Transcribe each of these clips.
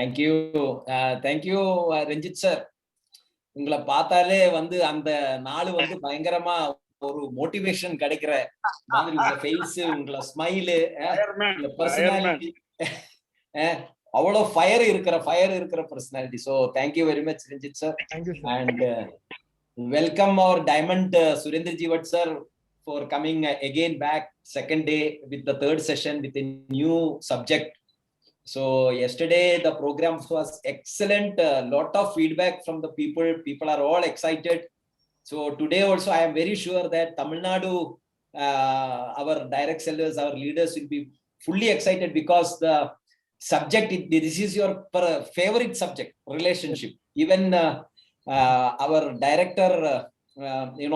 Thank you thank you Ranjith sir. உங்களை பார்த்தாலே அந்த நாள் பயங்கரமா ஒரு மோட்டிவேஷன் கிடைக்கிற மாதிரி உங்க ஃபேஸ், உங்கள ஸ்மைல், உங்க பர்சனாலிட்டி அவ்வளவு ஃபயர் இருக்கிற personality. So thank you very much Ranjith sir. And welcome our diamond Surendra Jivat sir for coming again back second day with the third session with a new subject. So yesterday the program was excellent, lot of feedback from the people are all excited. So today also I am very sure that Tamil Nadu our direct sellers, our leaders will be fully excited because the subject, this is your favorite subject, relationship. Even our director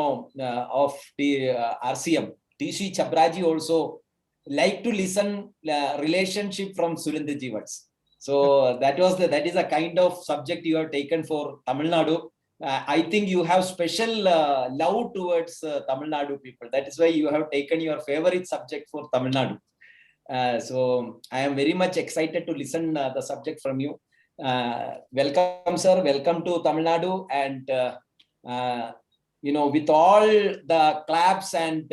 of the RCM, TC Chabraji, also like to listen relationship from Surendra Jivat. So that is a kind of subject you have taken for Tamil Nadu. I think you have special love towards Tamil Nadu people. That is why you have taken your favorite subject for Tamil Nadu. So I am very much excited to listen the subject from you. Welcome sir, welcome to Tamil Nadu. And with all the claps and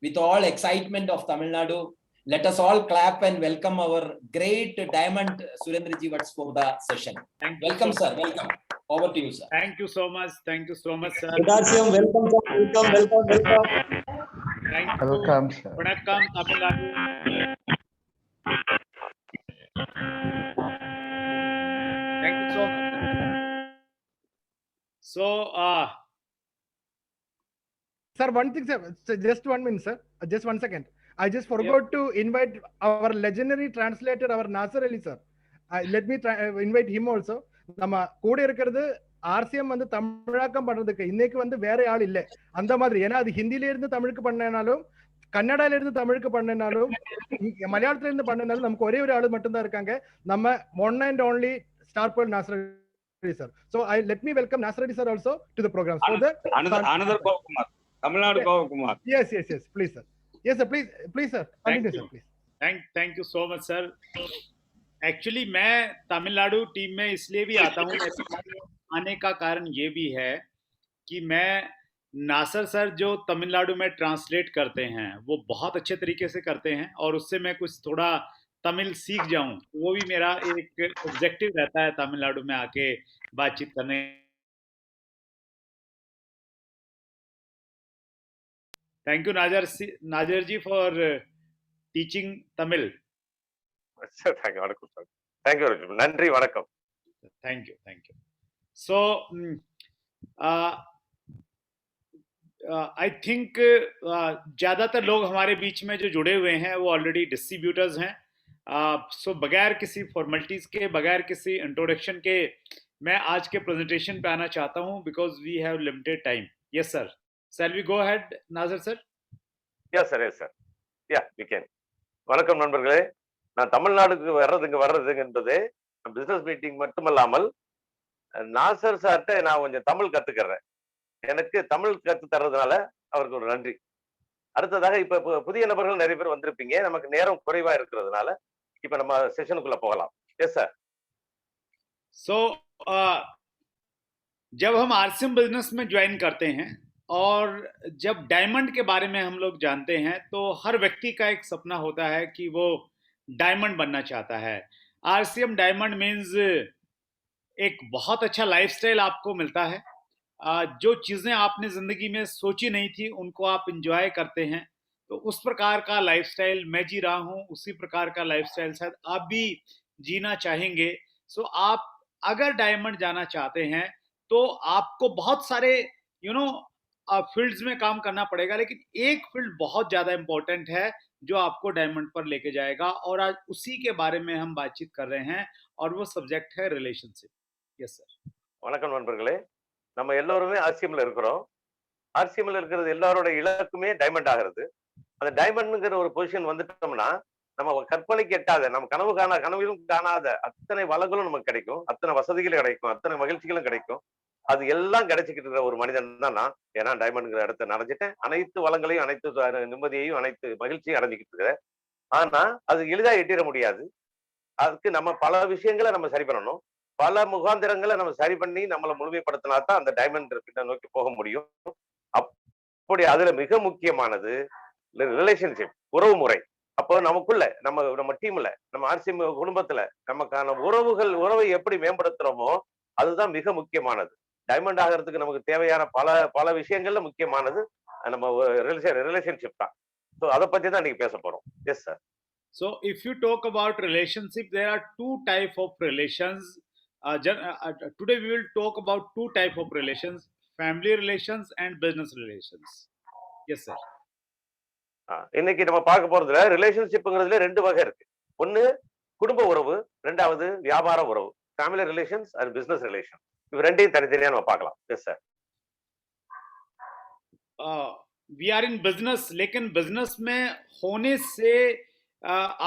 with all excitement of Tamil Nadu, let us all clap and welcome our great diamond Surendra Jivat for the session. Welcome sir, welcome. Over to you sir. Thank you so much sir. Welcome sir, welcome. Thank you. Welcome sir. Vanakkam Tamil Nadu. Thank you so much. So sir, one thing sir, just 1 minute sir, just 1 second. I just forgot to invite our legendary translator, our Nasser Ali sir. Let me invite him also. நம்ம கூட இருக்கிறது RCM தமிழாக்கம் பண்றதுக்கு இன்னைக்கு வேற ஆள் இல்ல அந்த மாதிரி. ஏன்னா அது ஹிந்தில இருந்து தமிழுக்கு பண்ணனாலும், கன்னடால இருந்து தமிழுக்கு பண்ணனாலும், மலையாளத்துல இருந்து பண்ணனாலும் நமக்கு ஒரே ஒரு ஆளு மட்டும் தான் இருக்காங்க. நம்ம one and only Star Pearl Nasser Ali sir. So let me welcome Nasser Ali sir also to the program. So another Kumar, Tamil Nadu Kumar. Yes, please sir. Yes sir, please sir, continue sir, please. Thank you so much sir. Actually मैं Tamil Nadu team में इसलिए भी आता हूँ, आने का कारण ये भी है कि मैं नासर सर जो तमिलनाडु में ट्रांसलेट करते हैं वो बहुत अच्छे तरीके से करते हैं और उससे मैं कुछ थोड़ा तमिल सीख जाऊं, वो भी मेरा एक ऑब्जेक्टिव रहता है तमिलनाडु में आके बातचीत करने। Thank you Nazar ji for teaching Tamil. Thank you. நன்றி, வணக்கம். Thank you. So I think ज्यादातर लोग हमारे बीच में जो जुड़े हुए हैं वो ऑलरेडी डिस्ट्रीब्यूटर्स हैं. सो बगैर किसी फॉर्मेलिटीज के, बगैर किसी इंट्रोडक्शन के मैं आज के प्रेजेंटेशन पे आना चाहता हूं because we have limited time. Yes sir, shall we go ahead Nazar sir? Yes sir. Yeah, we can. வணக்கம் நண்பர்களே. நான் தமிழ்நாடுக்கு வர்றது என்பது பிசினஸ் மீட்டிங் மட்டுமல்லாமல் நாசர் சார்ட்ட நான் கொஞ்சம் தமிழ் கத்துக்கிறேன். எனக்கு தமிழ் கத்து தர்றதுனால அவருக்கு ஒரு நன்றி. அடுத்ததாக இப்ப புதிய நபர்கள் நிறைய பேர் வந்திருப்பீங்க. நமக்கு நேரம் குறைவா இருக்கிறதுனால இப்ப நம்ம செஷனுக்குள்ள போகலாம். S sir. सो जब हम RCM बिजनेस में ज्वाइन करते हैं और जब डायमंड के बारे में हम लोग जानते हैं तो हर व्यक्ति का एक सपना होता है कि वो डायमंड बनना चाहता है. RCM डायमंड मीन्स एक बहुत अच्छा लाइफस्टाइल आपको मिलता है. जो चीजें आपने जिंदगी में सोची नहीं थी उनको आप एंजॉय करते हैं. तो उस प्रकार का लाइफस्टाइल मैं जी रहा हूं, उसी प्रकार का लाइफस्टाइल शायद आप भी जीना चाहेंगे. सो आप अगर डायमंड जाना चाहते हैं तो आपको बहुत सारे फील्ड्स में काम करना पड़ेगा, लेकिन एक फील्ड बहुत ज्यादा इंपॉर्टेंट है जो आपको डायमंड पर लेके जाएगा और आज उसी के बारे में हम बातचीत कर रहे हैं और वो सब्जेक्ट है रिलेशनशिप. Yes sir. வணக்கம் நண்பர்களே. நம்ம எல்லாருமே RCMல இருக்கிறோம். RCMல இருக்கிறது எல்லாரோட இலக்குமே டைமண்ட் ஆகிறது. அந்த டைமண்ட்ங்கிற ஒரு பொசிஷன் வந்துட்டோம்னா நம்ம கற்பனைக்கு எட்டாத, நம்ம கனவிலும் காணாத அத்தனை வளங்களும் நமக்கு கிடைக்கும், அத்தனை வசதிகளும் கிடைக்கும், அத்தனை மகிழ்ச்சிகளும் கிடைக்கும். அது எல்லாம் கிடைச்சிக்கிட்டு இருக்கிற ஒரு மனிதன் தான் நான். ஏன்னா டைமண்ட்ங்கிற இடத்த நடந்துட்டேன். அனைத்து வளங்களையும், அனைத்து நிம்மதியையும், அனைத்து மகிழ்ச்சியும் அடைஞ்சிக்கிட்டு இருக்கிறேன். ஆனா அது எளிதா எட்டிட முடியாது. அதுக்கு நம்ம பல விஷயங்களை நம்ம சரி பண்ணணும். பல முகாந்திரங்களை நம்ம சரி பண்ணி நம்மளை முழுமைப்படுத்தினா தான் அந்த டைமண்ட் கிட்ட நோக்கி போக முடியும். அப்படி அதுல மிக முக்கியமானது ரிலேஷன்ஷிப், உறவு முறை. அப்போ நமக்குள்ள நம்ம டீம்ல நம்ம ஆர்சி குடும்பத்துல நமக்கான உறவை எப்படி மேம்படுத்துறோமோ அதுதான் மிக முக்கியமானது. டைமண்ட் ஆகிறதுக்கு நமக்கு தேவையான பல பல விஷயங்கள்ல முக்கியமானது நம்ம ரிலேஷன்ஷிப் தான். ஸோ அதை பத்தி தான் இன்னைக்கு பேச போறோம். S sir. So if you talk about relationship, there are two type of relations. Today we will talk about two type of relations: family relations and business relations. Yes, sir. இன்னைக்கு நம்ம பார்க்க போறதுல ரிலேஷன்ஷிப்ங்கிறதுல ரெண்டு வகை இருக்கு. ஒன்னு குடும்ப உறவு, ரெண்டாவது வியாபார உறவு, family relations and business relation. இது ரெண்டையும் தனித்தனியா நம்ம பார்க்கலாம். Yes sir. We are in business, लेकिन business में होने से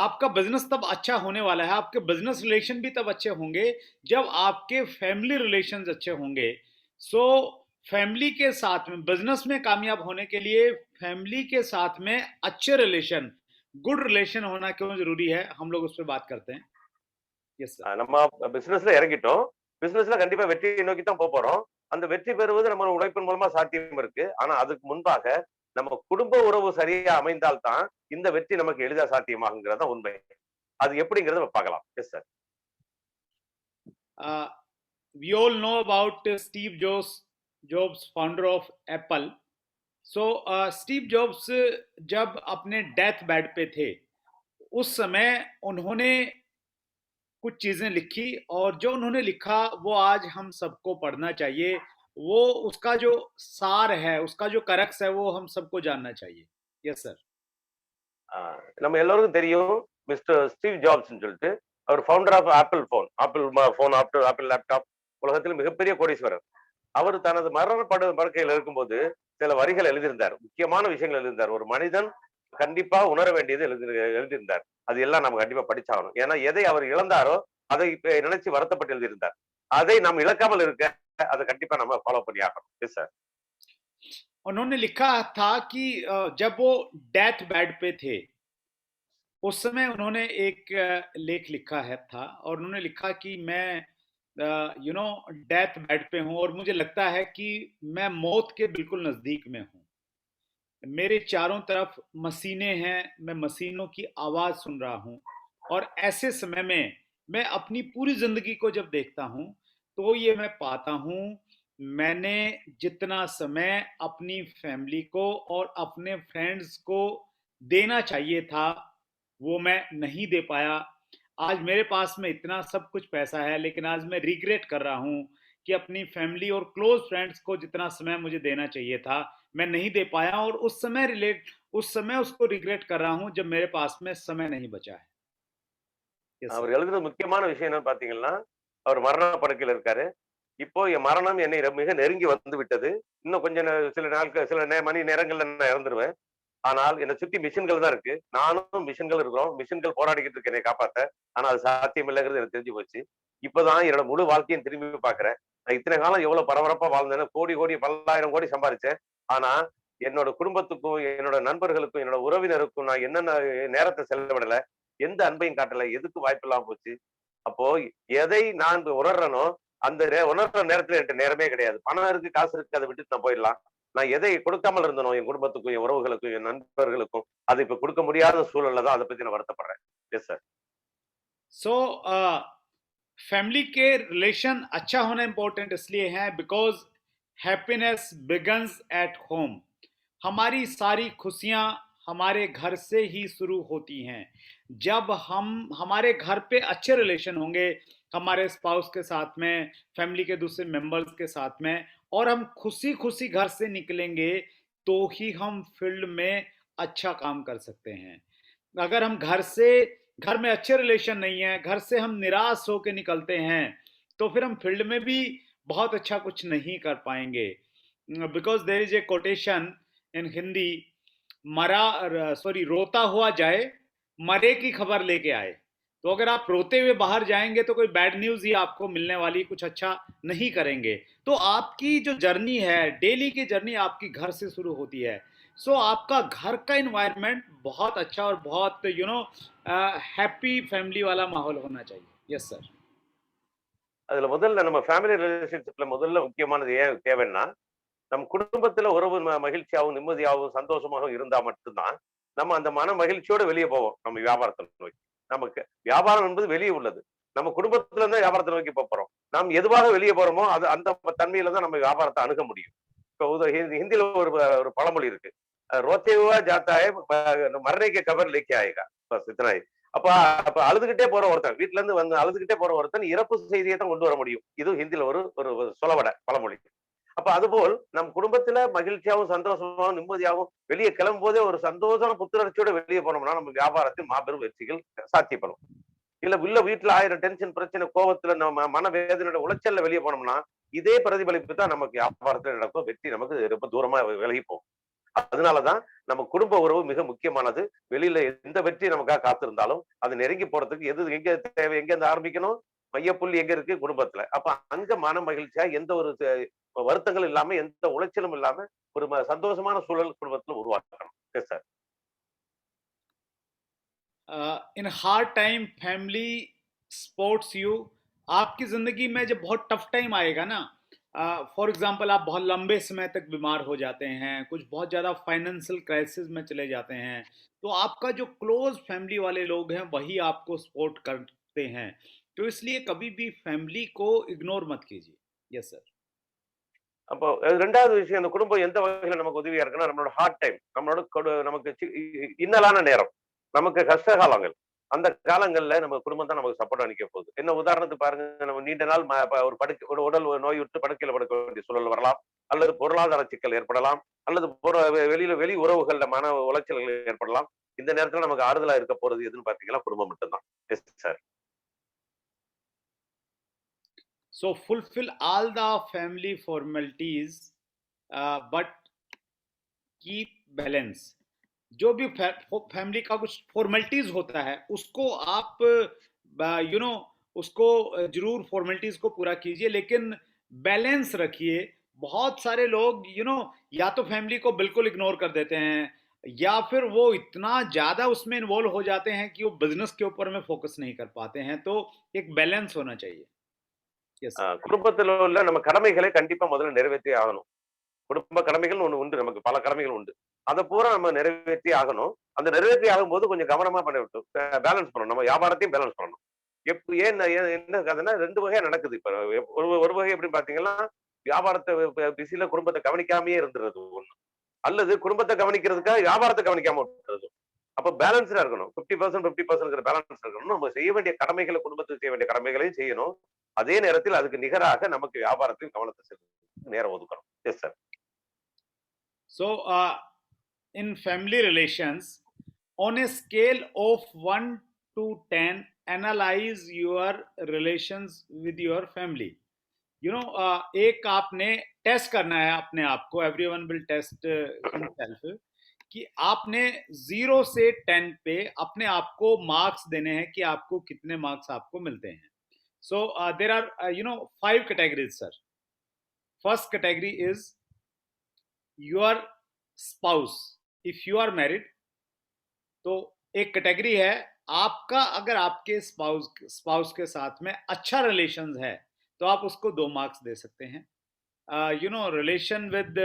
आपका बिजनेस तब अच्छा होने वाला है, आपके बिजनेस रिलेशन भी तब अच्छे होंगे जब आपके फैमिली रिलेशंस अच्छे होंगे. सो फैमिली के साथ में बिजनेस में कामयाब होने के लिए फैमिली के साथ में अच्छे रिलेशन, गुड रिलेशन होना क्यों जरूरी है, हम लोग उस पर बात करते हैं. Yes sir. நம்ம பிசினஸ்ல இறங்கிட்டோம். பிசினஸ்ல கண்டிப்பா வெற்றியை நோக்கி தான் போறோம். அந்த வெற்றி பெறுவது நம்ம உழைப்பின் மூலமா சாத்தியம் இருக்கு. ஆனா அதுக்கு முன்பாக நம்ம குடும்ப உறவு சரியா அமைந்தால்தான் இந்த வெற்றி நமக்கு எளிதா சாத்தியமாகுங்கிறத உண்மை. அது எப்படிங்கறத நம்ம பார்க்கலாம். Yes sir. We all know about Steve Jobs, founder of Apple. So Steve Jobs जब अपने डेथ बेड पे थे उस समय उन्होंने कुछ चीजें लिखी और जो उन्होंने लिखा वो आज हम सबको पढ़ना चाहिए. वो उसका जो सार है, उसका जो करक्स है, वो हम सबको जानना चाहिए. Yes sir. நம்ம எல்லாருக்கும் தெரியும் மிஸ்டர் ஸ்டீவ் ஜாப்ஸ் சொல்லிட்டு அவர் founder of Apple phone Apple laptop, உலகத்தில் மிகப்பெரிய கோடீஸ்வரர். அவர் தனது படுக்கையில் இருக்கும்போது சில வரிகள் எழுதியிருந்தார், முக்கியமான விஷயங்கள் எழுதியிருந்தார். ஒரு மனிதன் கண்டிப்பா உணர வேண்டியது எழுதியிருந்தார். அது எல்லாம் நம்ம கண்டிப்பா படிச்சாகணும். ஏன்னா எதை அவர் இழந்தாரோ அதை நினைச்சு வருத்தப்பட்டு எழுதியிருந்தார். அதை நாம் இழக்காமல் இருக்க அதை கண்டிப்பா நம்ம ஃபாலோ பண்ணி ஆகணும். Yes sir. उन्होंने लिखा था कि जब वो डेथ बेड पे थे उस समय उन्होंने एक लेख लिखा था और उन्होंने लिखा कि मैं डेथ बेड पे हूं और मुझे लगता है कि मैं मौत के बिल्कुल नजदीक में हूं. मेरे चारों तरफ मशीनें हैं, मैं मशीनों की आवाज सुन रहा हूं और ऐसे समय में मैं अपनी पूरी जिंदगी को जब देखता हूं तो ये मैं पाता हूं मैंने जितना समय अपनी फैमिली को और अपने फ्रेंड्स को देना चाहिए था वो मैं नहीं दे पाया. आज मेरे पास में इतना सब कुछ पैसा है लेकिन आज मैं रिग्रेट कर रहा हूं कि अपनी फैमिली और क्लोज फ्रेंड्स को जितना समय मुझे देना चाहिए था मैं नहीं दे पाया और उस समय उसको रिग्रेट कर रहा हूं जब मेरे पास में समय नहीं बचा है. அவர் எழுதுற முக்கியமான விஷயம் என்னன்னு பாத்தீங்கன்னா, அவர் மரண படுக்கையில் இருக்காரு. இப்போ என் மரணம் என்னை மிக நெருங்கி வந்து விட்டது. இன்னும் கொஞ்சம் சில மணி நேரங்கள்ல நான் இறந்துருவேன். ஆனால் என்னை சுத்தி மிஷின்கள் தான் இருக்கு. நானும் மிஷின்கள் இருக்கிறோம். மிஷின்கள் போராடிக்கிட்டு இருக்கு என்னை காப்பாத்த. ஆனா அது சாத்தியம் இல்லைங்கிறது எனக்கு தெரிஞ்சு போச்சு. இப்பதான் என்னோட முழு வாழ்க்கையும் திரும்பி பாக்குறேன். நான் இத்தனை காலம் எவ்வளவு பரபரப்பா வாழ்ந்தேன்னு கோடி பல்லாயிரம் கோடி சம்பாதிச்சேன். ஆனா என்னோட குடும்பத்துக்கும் என்னோட நண்பர்களுக்கும் என்னோட உறவினருக்கும் நான் என்னென்ன நேரத்தை செலவிடல, எந்த அன்பையும் காட்டல, எதுக்கு வாய்ப்பு இல்லாம போச்சு. அப்போ எதை நான் உணர்றனோ அந்த உணர்ற நேரத்துல என்கிட்ட நேரமே கிடையாது. பணம் இருக்கு, காசு இருக்கு, அதை விட்டுட்டு நான் போயிடலாம். நான் எதை கொடுக்காமல் இருந்தனோ என் குடும்பத்துக்கும் என் உறவுகளுக்கும் என் நண்பர்களுக்கும் அதை இப்ப கொடுக்க முடியாத சூழல்ல தான் அதை பத்தி நான் வருத்தப்படுறேன். Yes sir. सो फैमिली के रिलेशन अच्छा होना इंपॉर्टेंट इसलिए है because happiness begins at home. हमारी सारी खुशियां हमारे घर से ही शुरू होती हैं. जब हमारे घर पे अच्छे रिलेशन होंगे हमारे स्पाउस के साथ में, फैमिली के दूसरे मेंबर्स के साथ में, और हम खुशी घर से निकलेंगे तो ही हम फील्ड में अच्छा काम कर सकते हैं. अगर हम घर में अच्छे रिलेशन नहीं है, घर से हम निराश होकर निकलते हैं तो फिर हम फील्ड में भी बहुत अच्छा कुछ नहीं कर पाएंगे. Because there is a quotation in Hindi, रोता हुआ जाए मरे की खबर लेके आए. तो अगर आप रोते हुए बाहर जाएंगे तो कोई बैड न्यूज ही आपको मिलने वाली, कुछ अच्छा नहीं करेंगे. तो आपकी जो जर्नी है, डेली की जर्नी आपकी घर से शुरू होती है. सो आपका घर का इन्वायरमेंट बहुत अच्छा और बहुत हैप्पी फैमिली वाला माहौल होना चाहिए. Yes sir. அதுல முதல்ல நம்ம ஃபேமிலி ரிலேஷன்ஷிப்ல முதல்ல முக்கியமானது ஏன் தேவைன்னா, நம் குடும்பத்துல உறவு மகிழ்ச்சியாவும், நிம்மதியாவும், சந்தோஷமாகவும் இருந்தா மட்டும்தான், நம்ம அந்த மன மகிழ்ச்சியோட வெளிய போவோம். நம்ம வியாபாரத்த நோக்கி. நமக்கு வியாபாரம் என்பது வெளியே உள்ளது. நம்ம குடும்பத்துல இருந்து வியாபாரத்தை நோக்கி போறோம். நாம் எதுவாக வெளியே போறோமோ அது அந்த தன்மையில தான் நம்ம வியாபாரத்தை அணுக முடியும். இப்போ ஹிந்தில ஒரு ஒரு பழமொழி இருக்கு. ரோते हुआ जाता है मरने के खबर लेके आएगा बस इतना ही. அப்ப அப்ப அழுதுகிட்டே போற ஒருத்தன், வீட்டுல இருந்து வந்து அழுதுகிட்டே போற ஒருத்தன் இறப்பு செய்தியை தான் கொண்டு வர முடியும். இது ஹிந்தில ஒரு ஒரு சொலவடை பழமொழி. அப்ப அதுபோல் நம் குடும்பத்துல மகிழ்ச்சியாவும், சந்தோஷமாவும், நிம்மதியாகவும் வெளியே கிளம்பும் போதே ஒரு சந்தோஷமான புத்துணர்ச்சியோட வெளியே போனோம்னா நம்ம வியாபாரத்தில் மாபெரும் வெற்றிகள் சாத்தியப்படும். இல்ல வீட்டுல 1000 டென்ஷன், பிரச்சனை, கோபத்துல நம்ம மனவேதனையோட உளைச்சல்ல வெளியே போனோம்னா இதே பிரதிபலிப்பு தான் நமக்கு வியாபாரத்துல நடக்கும். வெற்றி நமக்கு ரொம்ப தூரமா விலகி போகும். அதனாலதான் நம்ம குடும்ப உறவு மிக முக்கியமானது. வெளியில எந்த வெற்றி நமக்காக காத்திருந்தாலும் அது நெருங்கி போறதுக்கு எது எங்க தேவை, எங்க இருந்து ஆரம்பிக்கணும், மையப்புள்ளி எங்க இருக்கு, குடும்பத்துல. அப்ப அங்க மன மகிழ்ச்சியா எந்த ஒரு வருத்தங்களும் இல்லாம, எந்த உளைச்சலும் இல்லாம ஒரு சந்தோஷமான சூழல் குடும்பத்துல உருவாக்கணும். Yes sir. In hard time family supports you. आपकी जिंदगी में जब बहुत टफ टाइम आएगा ना, फॉर एग्जांपल आप बहुत लंबे समय तक बीमार हो जाते हैं, कुछ बहुत ज़्यादा फाइनेंशियल क्राइसिस में चले जाते हैं, तो आपका जो क्लोज फैमिली वाले लोग हैं वही आपको सपोर्ट करते हैं. तो इसलिए कभी भी फैमिली को इग्नोर मत कीजिए. Yes sir. அப்போ ரெண்டாவது விஷயம், அந்த குடும்பம் எந்த வகையில நமக்கு உதவியா இருக்குன்னா, நம்மளோட ஹார்ட் டைம், நம்மளோட நமக்கு இன்னலான நேரம், நமக்கு கஷ்ட காலங்கள், அந்த காலங்கள்ல நம்ம குடும்பம் தான் நமக்கு சப்போர்ட் அளிக்க போகுது. என்ன உதாரணத்துக்கு பாருங்க, நம்ம நீண்ட நாள் ஒரு உடல் நோய் விட்டு படுக்கையில படுக்க வேண்டிய சூழல் வரலாம், அல்லது பொருளாதார சிக்கல் ஏற்படலாம், அல்லது வெளி உறவுகள்ல மன உளைச்சல்கள் ஏற்படலாம். இந்த நேரத்துல நமக்கு ஆறுதலா இருக்க போறது எதுன்னு பாத்தீங்கன்னா குடும்பம் மட்டும்தான். S sir. So fulfill all the family formalities, but keep balance. जो भी फैमिली का कुछ फॉर्मेलिटीज होता है उसको आप उसको जरूर फॉर्मेलिटीज को पूरा कीजिए, लेकिन बैलेंस रखिए. बहुत सारे लोग या तो फैमिली को बिल्कुल इग्नोर कर देते हैं, या फिर वो इतना ज्यादा उसमें इन्वॉल्व हो जाते हैं कि वो बिजनेस के ऊपर में फोकस नहीं कर पाते हैं. तो एक बैलेंस होना चाहिए. குடும்பத்துல உள்ள நம்ம கடமைகளை கண்டிப்பா முதல்ல நிறைவேற்றி ஆகணும். குடும்ப கடமைகள் ஒண்ணு உண்டு, நமக்கு பல கடமைகள் உண்டு. அதை பூரா நம்ம நிறைவேற்றி ஆகணும். அந்த நிறைவேற்றி ஆகும்போது கொஞ்சம் கவனமா பேலன்ஸ் பண்ணணும். நம்ம வியாபாரத்தையும் பேலன்ஸ் பண்ணணும். என்ன கதைன்னா 2 வகையா நடக்குது. இப்ப ஒரு வகை எப்படின்னு பாத்தீங்கன்னா, வியாபாரத்தை பிஸில குடும்பத்தை கவனிக்காமயே இருந்துறது ஒண்ணு, அல்லது குடும்பத்தை கவனிக்கிறதுக்காக வியாபாரத்தை கவனிக்காம விட்டுறது. அப்ப பேலன்ஸ்டா இருக்கணும். 50% பேலன்ஸ் இருக்கணும். நம்ம செய்ய வேண்டிய கடமைகளை, குடும்பத்துக்கு செய்ய வேண்டிய கடமைகளையும் செய்யணும். அதே நேரத்தில் அதுக்கு நிகராக நமக்கு வியாபாரத்தில் கவனத்தை செலுத்த நேரம் ஒதுக்கணும். S sir. So in family relations, on a scale of 1 to 10, analyze your relations with your family. एक आपने टेस्ट करना है अपने आप को. एवरीवन विल टेस्ट हिमसेल्फ कि आपने 0 से 10 पे अपने आप को मार्क्स देने हैं कि आपको कितने मार्क्स आपको मिलते हैं. So there are 5 categories, sir. First category is your spouse. If you are married, तो एक कैटेगरी है आपका, अगर आपके स्पाउस के साथ में अच्छा रिलेशंस है तो आप उसको 2 मार्क्स दे सकते हैं. रिलेशन विद,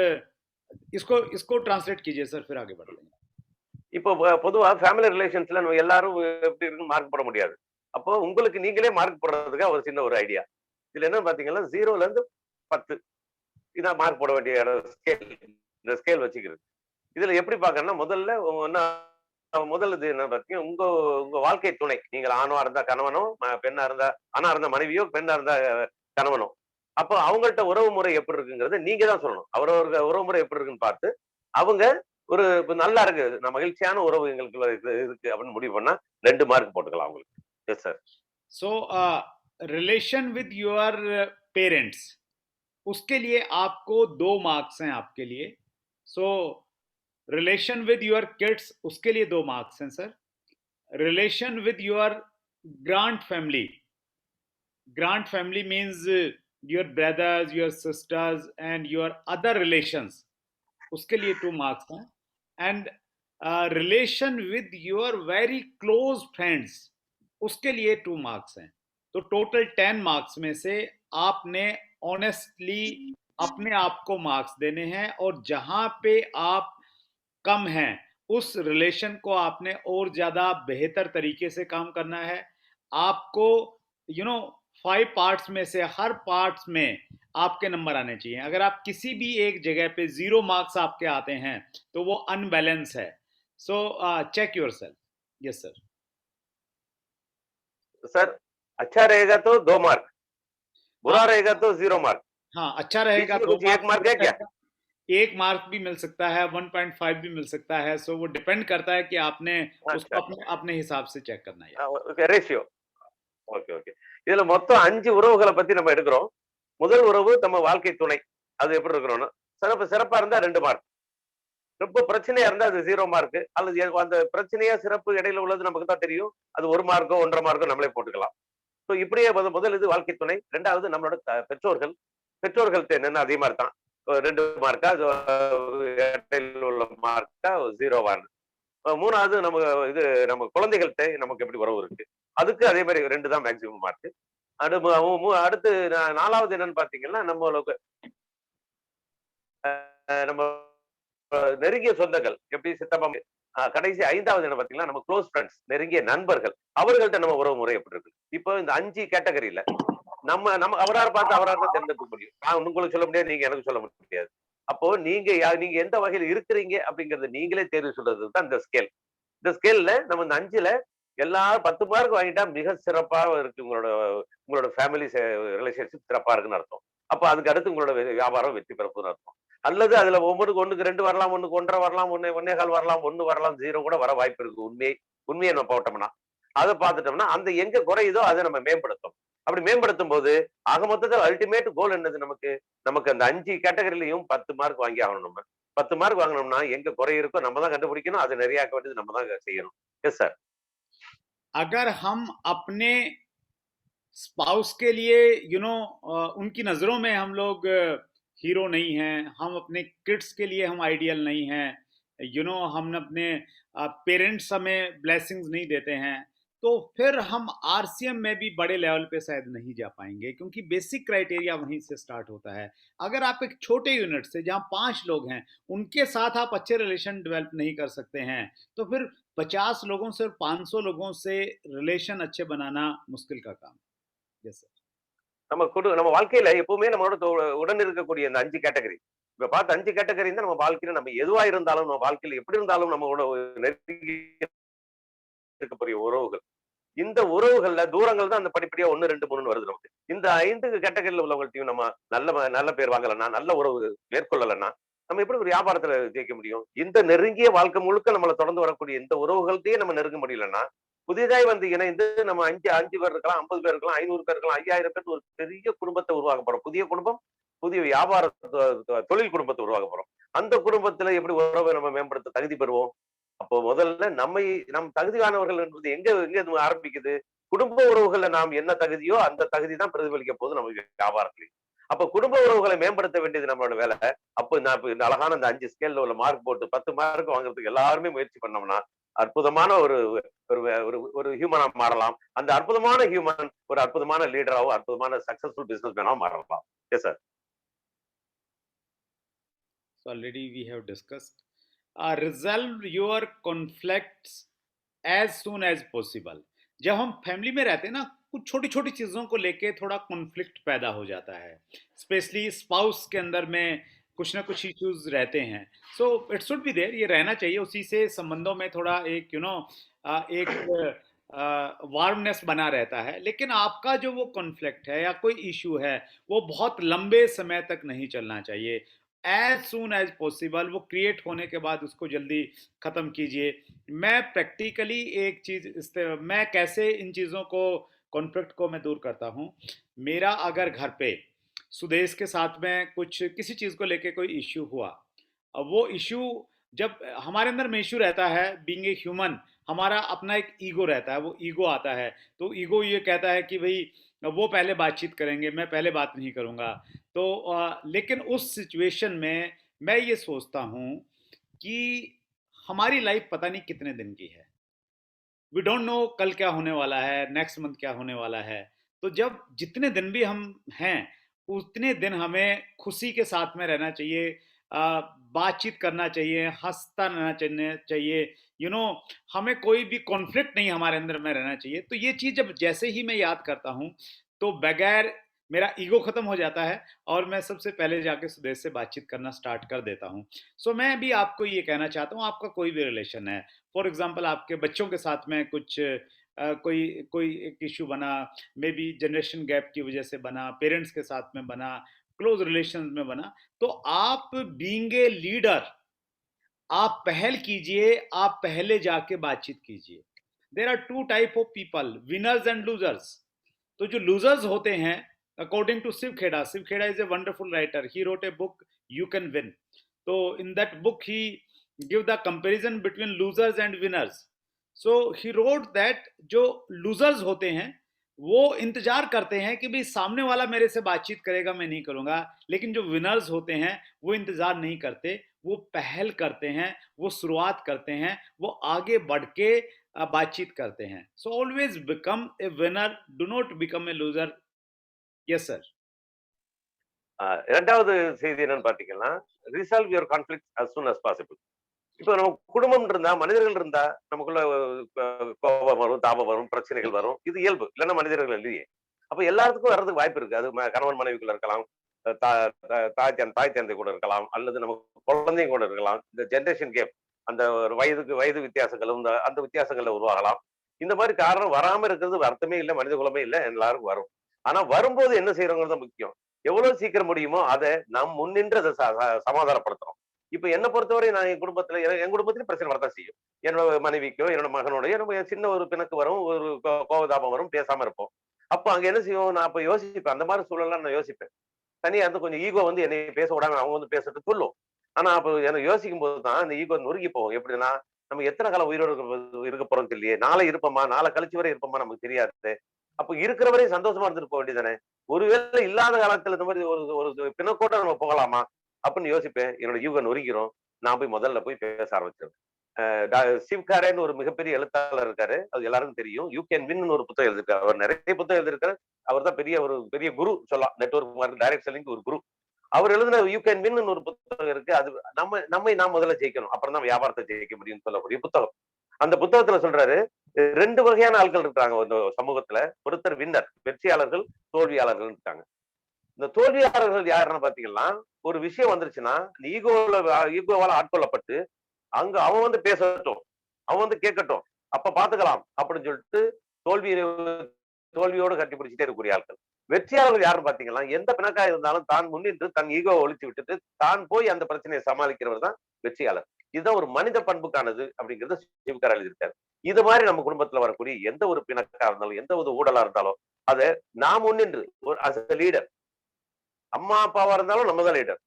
इसको ट्रांसलेट कीजिए सर, फिर आगे बढ़ लेंगे. இப்போ பொதுவா ஃபேமிலி ரிலேஷன்ஸ்ல நம்ம எல்லாரும் எப்படி இருக்குன்னு மார்க் போட முடியாது. அப்போ உங்களுக்கு நீங்களே மார்க் போடுறதுக்கு ஒரு சின்ன ஒரு ஐடியா. இதுல என்ன பாத்தீங்கன்னா 0ல இருந்து 10 இதான் மார்க் போட வேண்டிய ஸ்கேல். இந்த ஸ்கேல் வச்சுக்கிறது. இதுல எப்படி பாக்கணும்னா, முதல்ல இது என்ன பாத்தீங்கன்னா, உங்க வாழ்க்கை துணை, நீங்கள் ஆணா இருந்தா கணவனோ, பெண்ணா இருந்தா ஆணா இருந்தா மனைவியோ, பெண்ணா இருந்தா கணவனோ, அப்போ அவங்கள்ட்ட உறவு முறை எப்படி இருக்குங்கிறது நீங்க தான் சொல்லணும். அவரவர்கள் உறவு முறை எப்படி இருக்குன்னு பார்த்து அவங்க ஒரு நல்லா இருக்கு, நான் மகிழ்ச்சியான உறவு எங்களுக்கு இருக்கு அப்படின்னு முடிவு பண்ணா 2 மார்க் போட்டுக்கலாம் அவங்களுக்கு. S sir. So relation with your parents, उसके लिए आपको 2 मार्क्स हैं आपके लिए. सो रिलेशन विद योर किड्स, उसके लिए 2 मार्क्स हैं sir. Relation with your grand family means your brothers, your sisters and your other relations, उसके लिए 2 मार्क्स हैं. And relation with your very close friends, उसके लिए 2 मार्क्स हैं। तो टोटल 10 मार्क्स में से आपने ऑनेस्टली अपने आप को मार्क्स देने हैं, और जहां पे आप कम हैं उस रिलेशन को आपने और ज्यादा बेहतर तरीके से काम करना है। आपको 5 पार्ट्स में से हर पार्ट्स में आपके नंबर आने चाहिए। अगर आप किसी भी एक जगह पे 0 मार्क्स आपके आते हैं तो वो अनबैलेंस है। So check your self. Yes sir. Sir अच्छा रहेगा तो 2 मार्क, बुरा रहेगा तो 0 मार्क, हाँ, अच्छा रहेगा बीच में 2 कुछ 1 मार्क है क्या? 1 मार्क भी मिल सकता है, 1.5 भी मिल सकता है। सो वो डिपेंड करता है कि आपने उसको अच्छा, अपने अपने हिसाब से चेक करना है। ரேஷியோ. Okay, okay. இதுல மொத்தம் 5 உறவுகளை பத்தி நம்ம எடுக்கிறோம். முதல் உறவு நம்ம வாழ்க்கை துணை. அது எப்படி இருக்கணும்னு. சிறப்பா இருந்தா 2 மார்க். ரொம்ப பிரச்சனையா இருந்தா அது 0 மார்க். அல்லது அந்த பிரச்சனையா சிறப்பு இடையில உள்ளது நமக்கு தான் தெரியும். அது 1 மார்க்கோ 1.5 மார்க்கோ நம்மளே போட்டுக்கலாம். சோ இப்படியே முதல் இது வாழ்க்கை துணை. 2வது நம்மளோட பெற்றோர்கள். பெற்றோர்கள்ட்ட என்னன்னா அதே மாதிரி தான். 2 மார்க்கா, இடையில உள்ள மார்க்கா 0 3வது நம்ம குழந்தைகள்கிட்ட நமக்கு எப்படி உறவு இருக்கு, அதுக்கு அதே மாதிரி 2 தான் மேக்சிமம் மார்க். அடுத்து 4வது என்னன்னு பாத்தீங்கன்னா நம்மளுக்கு நம்ம நெருங்கிய சொந்தங்கள், எப்படி சித்தப்பா, கடைசி 5வது என்ன பாத்தீங்கன்னா நம்ம க்ளோஸ் ஃப்ரெண்ட்ஸ், நெருங்கிய நண்பர்கள், அவர்கள்ட்ட நம்ம உறவு முறை எப்படி இருக்கு. இப்போ இந்த 5 கேட்டகரியில நம்ம நம்ம அவரார் பார்த்து அவரார் தான் தேர்ந்தெடுக்க முடியும். நான் உங்களுக்கு சொல்ல முடியாது, நீங்க எனக்கு சொல்ல முடியாது. அப்போ நீங்க எந்த வகையில் இருக்கிறீங்க அப்படிங்கறத நீங்களே தேர்வு சொல்றது தான் இந்த ஸ்கேல். இந்த ஸ்கேல்ல நம்ம இந்த 5ல எல்லாரும் 10 மார்க் வாங்கிட்டா மிக சிறப்பா இருக்கு, உங்களோட ஃபேமிலி ரிலேஷன்ஷிப் சிறப்பா இருக்குன்னு அர்த்தம். அப்ப அதுக்கு அடுத்து உங்களோட வியாபாரம் வெற்றி பெறப்புன்னு அர்த்தம். அல்லது அதுல ஒண்ணுக்கு 2 வரலாம், ஒண்ணுக்கு 1.5 வரலாம், 1.25 வரலாம், 1 வரலாம், 0 கூட வர வாய்ப்பு இருக்கு. உண்மையை நம்ம போட்டோம்னா, அதை பார்த்துட்டோம்னா அந்த எங்க குறையுதோ அதை நம்ம மேம்படுத்தும். அப்படி மேம்படுத்தும் போது ஆக மொத்தத்தில் அல்டிமேட் கோல் என்னது, நமக்கு அந்த 5 கேட்டகரியிலையும் 10 மார்க் வாங்கி ஆகணும். நம்ம 10 மார்க் வாங்கணும்னா எங்க குறை இருக்கோ நம்ம தான் கண்டுபிடிக்கணும், அதை நிறைய ஆக்க வேண்டியது நம்ம தான் செய்யணும். Yes sir. अगर हम अपने स्पाउस के लिए उनकी नजरों में हम लोग हीरो नहीं हैं, हम अपने किड्स के लिए हम आइडियल नहीं हैं, हम अपने पेरेंट्स हमें ब्लेसिंग्स नहीं देते हैं, तो फिर हम आरसीएम में भी बड़े लेवल पे शायद नहीं जा पाएंगे, क्योंकि बेसिक क्राइटेरिया वहीं से स्टार्ट होता है। अगर आप एक छोटे यूनिट से जहां 5 लोग हैं उनके साथ आप अच्छे रिलेशन डेवलप नहीं कर सकते हैं, तो फिर 50 लोगों से और 500 लोगों से रिलेशन अच्छे बनाना मुश्किल का काम है। Yes sir. நம்ம வாழ்க்கையில எப்பவுமே நம்மளோட உடன் இருக்கக்கூடிய இந்த 5 கேட்டகரி, இப்ப பார்த்த 5 கேட்டகரி தான் நம்ம வாழ்க்கையில நம்ம எதுவா இருந்தாலும், நம்ம வாழ்க்கையில எப்படி இருந்தாலும் நம்மளோட நெருங்கி இருக்கக்கூடிய உறவுகள். இந்த உறவுகள்ல தூரங்கள் தான் அந்த படிப்படியா 1, 2, 3 வருது நமக்கு. இந்த 5 கேட்டகரியில உள்ளவங்கள்ட்டையும் நம்ம நல்ல பேர் வாங்கலன்னா, நல்ல உறவு மேற்கொள்ளலன்னா நம்ம எப்படி ஒரு வியாபாரத்துல ஜெயிக்க முடியும்? இந்த நெருங்கிய வாழ்க்கை முழுக்க நம்மளை தொடர்ந்து வரக்கூடிய இந்த உறவுகள்கிட்டயே நம்ம நெருங்க முடியலன்னா, புதிதாய் வந்து இணைந்து நம்ம 5 பேர் இருக்கலாம், 50 பேர் இருக்கலாம், 500 பேர் இருக்கலாம், 5000 பேர் ஒரு பெரிய குடும்பத்தை உருவாக்க போறோம். புதிய குடும்பம், புதிய வியாபார தொழில் குடும்பத்தை உருவாக்க போறோம். அந்த குடும்பத்துல எப்படி உறவை நம்ம மேம்படுத்த தகுதி பெறுவோம்? அப்போ முதல்ல நம் தகுதியானவர்கள் என்பது எங்க ஆரம்பிக்குது? குடும்ப உறவுகள்ல நாம் என்ன தகுதியோ அந்த தகுதி தான் பிரதிபலிக்க போகுது நம்ம வியாபாரத்திலையும். அப்ப குடும்ப உறவுகளை மேம்படுத்த வேண்டியது நம்மளோட வேலை. அப்போ இந்த அழகான அந்த 5 ஸ்கேல்ல உள்ள மார்க் போட்டு 10 மார்க் வாங்குறதுக்கு எல்லாருமே முயற்சி பண்ணோம்னா அற்புதமான ஒரு ஒரு ஹியூமனா மாறலாம். அந்த அற்புதமான ஹியூமன் ஒரு அற்புதமான லீடராவோ, அற்புதமான சக்சஸ்ஃபுல் பிசினஸ் மேனாவோ மாறலாம். S sir. So already we have discussed. Resolve your conflicts as soon as possible. जब हम फैमिली में रहते हैं ना, कुछ छोटी छोटी चीज़ों को लेके थोड़ा कॉन्फ्लिक्ट पैदा हो जाता है, स्पेशली स्पाउस के अंदर में कुछ ना कुछ इश्यूज रहते हैं। So it should be there, ये रहना चाहिए। उसी से संबंधों में थोड़ा एक एक वार्मनेस बना रहता है। लेकिन आपका जो वो कॉन्फ्लिक्ट है या कोई इशू है वो बहुत लंबे समय तक नहीं चलना चाहिए। एज सून एज पॉसिबल वो क्रिएट होने के बाद उसको जल्दी ख़त्म कीजिए। मैं प्रैक्टिकली एक चीज़ मैं कैसे इन चीज़ों को कॉन्फ्लिक्ट को मैं दूर करता हूँ। मेरा अगर घर पे सुदेश के साथ में कुछ किसी चीज़ को लेके कोई इश्यू हुआ, अब वो इश्यू जब हमारे अंदर में इश्यू रहता है, बीइंग ए ह्यूमन, हमारा अपना एक ईगो रहता है, वो ईगो आता है। तो ईगो ये कहता है कि भाई वो पहले बातचीत करेंगे, मैं पहले बात नहीं करूँगा। तो लेकिन उस सिचुएशन में मैं ये सोचता हूँ कि हमारी लाइफ पता नहीं कितने दिन की है। वी डोंट नो कल क्या होने वाला है, नेक्स्ट मंथ क्या होने वाला है। तो जब जितने दिन भी हम हैं, उतने दिन हमें खुशी के साथ में रहना चाहिए, बातचीत करना चाहिए, हंसता रहना चाहिए। हमें कोई भी कॉन्फ्लिक्ट नहीं हमारे अंदर में रहना चाहिए। तो ये चीज़ जब जैसे ही मैं याद करता हूँ, तो बगैर मेरा ईगो खत्म हो जाता है और मैं सबसे पहले जाके सुदेश से बातचीत करना स्टार्ट कर देता हूँ। सो मैं भी आपको ये कहना चाहता हूँ, आपका कोई भी रिलेशन है, फॉर एग्जाम्पल आपके बच्चों के साथ में कुछ कोई कोई एक इशू बना, मे बी जनरेशन गैप की वजह से बना, पेरेंट्स के साथ में बना, क्लोज रिलेशन में बना, तो आप बीइंग ए लीडर, आप पहल कीजिए, आप पहले जाके बातचीत कीजिए। There are two type of people, winners and losers. तो जो लूजर्स होते हैं, according to Shiv Khera is a wonderful writer, he wrote a book you can win. तो in that book he give the comparison between losers and winners. So he wrote that जो losers होते हैं वो इंतजार करते हैं कि भाई सामने वाला मेरे से बातचीत करेगा, मैं नहीं करूंगा। लेकिन जो विनर्स होते हैं वो इंतजार नहीं करते, वो पहल करते हैं, वो शुरुआत करते हैं, वो आगे बढ़ के बातचीत करते हैं। So always become a winner, do not become a loser. Yes sir. இரண்டாவது செய்தி என்னன்னு பாத்தீங்கன்னா, resolve your conflict as soon as possible. இப்போ நம்ம குடும்பம் இருந்தா, மனிதர்கள் இருந்தா, நமக்குள்ள கோபம் வரும், தாபம் வரும், பிரச்சனைகள் வரும். இது இயல்பு. இல்லைன்னா மனிதர்கள் இல்லையே. அப்ப எல்லாத்துக்கும் வர்றதுக்கு வாய்ப்பு இருக்கு. அது கணவன் மனைவிக்குள்ள இருக்கலாம், தாய் தந்தை கூட இருக்கலாம், அல்லது நம்ம குழந்தைங்க கூட இருக்கலாம். இந்த ஜெனரேஷன் கேப், அந்த ஒரு வயது வித்தியாசங்களும் அந்த வித்தியாசங்கள்ல உருவாகலாம். இந்த மாதிரி காரணம் வராம இருக்கிறது அர்த்தமே இல்லை, மனித குலமே இல்லை, எல்லாருக்கும் வரும். ஆனா வரும்போது என்ன செய்யறோங்கிறது தான் முக்கியம். எவ்வளவு சீக்கிரம் முடியுமோ அதை நாம் முன்னின்று அதை சமாதானப்படுத்துறோம். இப்ப என்னை பொறுத்தவரை நான் என் குடும்பத்திலும் பிரச்சனை வரதான் செய்யும். என்னோட மனைவிக்கோ என்னோட மகனோடய நம்ம சின்ன ஒரு பிணக்கு வரும், ஒரு கோபதாபம் வரும், பேசாம இருப்போம். அப்ப அங்க என்ன செய்வோம், நான் அப்ப யோசிப்பேன், அந்த மாதிரி சூழலாம் நான் யோசிப்பேன். தனியா இருந்து கொஞ்சம் ஈகோ வந்து என்னை பேச விடாம அவங்க வந்து பேசுறது சொல்லும். ஆனா அப்ப எனக்கு யோசிக்கும் போதுதான் அந்த ஈகோ நொறுங்கி போகும். எப்படின்னா, நம்ம எத்தனை காலம் உயிரோடு இருக்க போறோம் தெரியலையே, நாளை இருப்போமா, நாளை கழிச்சு வரை இருப்போமா நமக்கு தெரியாது. அப்ப இருக்கிற வரையும் சந்தோஷமா இருந்துட்டு போக வேண்டியதானே. ஒருவேளை இல்லாத காலத்துல இந்த மாதிரி ஒரு பிணக்கோட்ட நம்ம போகலாமா அப்படின்னு யோசிப்பேன். என்னோட ஈகோ நொறுங்கிரும். நான் போய் முதல்ல போய் பேச ஆரம்பிச்சிருவேன். சிவ்காரேன்னு ஒரு மிகப்பெரிய எழுத்தாளர் இருக்காரு, அது எல்லாருக்கும் தெரியும். யூ கேன் வின் ஒரு புத்தகம் எழுதிருக்காரு. அவர் நிறைய புத்தகம் எழுதிருக்காரு. அவர் தான் பெரிய குரு சொல்லலாம், நெட்வொர்க் மார்க்கெட் டைரக்ட் செல்லிங் ஒரு குரு. அவர் எழுதின யூ கேன் வின் ஒரு புத்தகம் இருக்கு. அது நம்மை நாம் முதல்ல ஜெயிக்கணும், அப்புறம் தான் வியாபாரத்தை ஜெயிக்க முடியும்னு சொல்லக்கூடிய புத்தகம். அந்த புத்தகத்துல சொல்றாரு, 2 வகையான ஆட்கள் இருக்காங்க இந்த சமூகத்துல. ஒருத்தர் வின்னர், வெற்றியாளர்கள், தோல்வியாளர்கள் இருக்காங்க. இந்த தோல்வியாளர்கள் யாருன்னு பாத்தீங்கன்னா, ஒரு விஷயம் வந்துருச்சுன்னா ஈகோவால ஆட்கொள்ளப்பட்டு அங்க அவன் வந்து பேசட்டும், அவன் வந்து கேட்கட்டும், அப்ப பாத்துக்கலாம் அப்படின்னு சொல்லிட்டு தோல்வியோடு கட்டி பிடிச்சிட்டே இருக்கக்கூடிய ஆட்கள். வெற்றியாளர்கள் யாருன்னு பாத்தீங்கன்னா, எந்த பிணக்கா இருந்தாலும் தான் முன்னின்று தன் ஈகோவை ஒழிச்சு விட்டுட்டு தான் போய் அந்த பிரச்சனையை சமாளிக்கிறவர் தான் வெற்றியாளர். இதுதான் ஒரு மனித பண்புக்கானது அப்படிங்கறத சிவகார் எழுதியிருக்காரு. இது மாதிரி நம்ம குடும்பத்துல வரக்கூடிய எந்த ஒரு பிணக்கா இருந்தாலும், எந்த ஒரு ஊழலா இருந்தாலும், அதை நாம் முன்னின்று அஸ் எ லீடர், அம்மா அப்பாவா இருந்தாலும் நம்ம தான் லீடர்,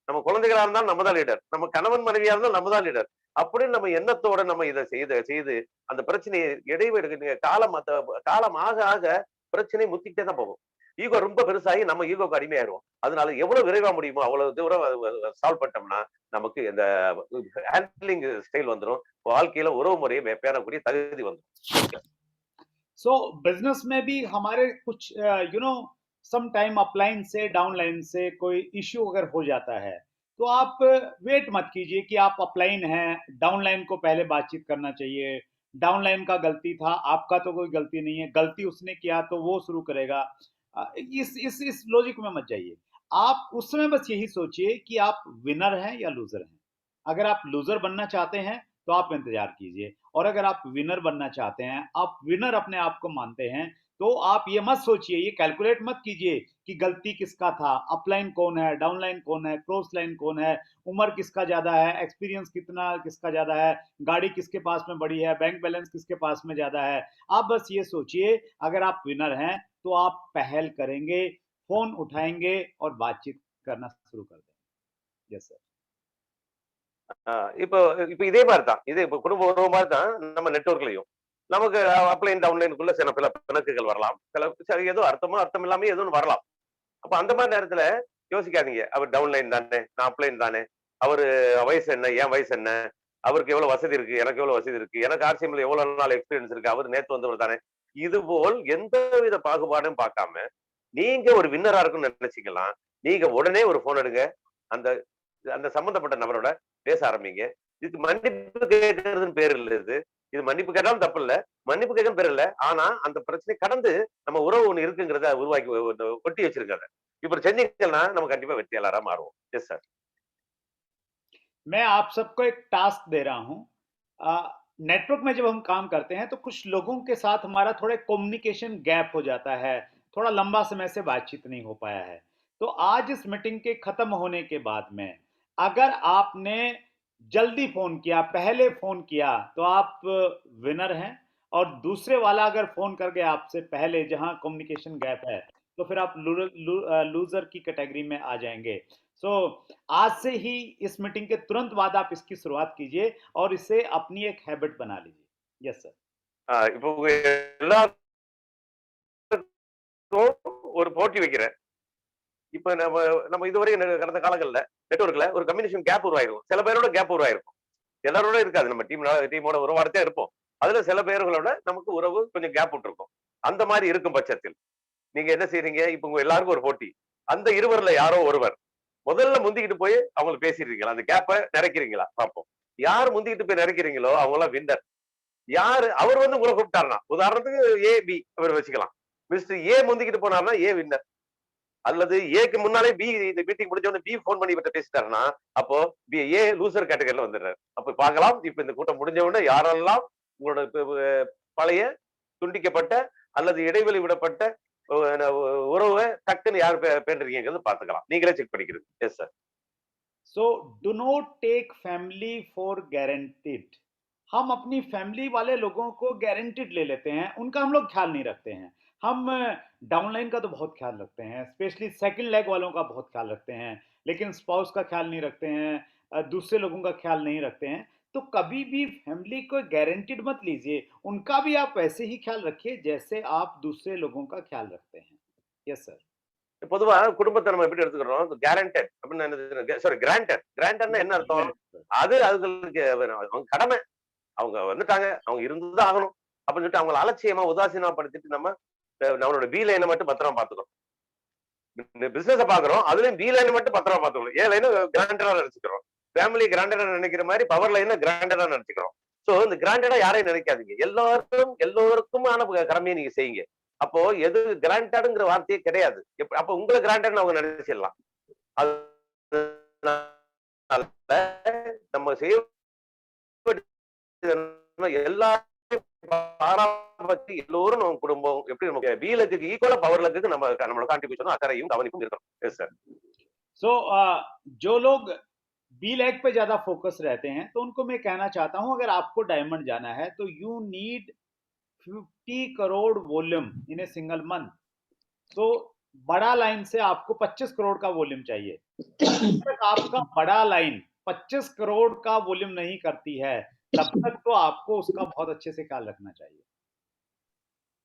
நம்ம குழந்தைகளா இருந்தாலும் நம்ம தான் லீடர், நம்ம கணவன் மனைவியா இருந்தாலும் நம்ம தான் லீடர் அப்படின்னு நம்ம எண்ணத்தோட நம்ம இதை செய்து அந்த பிரச்சனையை இடைவெளி காலம் ஆக ஆக பிரச்சனை முத்திக்கிட்டே தான் போகும். ஈகோ ரொம்ப பெருசாகி நம்ம ஈகோக்கு அடிமையாயிருவோம். அதனால எவ்வளவு விரைவா முடியுமோ அவ்வளவு தூரம் சால்வ் பண்ணிட்டோம்னா நமக்கு இந்த ஹேண்ட்லிங் ஸ்டைல் வந்துடும். வாழ்க்கையில உறவு முறையை பேணக்கூடிய தகுதி வந்துடும். सो बिजनेस में भी हमारे कुछ सम टाइम अपलाइन से डाउनलाइन से कोई इश्यू अगर हो जाता है, तो आप वेट मत कीजिए कि आप अपलाइन हैं, डाउनलाइन को पहले बातचीत करना चाहिए। डाउनलाइन का गलती था, आपका तो कोई गलती नहीं है, गलती उसने किया तो वो शुरू करेगा। इस लॉजिक में मत जाइए। आप उस समय बस यही सोचिए कि आप विनर हैं या लूजर हैं। अगर आप लूजर बनना चाहते हैं तो आप इंतजार कीजिए, और अगर आप विनर बनना चाहते हैं, आप विनर अपने आप को मानते हैं, तो आप ये मत सोचिए, ये कैलकुलेट मत कीजिए कि गलती किसका था, अपलाइन कौन है, डाउनलाइन कौन है, क्रॉस लाइन कौन है, उम्र किसका ज्यादा है, एक्सपीरियंस किसका ज्यादा है, गाड़ी किसके पास में बड़ी है, बैंक बैलेंस किसके पास में ज्यादा है। आप बस ये सोचिए, अगर आप विनर हैं तो आप पहल करेंगे, फोन उठाएंगे और बातचीत करना शुरू कर देंगे। Yes sir. இப்போ இதே மாதிரிதான், இப்போ குடும்ப உறவு மாதிரி தான் நம்ம நெட்வொர்க்லயும் நமக்கு அப்ளைன் டவுன்லைனுக்குள்ள சில பல பிணக்குகள் வரலாம், சில ஏதோ அர்த்தம் இல்லாம ஏதோ ஒன்று வரலாம். அப்ப அந்த மாதிரி நேரத்துல யோசிக்காதீங்க, அவர் டவுன்லைன் தானே, நான் அப்ளைன் தானே, அவரு வயசு என்ன, என் வயசு என்ன, அவருக்கு எவ்வளவு வசதி இருக்கு, எனக்கு எவ்வளவு வசதி இருக்கு, எனக்கு ஆர்சிஎம்ல எவ்வளவு நாள் எக்ஸ்பீரியன்ஸ் இருக்கு, அவர் நேத்து வந்தவர் தானே. இது போல் எந்தவித பாகுபாடும் பார்க்காம நீங்க ஒரு வின்னரா இருக்குன்னு நினைச்சீங்களா, நீங்க உடனே ஒரு போன் எடுங்க, அந்த அந்த சம்பந்தப்பட்ட நபரோட பேச ஆரம்பிங்க. இதுக்கு மன்னிப்பு கேட்கறதுன்னு பேர் இல்ல. இது மன்னிப்பு கேட்டாலும் தப்பு இல்ல, மன்னிப்பு கேட்க பேர் இல்ல. ஆனா அந்த பிரச்சனை கடந்து நம்ம உறவு ஒண்ணு இருக்குங்கிறத உருவாக்கி ஒட்டி வச்சிருக்காங்க. இப்ப செஞ்சீங்கன்னா நம்ம கண்டிப்பா வெற்றியாளரா மாறுவோம். Yes sir. मैं आप सबको एक टास्क दे रहा हूं। नेटवर्क में जब हम काम करते हैं तो कुछ लोगों के साथ हमारा थोड़ा कम्युनिकेशन गैप हो जाता है, थोड़ा लंबा समय से बातचीत नहीं हो पाया है। तो आज इस मीटिंग के खत्म होने के बाद में अगर आपने जल्दी फोन किया, पहले फोन किया, तो आप विनर हैं। और दूसरे वाला अगर फोन कर गया आपसे पहले जहां कम्युनिकेशन गैप है, तो फिर आप लूजर की कैटेगरी में आ जाएंगे। सो आज से ही इस मीटिंग के तुरंत बाद आप इसकी शुरुआत कीजिए और इसे अपनी एक हैबिट बना लीजिए। Yes sir. இப்போ உங்க எல்லாருக்கும் ஒரு போட்டி வைக்கிறேன். இப்ப நம்ம இதுவரை கடந்த காலங்கள்ல நெட்வொர்க்ல ஒரு கம்யூனிகேஷன் கேப் உருவாயிருக்கும். சில பேரோட கேப் உருவாயிருக்கும். எல்லாரோட இருக்காது. நம்ம டீமோட உறவாடத்தே இருப்போம். அதுல சில பேர்களோட நமக்கு உறவு கொஞ்சம் கேப் விட்டுருக்கும். அந்த மாதிரி இருக்கும் பட்சத்தில் நீங்க என்ன செய்றீங்க? இப்ப உங்க எல்லாருக்கும் ஒரு போட்டி. அந்த இருவர்ல யாரோ ஒருவர் முதல்ல முந்திக்கிட்டு போய் அவங்களுக்கு பேசிடுறீங்களா? அந்த கேப்பை நிறைக்கிறீங்களா பார்ப்போம். யார் முந்திக்கிட்டு போய் நிறைக்கிறீங்களோ அவங்க எல்லாம் வின்னர். யாரு அவர் வந்து உங்களை கூப்பிட்டாருன்னா, உதாரணத்துக்கு ஏ பி அவர் வச்சுக்கலாம். Mister A முந்திக்கிட்டு போனார்னா A winner. அல்லது ஏக்கு முன்னாலே பி இந்த மீட்டிங் முடிஞ்ச உடனே பி போன் பண்ணி இவர்கிட்ட பேசிட்டாருன்னா அப்போ ஏ லூசர் கேட்டகரியில வந்துடுறாரு. அப்ப பார்க்கலாம் இப்ப இந்த கூட்டம் முடிஞ்ச உடனே யாரெல்லாம் உங்களோட பழைய துண்டிக்கப்பட்ட அல்லது இடைவெளி விடப்பட்ட உறவை டக்குன்னு யார் பேண்டுறீங்கிறது பார்த்துக்கலாம். நீங்களே செக் பண்ணிக்கிறது. Yes sir. So do not take family for guaranteed. हम अपनी फैमिली वाले लोगों को गारंटीड ले लेते हैं, उनका हम लोग ख्याल नहीं रखते हैं। हम डाउनलाइन का तो बहुत ख्याल रखते हैं, स्पेशली सेकंड लेग वालों का बहुत ख्याल रखते हैं, लेकिन स्पाउस का ख्याल नहीं रखते हैं, दूसरे लोगों का ख्याल नहीं रखते हैं। तो कभी भी फैमिली को गारंटीड मत लीजिए, उनका भी आप वैसे ही ख्याल रखिए जैसे आप दूसरे लोगों का ख्याल रखते हैं। Yes sir. பொதுவா குடும்பத்தை நம்ம எப்படி எடுத்துக்கிறோம்? கேரண்டட் அப்படின்னு சாரி கிராண்டட். கிராண்டட்னா என்ன அர்த்தம்? அது அதுகளுக்கு அவங்க கடமை. அவங்க வந்துட்டாங்க, அவங்க இருந்துதான் ஆகணும் அப்படின்னு சொல்லிட்டு அவங்களை அலட்சியமா உதாசீனப்படுத்திட்டு நம்மளோட பி லைனை மட்டும் பத்திரமா பாத்துக்கிறோம். பிசினஸ் பாக்குறோம், அதுலயும் பி லைனை மட்டும் பத்திரமா பாத்துக்கிறோம். ஏ லைனை கிராண்டடா நினைச்சுக்கிறோம். ஃபேமிலி கிராண்டடா நினைக்கிற மாதிரி பவர் லைனை கிராண்டடா நினைச்சுக்கிறோம். சோ இந்த கிராண்டடா யாரையும் நினைக்காதீங்க. எல்லோருக்குமான கடமையை நீங்க செய்யுங்க. அப்போ எது கிராண்டட்ங்கிற வார்த்தையே கிடையாது. அப்ப உங்களை கிராண்டட் அவங்க நினைச்சிடலாம். நம்ம செய்ய எல்லோரும் நம்ம குடும்பம் எப்படி நமக்கு பி லக்குக்கு ஈக்குவலா பவர் லக்குக்கு நம்மளோட கான்ட்ரிபியூஷனும் அக்கறையும் கவனிப்பும் இருக்கணும். S sir. सो जो लोग बी लैग पे ज्यादा फोकस रहते हैं तो उनको मैं कहना चाहता हूं, अगर आपको डायमंड जाना है तो you need 50 crore volume in a single month. तो बड़ा लाइन से आपको 25 करोड़ का वॉल्यूम चाहिए। जब तक आपका बड़ा लाइन 25 करोड़ का वॉल्यूम नहीं करती है तब तक तो आपको उसका बहुत अच्छे से ख्याल रखना चाहिए।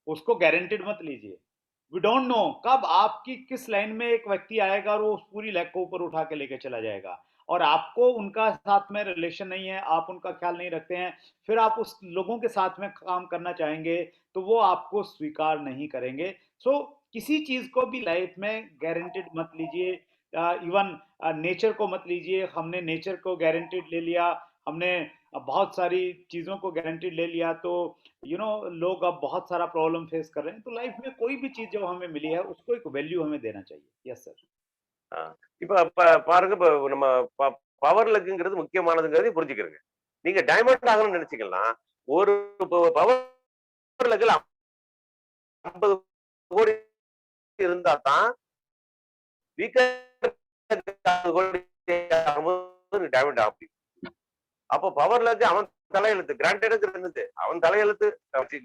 उसको गारंटेड मत लीजिए। वी डोंट नो कब आपकी किस लाइन में एक व्यक्ति आएगा और वो उस पूरी लाइन को ऊपर उठा के लेके चला जाएगा, और आपको उनका साथ में रिलेशन नहीं है, आप उनका ख्याल नहीं रखते हैं, फिर आप उस लोगों के साथ में काम करना चाहेंगे तो वो आपको स्वीकार नहीं करेंगे। सो किसी चीज को भी लाइफ में गारंटेड मत लीजिए। इवन नेचर को मत लीजिए। हमने नेचर को गारंटेड ले लिया, हमने बहुत सारी चीजों को गारंटेड ले लिया, तो लोग अब बहुत सारा प्रॉब्लम फेस कर रहे हैं। तो लाइफ में कोई भी चीज जो हमें मिली है उसको एक वैल्यू हमें देना चाहिए। Yes sir. இப்ப பாருங்க, இப்ப நம்ம பவர் லக்குங்கிறது முக்கியமானதுங்கிறது புரிஞ்சுக்கிறங்க. நீங்க டைமண்ட் ஆகணும்னு நினைச்சீங்கன்னா ஒரு பவர் லக்குல 50 கோடி இருந்தா தான் டைமண்ட் ஆகும். அப்போ பவர் லக்கு அவன் தலையெழுத்து. கிராண்டட்ங்கிறது அவன் தலையெழுத்து.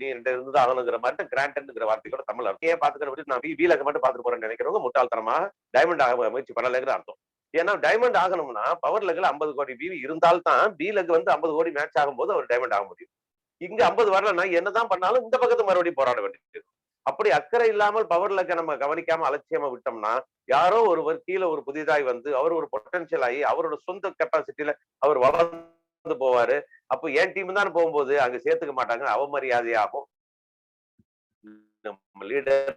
நீ இருந்துதான் ஆகணுங்கிற மாதிரி கிராண்டட்ங்கிற வார்த்தையோட தமிழ் அர்த்தம். ஏன் பாத்துக்கிற நான் பி லக்கு மட்டும் பாத்துட்டு போறேன்னு நினைக்கிறவங்க முட்டாள்தனமாக டைமண்ட் ஆக முயற்சி பண்ணலைங்கிற அர்த்தம். ஏன்னா டைமண்ட் ஆகணும்னா பவர் லக்குல 50 கோடி பிவி இருந்தால்தான் பி லக்கு வந்து 50 கோடி மேட்ச் ஆகும்போது அவர் டைமண்ட் ஆக முடியும். இங்க 50 வரலன்னா என்னதான் பண்ணாலும் இந்த பக்கத்து மறுபடியும் போராட வேண்டியது. அப்படி அக்கறை இல்லாமல் பவர் லக்கை நம்ம கவனிக்காம அலட்சியமா விட்டோம்னா யாரோ ஒருவர் கீழே ஒரு புதிதாய் வந்து அவர் ஒரு பொட்டன்ஷியல் ஆகி அவரோட சொந்த கெப்பாசிட்டியில அவர் வளர்ந்து வந்து போவாரு. அப்ப என் டீம் தான் போகும்போது அங்க சேர்த்துக்க மாட்டாங்க, அவமரியாதையாகும். நம்ம லீடர்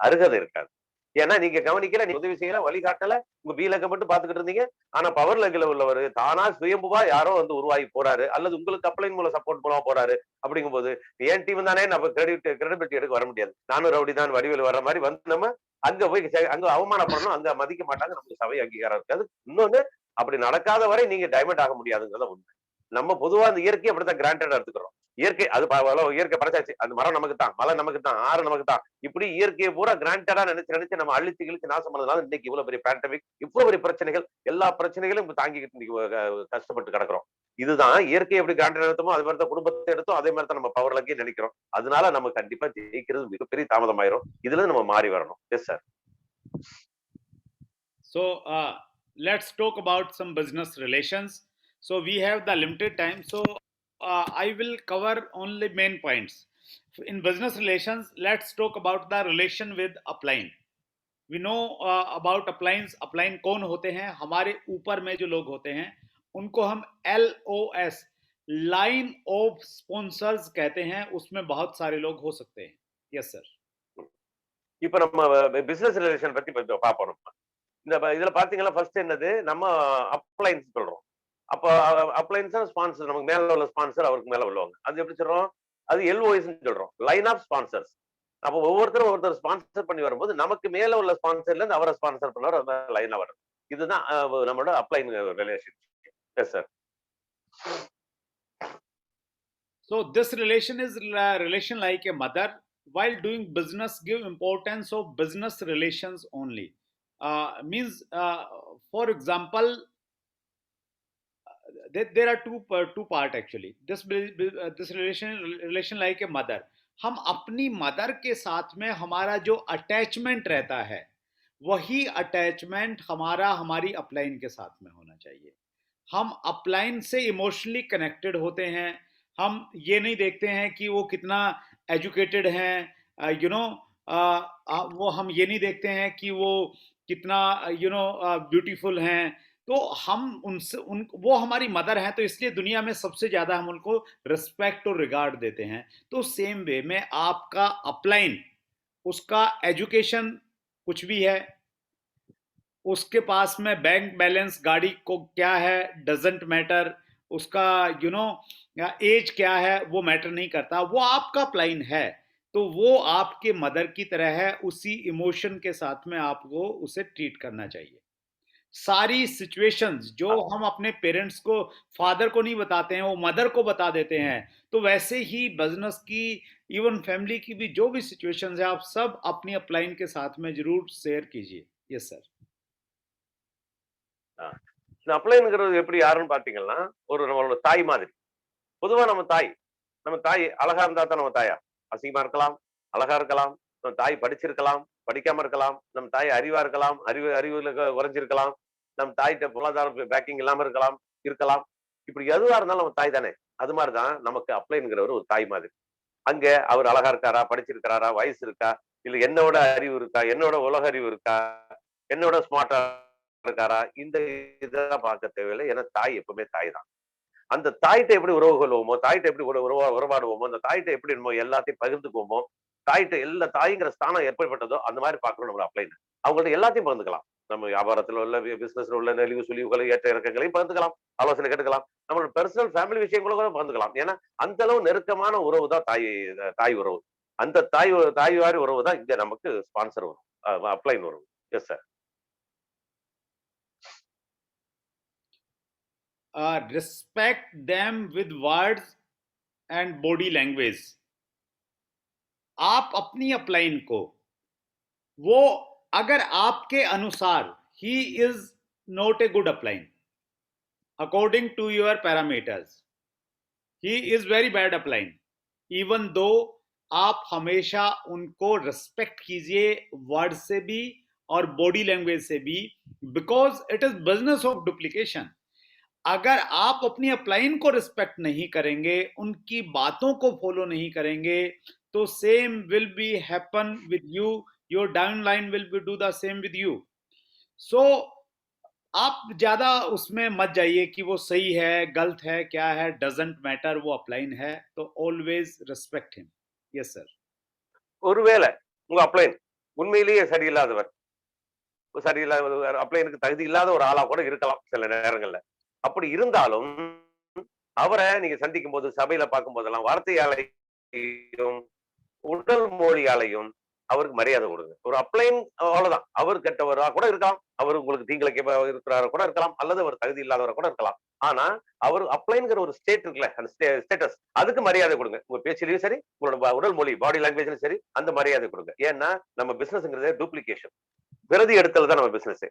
அருகதை இருக்காது. ஏன்னா நீங்க கவனிக்கல, நீங்க உதவி செய்யல, வழிகாட்டல, உங்க பீலக்க மட்டும் பாத்துக்கிட்டு இருந்தீங்க. ஆனா பவர் லெக்ல உள்ளவர் தானா சுயம்புவா யாரோ வந்து உருவாகி போறாரு, அல்லது உங்களுக்கு அப்ளைன் மூலம் சப்போர்ட் மூலமா போறாரு. அப்படிங்கும்போது என் டீம் தானே நம்ம கிரெடிபிலிட்டி எடுக்க வர முடியாது. நானும் ரவுடி தான் வடிவேல் வர்ற மாதிரி வந்து நம்ம அங்க போய் அங்க அவமானப்படணும், அங்க மதிக்க மாட்டாங்க, நமக்கு சபை அங்கீகாரம் இருக்காது. இன்னொன்னு, அப்படி நடக்காத வரை நீங்க டைமண்ட் ஆக முடியாதுங்கிறத உண்மை. நம்ம பொதுவா அந்த இயற்கை அப்படித்தான் கிராண்டடா எடுத்துக்கிறோம். இயற்கை அது இயற்கை படைச்சாச்சு, அந்த மரம் நமக்கு தான், மலை நமக்கு தான், ஆறு நமக்கு தான், இப்படி இயற்கையை பூரா கிராண்டடா நினைச்சு நினைச்சு நம்ம அழிச்சு கிழிச்சு நாசம் பண்ணதுனால இன்னைக்கு இவ்வளவு பெரிய பேண்டமிக், இவ்வளவு பெரிய பிரச்சனைகள், எல்லா பிரச்சனைகளும் தாங்கிக்கிட்டு இன்னைக்கு கஷ்டப்பட்டு கிடக்குறோம். இதுதான் இயற்கை எப்படி கிராண்டடா எடுத்தோமோ அதே மாதிரி தான் குடும்பத்தை எடுத்தோம், அதே மாதிரி தான் நம்ம பவர் லக்கே நினைக்கிறோம். அதனால நம்ம கண்டிப்பா ஜெயிக்கிறது மிகப்பெரிய தாமதமாயிரும். இதுல நம்ம மாறி வரணும். S sir. So let's talk about some business relations. So we have the limited time, so I will cover only main points. In business relations, let's talk about the relation with upline. We know about uplines. Upline कौन होते हैं? हमारे ऊपर में जो लोग होते हैं उनको हम LOS, लाइन ऑफ स्पॉन्सर्स कहते हैं. उसमें बहुत सारे लोग हो सकते हैं. Yes sir. இப்ப நம்ம பிசினஸ் ரிலேஷன் பத்தி பார்ப்போம். இந்த இதுல பாத்தீங்கன்னா ஃபர்ஸ்ட் என்னது, நம்ம அப்ளைன்ஸ் சொல்றோம். அப்ப அப்ளைன்ஸ் ஸ்பான்சர், நமக்கு மேல உள்ள ஸ்பான்சர் அவருக்கு மேல உள்ளவங்க, அது எப்படி சொல்றோம்? அது LOS சொல்றோம், லைன் ஆஃப் ஸ்பான்சர்ஸ். அப்ப ஒவ்வொருத்தர் ஸ்பான்சர் பண்ணி வரும்போது நமக்கு மேல உள்ள ஸ்பான்சர்ல இருந்து அவரை ஸ்பான்சர் பண்ணவர் அந்த லைனா வரும். இதுதான் நம்மளோட upline relation. Yes sir. So this relation is relation like a mother. While doing business, give importance of business relations only. Means, for example, there are two part actually. This relation like a mother. हम अपनी mother के साथ में हमारा जो attachment रहता है, वही अटैचमेंट हमारी अपलाइन के साथ में होना चाहिए. हम अपलाइन से इमोशनली कनेक्टेड होते हैं. हम ये नहीं देखते हैं कि वो कितना एजुकेटेड हैं, वो हम ये नहीं देखते हैं कि वो कितना ब्यूटीफुल हैं. तो हम उनसे वो हमारी मदर हैं, तो इसलिए दुनिया में सबसे ज्यादा हम उनको रिस्पेक्ट और रिगार्ड देते हैं. तो सेम वे में आपका अपलाइन, उसका एजुकेशन कुछ भी है, उसके पास में बैंक बैलेंस, गाड़ी को क्या है, डजंट मैटर, उसका एज क्या है, वो मैटर नहीं करता. वो आपका अपलाइन है, तो वो आपके मदर की तरह है. उसी इमोशन के साथ में आपको उसे ट्रीट करना चाहिए. सारी सिचुएशंस जो हम अपने पेरेंट्स को, फादर को नहीं बताते हैं, वो मदर को बता देते हैं. तो वैसे ही बिजनेस की, इवन फैमिली की भी जो भी सिचुएशंस है, आप सब अपनी अपलाइन के साथ में जरूर शेयर कीजिए. Yes sir. இந்த அப்ளைன்ங்கிறது எப்படி யாருன்னு பாத்தீங்கன்னா, நம்மளோட தாய் மாதிரி. பொதுவா நம்ம தாய் அழகா இருந்தா தான் நம்ம தாயா? அசிங்கமா இருக்கலாம், அழகா இருக்கலாம், நம்ம தாய் படிச்சிருக்கலாம், படிக்காம இருக்கலாம், நம்ம தாய் அறிவா இருக்கலாம், அறிவுல குறைஞ்சிருக்கலாம், நம்ம தாய்கிட்ட பொருளாதார பேக்கிங் இல்லாம இருக்கலாம். இப்படி எதுவா இருந்தாலும் நம்ம தாய் தானே. அது மாதிரிதான் நமக்கு அப்ளைன்கிறவர் ஒரு தாய் மாதிரி. அங்க அவர் அழகா இருக்காரா, படிச்சிருக்காரா, வயசு இருக்கா, இல்ல என்னோட அறிவு இருக்கா, என்னோட உலக அறிவு இருக்கா, என்னோட ஸ்மார்ட்டா இருக்காரா, இந்த இதெல்லாம் பார்க்க தேவையில்லை. ஏன்னா தாய் எப்பவுமே தாய் தான். அந்த தாய்கிட்ட எப்படி உறவு கொள்வோமோ, தாய்கிட்ட எப்படி உறவாடுவோமோ, அந்த தாய்கிட்ட எப்படி நம்ம எல்லாத்தையும் பகிர்ந்துக்குவோமோ, தாய்கிட்ட தாய்ங்கிற ஸ்தானம் எப்படிப்பட்டதோ அந்த மாதிரி பார்க்கணும் நம்ம அப்ளைன். அவங்கள்ட்ட எல்லாத்தையும் பகிர்ந்துக்கலாம். நம்ம வியாபாரத்துல உள்ள, பிசினஸ்ல உள்ள நெளிவு சுழிவுகளை, ஏற்ற இறக்கங்களையும் பகிர்ந்துக்கலாம், ஆலோசனை கேட்டுக்கலாம், நம்மளோட பர்சனல் ஃபேமிலி விஷயங்களும் கூட பகிர்ந்துக்கலாம். ஏன்னா அந்த அளவு நெருக்கமான உறவு தான் தாய் உறவு. அந்த தாய்வாரி உறவு தான் இங்க நமக்கு ஸ்பான்சர் வரும், அப்ளைன் உறவு. Yes sir. Respect them with words and body language. आप अपनी अपलाइन को, वो अगर आपके अनुसार he is not a good upline according to your parameters, he is very bad upline, even though आप हमेशा उनको रिस्पेक्ट कीजिए वर्ड से भी और बॉडी लैंग्वेज से भी, because it is business of duplication. अगर आप अपनी अपलाइन को रिस्पेक्ट नहीं करेंगे, उनकी बातों को फॉलो नहीं करेंगे, तो same will be happen with you. Your down line will be do the same with you. So आप ज्यादा उसमें मत जाइए कि वो सही है गलत है क्या है, डजंट मैटर, वो अपलाइन है तो always respect him. Yes sir. ஒருவேளை உங்க அப்ளைன் உண்மையிலேயே சரியில்லாதவர், சரியில்லாத அப்ளைனுக்கு தகுதி இல்லாத ஒரு ஆளா கூட இருக்கலாம் சில நேரங்கள்ல. அப்படி இருந்தாலும் அவரை நீங்க சந்திக்கும் போது, சபையில பார்க்கும் போதெல்லாம் வார்த்தையாலையும் உடல் மொழியாலையும் அவருக்கு மரியாதை கொடுங்க. ஒரு அப்ளைன் அவ்வளவுதான். அவர் கெட்டவரா கூட இருக்கலாம், அவர் உங்களுக்கு தீங்கிழைக்க இருக்கிறாரா கூட இருக்கலாம், அல்லது அவர் தகுதி இல்லாதவரா கூட இருக்கலாம். ஆனா அவர் அப்ளைன்ங்கிற ஒரு ஸ்டேட் இருக்குல்ல, அந்த ஸ்டேட்டஸ், அதுக்கு மரியாதை கொடுங்க. உங்க பேச்சிலையும் சரி, உங்களோட உடல் மொழி பாடி லாங்குவேஜ்லயும் சரி, அந்த மரியாதை கொடுங்க. ஏன்னா நம்ம பிசினஸ்ங்கிறது டூப்ளிகேஷன், பிரதி எடுத்தல் தான் நம்ம பிசினஸ்.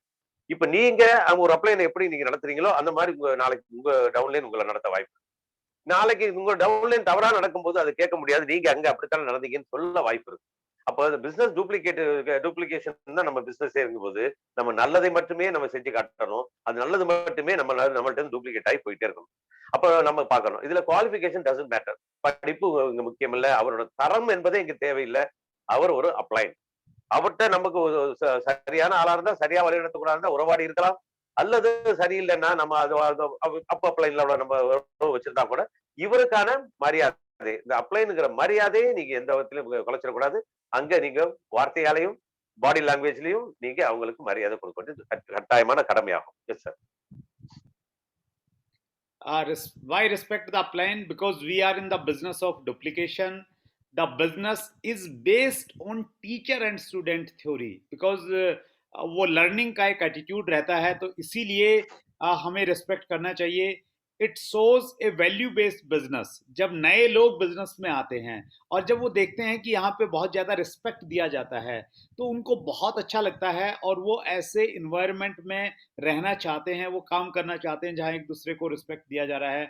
இப்ப நீங்க ஒரு அப்ளைன் எப்படி நீங்க நடத்துறீங்களோ அந்த மாதிரி நாளைக்கு உங்க டவுன்லைன் உங்களை நடத்த வாய்ப்பு. நாளைக்கு உங்க டவுன்லைன் தவறா நடக்கும்போது அதை கேட்க முடியாது, நீங்க அங்க அப்படித்தான் நடந்தீங்கன்னு சொல்ல வாய்ப்பு இருக்கு. அப்போ அந்த பிசினஸ் டூப்ளிகேஷன் தான் நம்ம பிசினஸ் இருக்கும்போது நம்ம நல்லதை மட்டுமே நம்ம செஞ்சு காட்டணும். அது நல்லது மட்டுமே நம்மள்ட்ட டூப்ளிகேட் ஆகி போயிட்டே இருக்கணும். அப்ப நம்ம பார்க்கணும், இதுல குவாலிபிகேஷன் டசன்ட் மேட்டர். படிப்பு இங்க முக்கியம் இல்ல, அவரோட தரம் என்பதே இங்க தேவையில்லை. அவர் ஒரு அப்ளைன். அவர்கிட்ட நமக்கு சரியான ஆளா இருந்தா, சரியா வழிநடத்தக்கூடாது இருந்தா உறவாடி இருக்கலாம். அல்லது சரியில்லைன்னா நம்ம அப்ப அப்ளைன்ல நம்ம வச்சிருந்தா கூட இவருக்கான மரியாதை, இந்த அப்ளைனுங்கிற மரியாதையை நீங்க எந்த விதத்திலும் குலைச்சிடக்கூடாது. அங்க நீங்க வார்த்தையாலையும் பாடி லாங்குவேஜ்லயும் நீங்க அவங்களுக்கு மரியாதை கொடுக்க கட்டாயமான கடமையாகும். Yes sir. Why respect the upline? Because we are in the business of duplication. The business is based on teacher and student theory. Because वो लर्निंग का एक एटीट्यूड रहता है, तो इसीलिए हमें रिस्पेक्ट करना चाहिए। It shows A value based business. जब नए लोग बिजनेस में आते हैं और जब वो देखते हैं कि यहाँ पे बहुत ज़्यादा रिस्पेक्ट दिया जाता है तो उनको बहुत अच्छा लगता है और वो ऐसे इन्वायरमेंट में रहना चाहते हैं, वो काम करना चाहते हैं जहाँ एक दूसरे को रिस्पेक्ट दिया जा रहा है।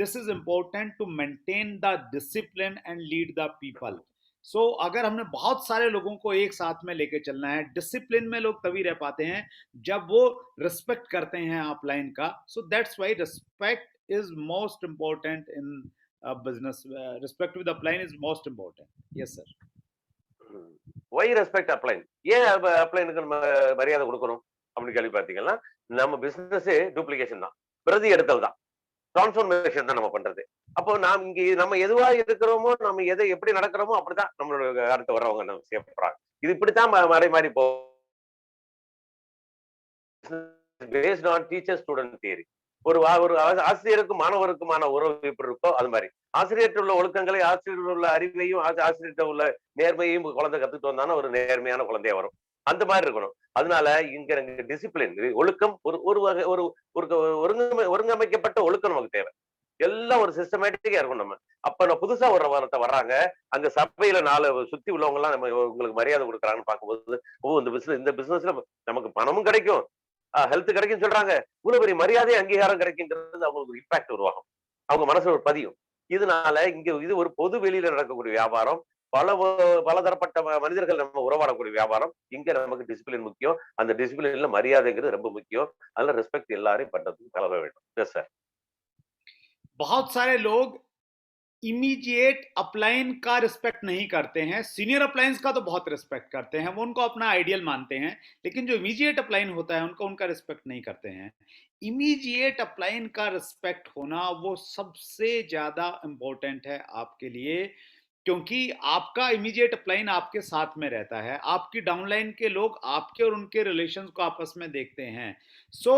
This is important to maintain the discipline and lead the people. So अगर हमने बहुत सारे लोगों को एक साथ में लेके चलना है, डिसिप्लिन में लोग तभी रह पाते हैं जब वो रिस्पेक्ट करते हैं अपलाइन का। So that's why respect is most important in business. Respect with upline is most important. Yes sir. Why respect upline? ஏன் அப்ளைனுக்கு நம்ம மரியாதை கொடுக்கணும் அப்படின்னு கேள்வி பார்த்தீங்கன்னா, நம்ம பிசினஸ் டூப்ளிகேஷன் தான், பிரதி எடுத்தல் தான், டிரான்ஸ்ஃபர்மேஷன் தான் நம்ம பண்றது. அப்போ நாம் இங்க நம்ம எதுவா இருக்கிறோமோ, நம்ம எதை எப்படி நடக்கிறோமோ அப்படிதான் நம்மளோட அடுத்து வர்றவங்க நம்ம செய்யப்படுறாங்க. இது இப்படித்தான் மாறி மாறி போ based on teacher student theory. ஒரு ஆசிரியருக்கும் மாணவருக்குமான உறவு எப்படி இருக்கோ அது மாதிரி ஆசிரியர்கிட்ட உள்ள ஒழுக்கங்களை, ஆசிரியர் உள்ள அறிவையும், ஆசிரியர்கிட்ட உள்ள நேர்மையும் குழந்தை கத்துட்டு வந்தாலும் ஒரு நேர்மையான குழந்தையா வரும். அந்த மாதிரி இருக்கணும். அதனால இங்க டிசிப்ளின், ஒழுக்கம், ஒரு வகை ஒரு ஒருங்கமைக்கப்பட்ட ஒழுக்கம் நமக்கு தேவை. எல்லாம் ஒரு சிஸ்டமேட்டிக்கா இருக்கும். நம்ம அப்ப நான் புதுசா ஒரு வாரத்தை வர்றாங்க, அங்க சபையில 4 சுத்தி உள்ளவங்க எல்லாம் நம்ம உங்களுக்கு மரியாதை கொடுக்குறாங்கன்னு பார்க்கும்போது, இந்த பிசினஸ்ல நமக்கு பணமும் கிடைக்கும், ஹெல்த் கிடைக்கும் சொல்றாங்க, இவ்வளவு பெரிய மரியாதை அங்கீகாரம் கிடைக்குங்கிறது அவங்களுக்கு இம்பாக்ட் உருவாகும், அவங்க மனசுல ஒரு பதியும். இதனால இங்க இது ஒரு பொது வெளியில நடக்கக்கூடிய வியாபாரம், பலதரப்பட்ட மனிதர்கள் நம்ம உறவாடக்கூடிய வியாபாரம். இங்க நமக்கு டிசிப்ளின் முக்கியம். அந்த டிசிப்ளின்ல மரியாதைங்கிறது ரொம்ப முக்கியம். அதுல ரெஸ்பெக்ட் எல்லாரையும் பண்றதுக்கு பழக வேண்டும். Yes sir. बहुत सारे लोग इमीडिएट अपलाइन का रिस्पेक्ट नहीं करते हैं, सीनियर अपलाइंस का तो बहुत रिस्पेक्ट करते हैं, वो उनको अपना आइडियल मानते हैं, लेकिन जो इमीडिएट अपलाइन होता है उनका रिस्पेक्ट नहीं करते हैं। इमीडिएट अपलाइन का रिस्पेक्ट होना वो सबसे ज्यादा इंपॉर्टेंट है आपके लिए, क्योंकि आपका इमीडिएट अपलाइन आपके साथ में रहता है, आपकी डाउनलाइन के लोग आपके और उनके रिलेशंस को आपस में देखते हैं। सो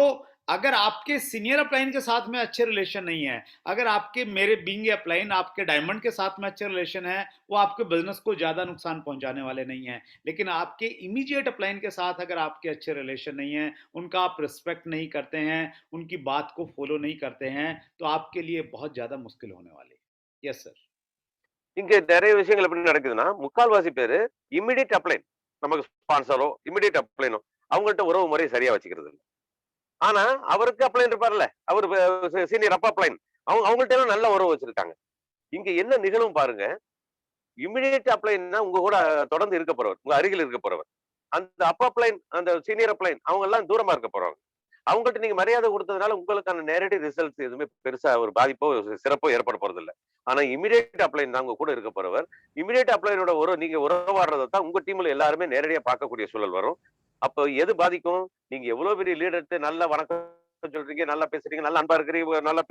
अगर आपके सीनियर अपलाइन के साथ में अच्छे रिलेशन नहीं है, अगर आपके मेरे बीइंग अपलाइन आपके डायमंड के साथ में अच्छे रिलेशन है, वो आपके बिजनेस को ज्यादा नुकसान पहुंचाने वाले नहीं है। लेकिन आपके इमीडिएट अपलाइन के साथ अगर आपके अच्छे रिलेशन नहीं है, उनका आप रिस्पेक्ट नहीं करते हैं, उनकी बात को फॉलो नहीं करते हैं, तो आपके लिए बहुत ज्यादा मुश्किल होने वाली है। Yes sir. இங்க நிறைய விஷயங்கள் எப்படி நடக்குதுன்னா, முக்கால்வாசி பேரு இமிடியேட் அப்ளைன், நமக்கு ஸ்பான்சரோ இமிடியேட் அப்ளைனோ அவங்கள்ட்ட உறவு முறையை சரியா வச்சுக்கிறது இல்லை. ஆனா அவருக்கு அப்ளைன் இருப்பார்ல, அவர் சீனியர் அப்ளைன், அவங்கள்ட்ட எல்லாம் நல்ல உறவு வச்சிருக்காங்க. இங்க என்ன நிகழும் பாருங்க, இமிடியேட் அப்ளைன்னா உங்க கூட தொடர்ந்து இருக்க போறவர், உங்க அருகில் இருக்க போறவர். அந்த அப்ளைன், அந்த சீனியர் அப்ளைன் அவங்க எல்லாம் தூரமா இருக்க போறவங்க. அவங்கள்ட்ட நீங்க மரியாதை கொடுத்ததுனால உங்களுக்கான நேரடி ரிசல்ட்ஸ் எதுவுமே பெருசா ஒரு பாதிப்போ சிறப்போ ஏற்பட போறது இல்லை. ஆனா இமிடியேட் அப்ளைன் தான் உங்க கூட இருக்க போறவர். இமிடியேட் அப்ளைனோட நீங்க உறவாடுறதை தான் உங்க டீம்ல எல்லாருமே நேரடியா பார்க்கக்கூடிய சூழல் வரும். அப்போ எது பாதிக்கும்? நீங்க எவ்வளவு பெரிய லீடர்ட்ட நல்ல வணக்கம் சொல்றீங்க, நல்லா பேசுறீங்க, நல்ல அன்பா இருக்கிறீங்க, நல்ல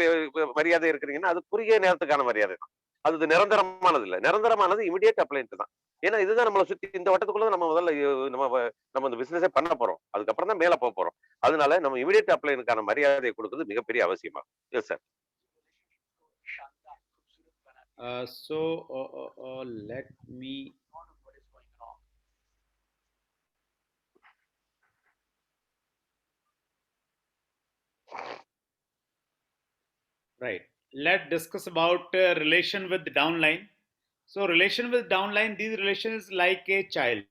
மரியாதை இருக்கிறீங்கன்னா அது குறுகிய நேரத்துக்கான மரியாதை தான். அது நிரந்தரமானது இல்ல. நிரந்தரமானது இமிடியேட் அப்ளைன்ட் தான். ஏன்னா இதுதான் நம்மள சுத்தி இந்த வட்டத்துக்குள்ள நம்ம முதல்ல நம்ம இந்த பிசினஸே பண்ண போறோம். அதுக்கப்புறம் தான் மேல போறோம். அதனால நம்ம இமிடியேட் அப்ளைனுக்கான மரியாதையை கொடுக்கிறது மிகப்பெரிய அவசியமா. S sir. So let me right. Let's discuss about relation with downline. So relation with downline, these relations like a child.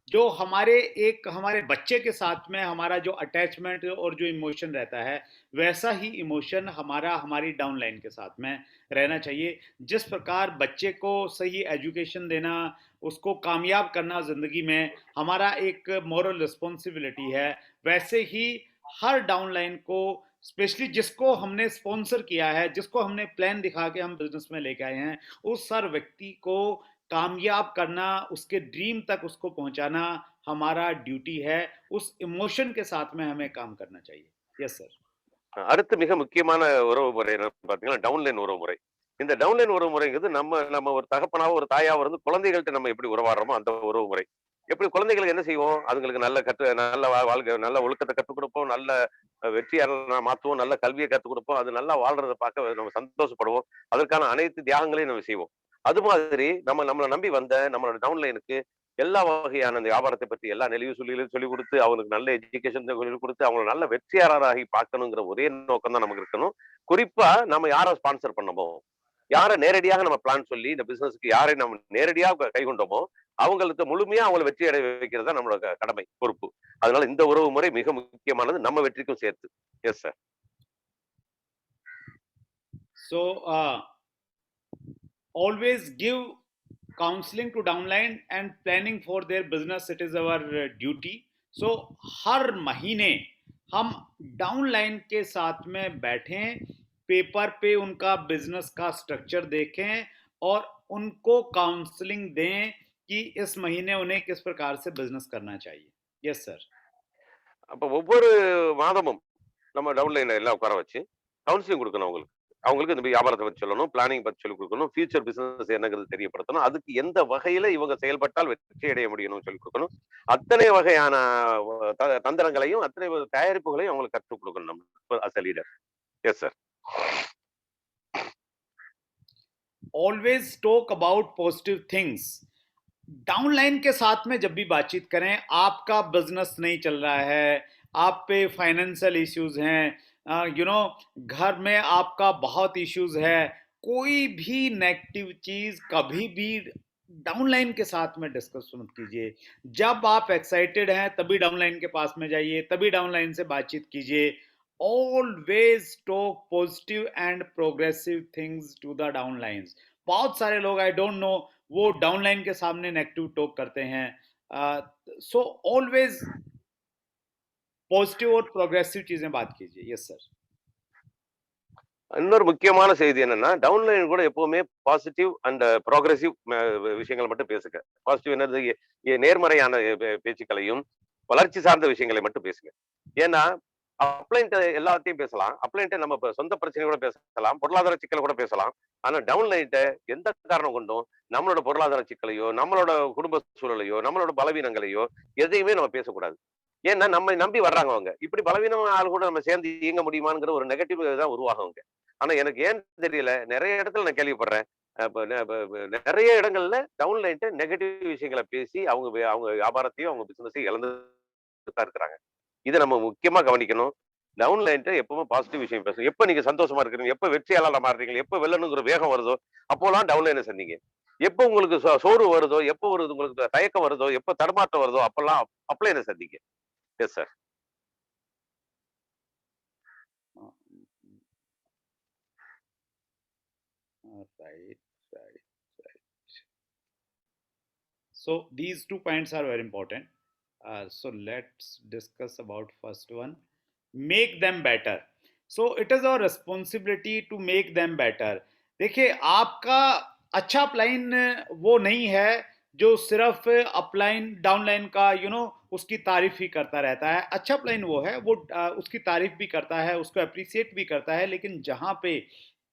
जो हमारे बच्चे के साथ में हमारा जो अटैचमेंट और जो इमोशन रहता है, वैसा ही इमोशन हमारी डाउनलाइन के साथ में रहना चाहिए। जिस प्रकार बच्चे को सही एजुकेशन देना, उसको कामयाब करना ज़िंदगी में हमारा एक मॉरल रिस्पॉन्सिबिलिटी है, वैसे ही हर डाउनलाइन को, स्पेशली जिसको हमने स्पॉन्सर किया है, जिसको हमने प्लान दिखा के हम बिजनेस में लेके आए हैं, उस हर व्यक्ति को कामयाब करना, उसके ड्रीम तक उसको पहुंचाना हमारा ड्यूटी है। उस इमोशन के साथ में हमें काम करना चाहिए। Yes sir. அடுத்து மிக முக்கியமான உறவு முறை என்னன்னு பாத்தீங்கன்னா டவுன்லைன் உறவு முறை. இந்த டவுன்லைன் உறவு முறைங்கிறது நம்ம ஒரு தகப்பனாவோ ஒரு தாயாவோ இருந்து குழந்தைகள்கிட்ட நம்ம எப்படி உறவாடுறோமோ அந்த உறவு முறை. எப்படி குழந்தைகளுக்கு என்ன செய்வோம்? அதுங்களுக்கு நல்ல வாழ்க்கை, நல்ல ஒழுக்கத்தை கற்றுக் கொடுப்போம், நல்ல வெற்றியாளனா மாத்துவோம், நல்ல கல்வியை கற்றுக் கொடுப்போம், அது நல்லா வாழ்றதை பார்க்க நம்ம சந்தோஷப்படுவோம். அதற்கான அனைத்து தியாகங்களையும் நம்ம செய்வோம். அது மாதிரி நம்மளை நம்பி வந்த நம்மளோட டவுன்லைனுக்கு எல்லா வகையான அந்த வியாபாரத்தை பற்றி எல்லா நெளிவு சொல்லிக் கொடுத்து அவங்களுக்கு நல்ல எஜுகேஷன் சொல்லிக் கொடுத்து அவங்களை நல்ல வெற்றியாளராகி பார்க்கணுங்கிற ஒரே நோக்கம் தான் நமக்கு இருக்கணும். குறிப்பா நம்ம யாரை ஸ்பான்சர் பண்ணமோ, யாரை நேரடியாக நம்ம பிளான் சொல்லி இந்த பிசினஸ்க்கு யாரை நம்ம நேரடியாக கைகொண்டோமோ அவங்களுக்கு முழுமையா அவங்களை வெற்றி அடைய வைக்கிறது தான் நம்மளோட கடமை, பொறுப்பு. அதனால இந்த உறவு முறை மிக முக்கியமானது, நம்ம வெற்றிக்கும் சேர்த்து. S sir. So always give counseling to downline and planning for their business, it is our duty. So हर महीने हम डाउनलाइन के साथ में बैठें, पेपर पे उनका बिजनेस का स्ट्रक्चर देखें और उनको काउंसलिंग दें कि इस महीने उन्हें किस प्रकार से बिजनेस करना चाहिए। Yes sir. அப்ப ஒவ்வொரு மாதமும் நம்ம டவுன்லைன் எல்லாம் உட்கார வச்சு கவுன்சிலிங் கொடுக்கணும். அவங்களுக்கு இந்த வியாபாரத்தை பற்றி சொல்லணும், பிளானிங் பற்றி சொல்லிக் கொடுக்கணும், ஃபியூச்சர் பிசினஸ் என்னங்கிறது தெரியப்படுத்தணும், அதுக்கு எந்த வகையில இவங்க செயல்பட்டால் வெற்றி அடைய முடியும்னு சொல்லிக் கொடுக்கணும். அத்தனை வகையான தந்திரங்களையும் அத்தனை தயாரிப்புகளையும் அவங்களுக்கு கற்றுக் கொடுக்கணும் நம்ம as a leader. Yes sir. Always talk about positive things. Downline के साथ में जब भी बातचीत करें, आपका बिजनेस नहीं चल रहा है, आप पे फाइनेंशियल इश्यूज हैं, घर में आपका बहुत इश्यूज है, कोई भी नेगेटिव चीज कभी भी डाउनलाइन के साथ में डिस्कस मत कीजिए। जब आप एक्साइटेड हैं तभी डाउनलाइन के पास में जाइए, तभी डाउनलाइन से बातचीत कीजिए। Always talk positive and progressive things to the downlines. बहुत सारे लोग, आई डोंट नो, वो डाउनलाइन के सामने नेगेटिव टॉक करते हैं। सो ऑलवेज पॉजिटिव और प्रोग्रेसिव चीजें बात कीजिए। Yes sir. இன்னொரு முக்கியமான செய்தி என்னன்னா, டவுன்லைன் கூட எப்பவுமே பாசிட்டிவ் அண்ட் ப்ரோக்ரசிவ் விஷயங்களை மட்டும் பேசுங்க. பாசிட்டிவ் என்னது, நேர்மறையான பேச்சுக்களையும் வளர்ச்சி சார்ந்த விஷயங்களை மட்டும் பேசுங்க. ஏன்னா அப்ளைன்ட் எல்லாத்தையும் பேசலாம், அப்ளைன்ட் நம்ம சொந்த பிரச்சனை கூட பேசலாம், பொருளாதார சிக்கலை கூட பேசலாம். ஆனா டவுன்லைன்ட்ட எந்த காரணம் கொண்டும் நம்மளோட பொருளாதார சிக்கலையோ, நம்மளோட குடும்ப சூழலையோ, நம்மளோட பலவீனங்களையோ எதையுமே நம்ம பேசக்கூடாது. ஏன்னா நம்ம நம்பி வர்றாங்க அவங்க. இப்படி பலவீனமான ஆள் கூட நம்ம சேர்ந்து இயங்க முடியுமாங்கிற ஒரு நெகட்டிவ் தான் உருவாகுங்க. ஆனா எனக்கு ஏன் தெரியல, நிறைய இடத்துல நான் கேள்விப்படுறேன். நிறைய இடங்கள்ல டவுன்லைன்ட்ட நெகட்டிவ் விஷயங்களை பேசி அவங்க வியாபாரத்தையும் அவங்க பிசினஸையும் இழந்துதான் இருக்கிறாங்க. இதை நம்ம முக்கியமா கவனிக்கணும். டவுன்லைன்ட்ட எப்பவுமே பாசிட்டிவ் விஷயம் பேசணும். எப்ப நீங்க சந்தோஷமா இருக்கிறீங்க, எப்ப வெற்றியாளர் மாறுறீங்க, எப்ப வெல்லணுங்கிற வேகம் வருதோ அப்போலாம் டவுன்லைனை சந்திங்க. எப்ப உங்களுக்கு சோர்வு வருதோ, எப்ப ஒரு உங்களுக்கு தயக்கம் வருதோ, எப்ப தடுமாற்றம் வருதோ அப்பெல்லாம் அப்ளைனை சந்திங்க. Yes sir. Right. So these 2 points are very important. So let's discuss about first one. Make them better. So it is our responsibility to make them better. देखिए, आपका अच्छा प्लान वो नहीं है जो सिर्फ अपलाइन डाउनलाइन का उसकी तारीफ ही करता रहता है। अच्छा अपलाइन वो है, वो उसकी तारीफ भी करता है, उसको अप्रिसिएट भी करता है, लेकिन जहाँ पे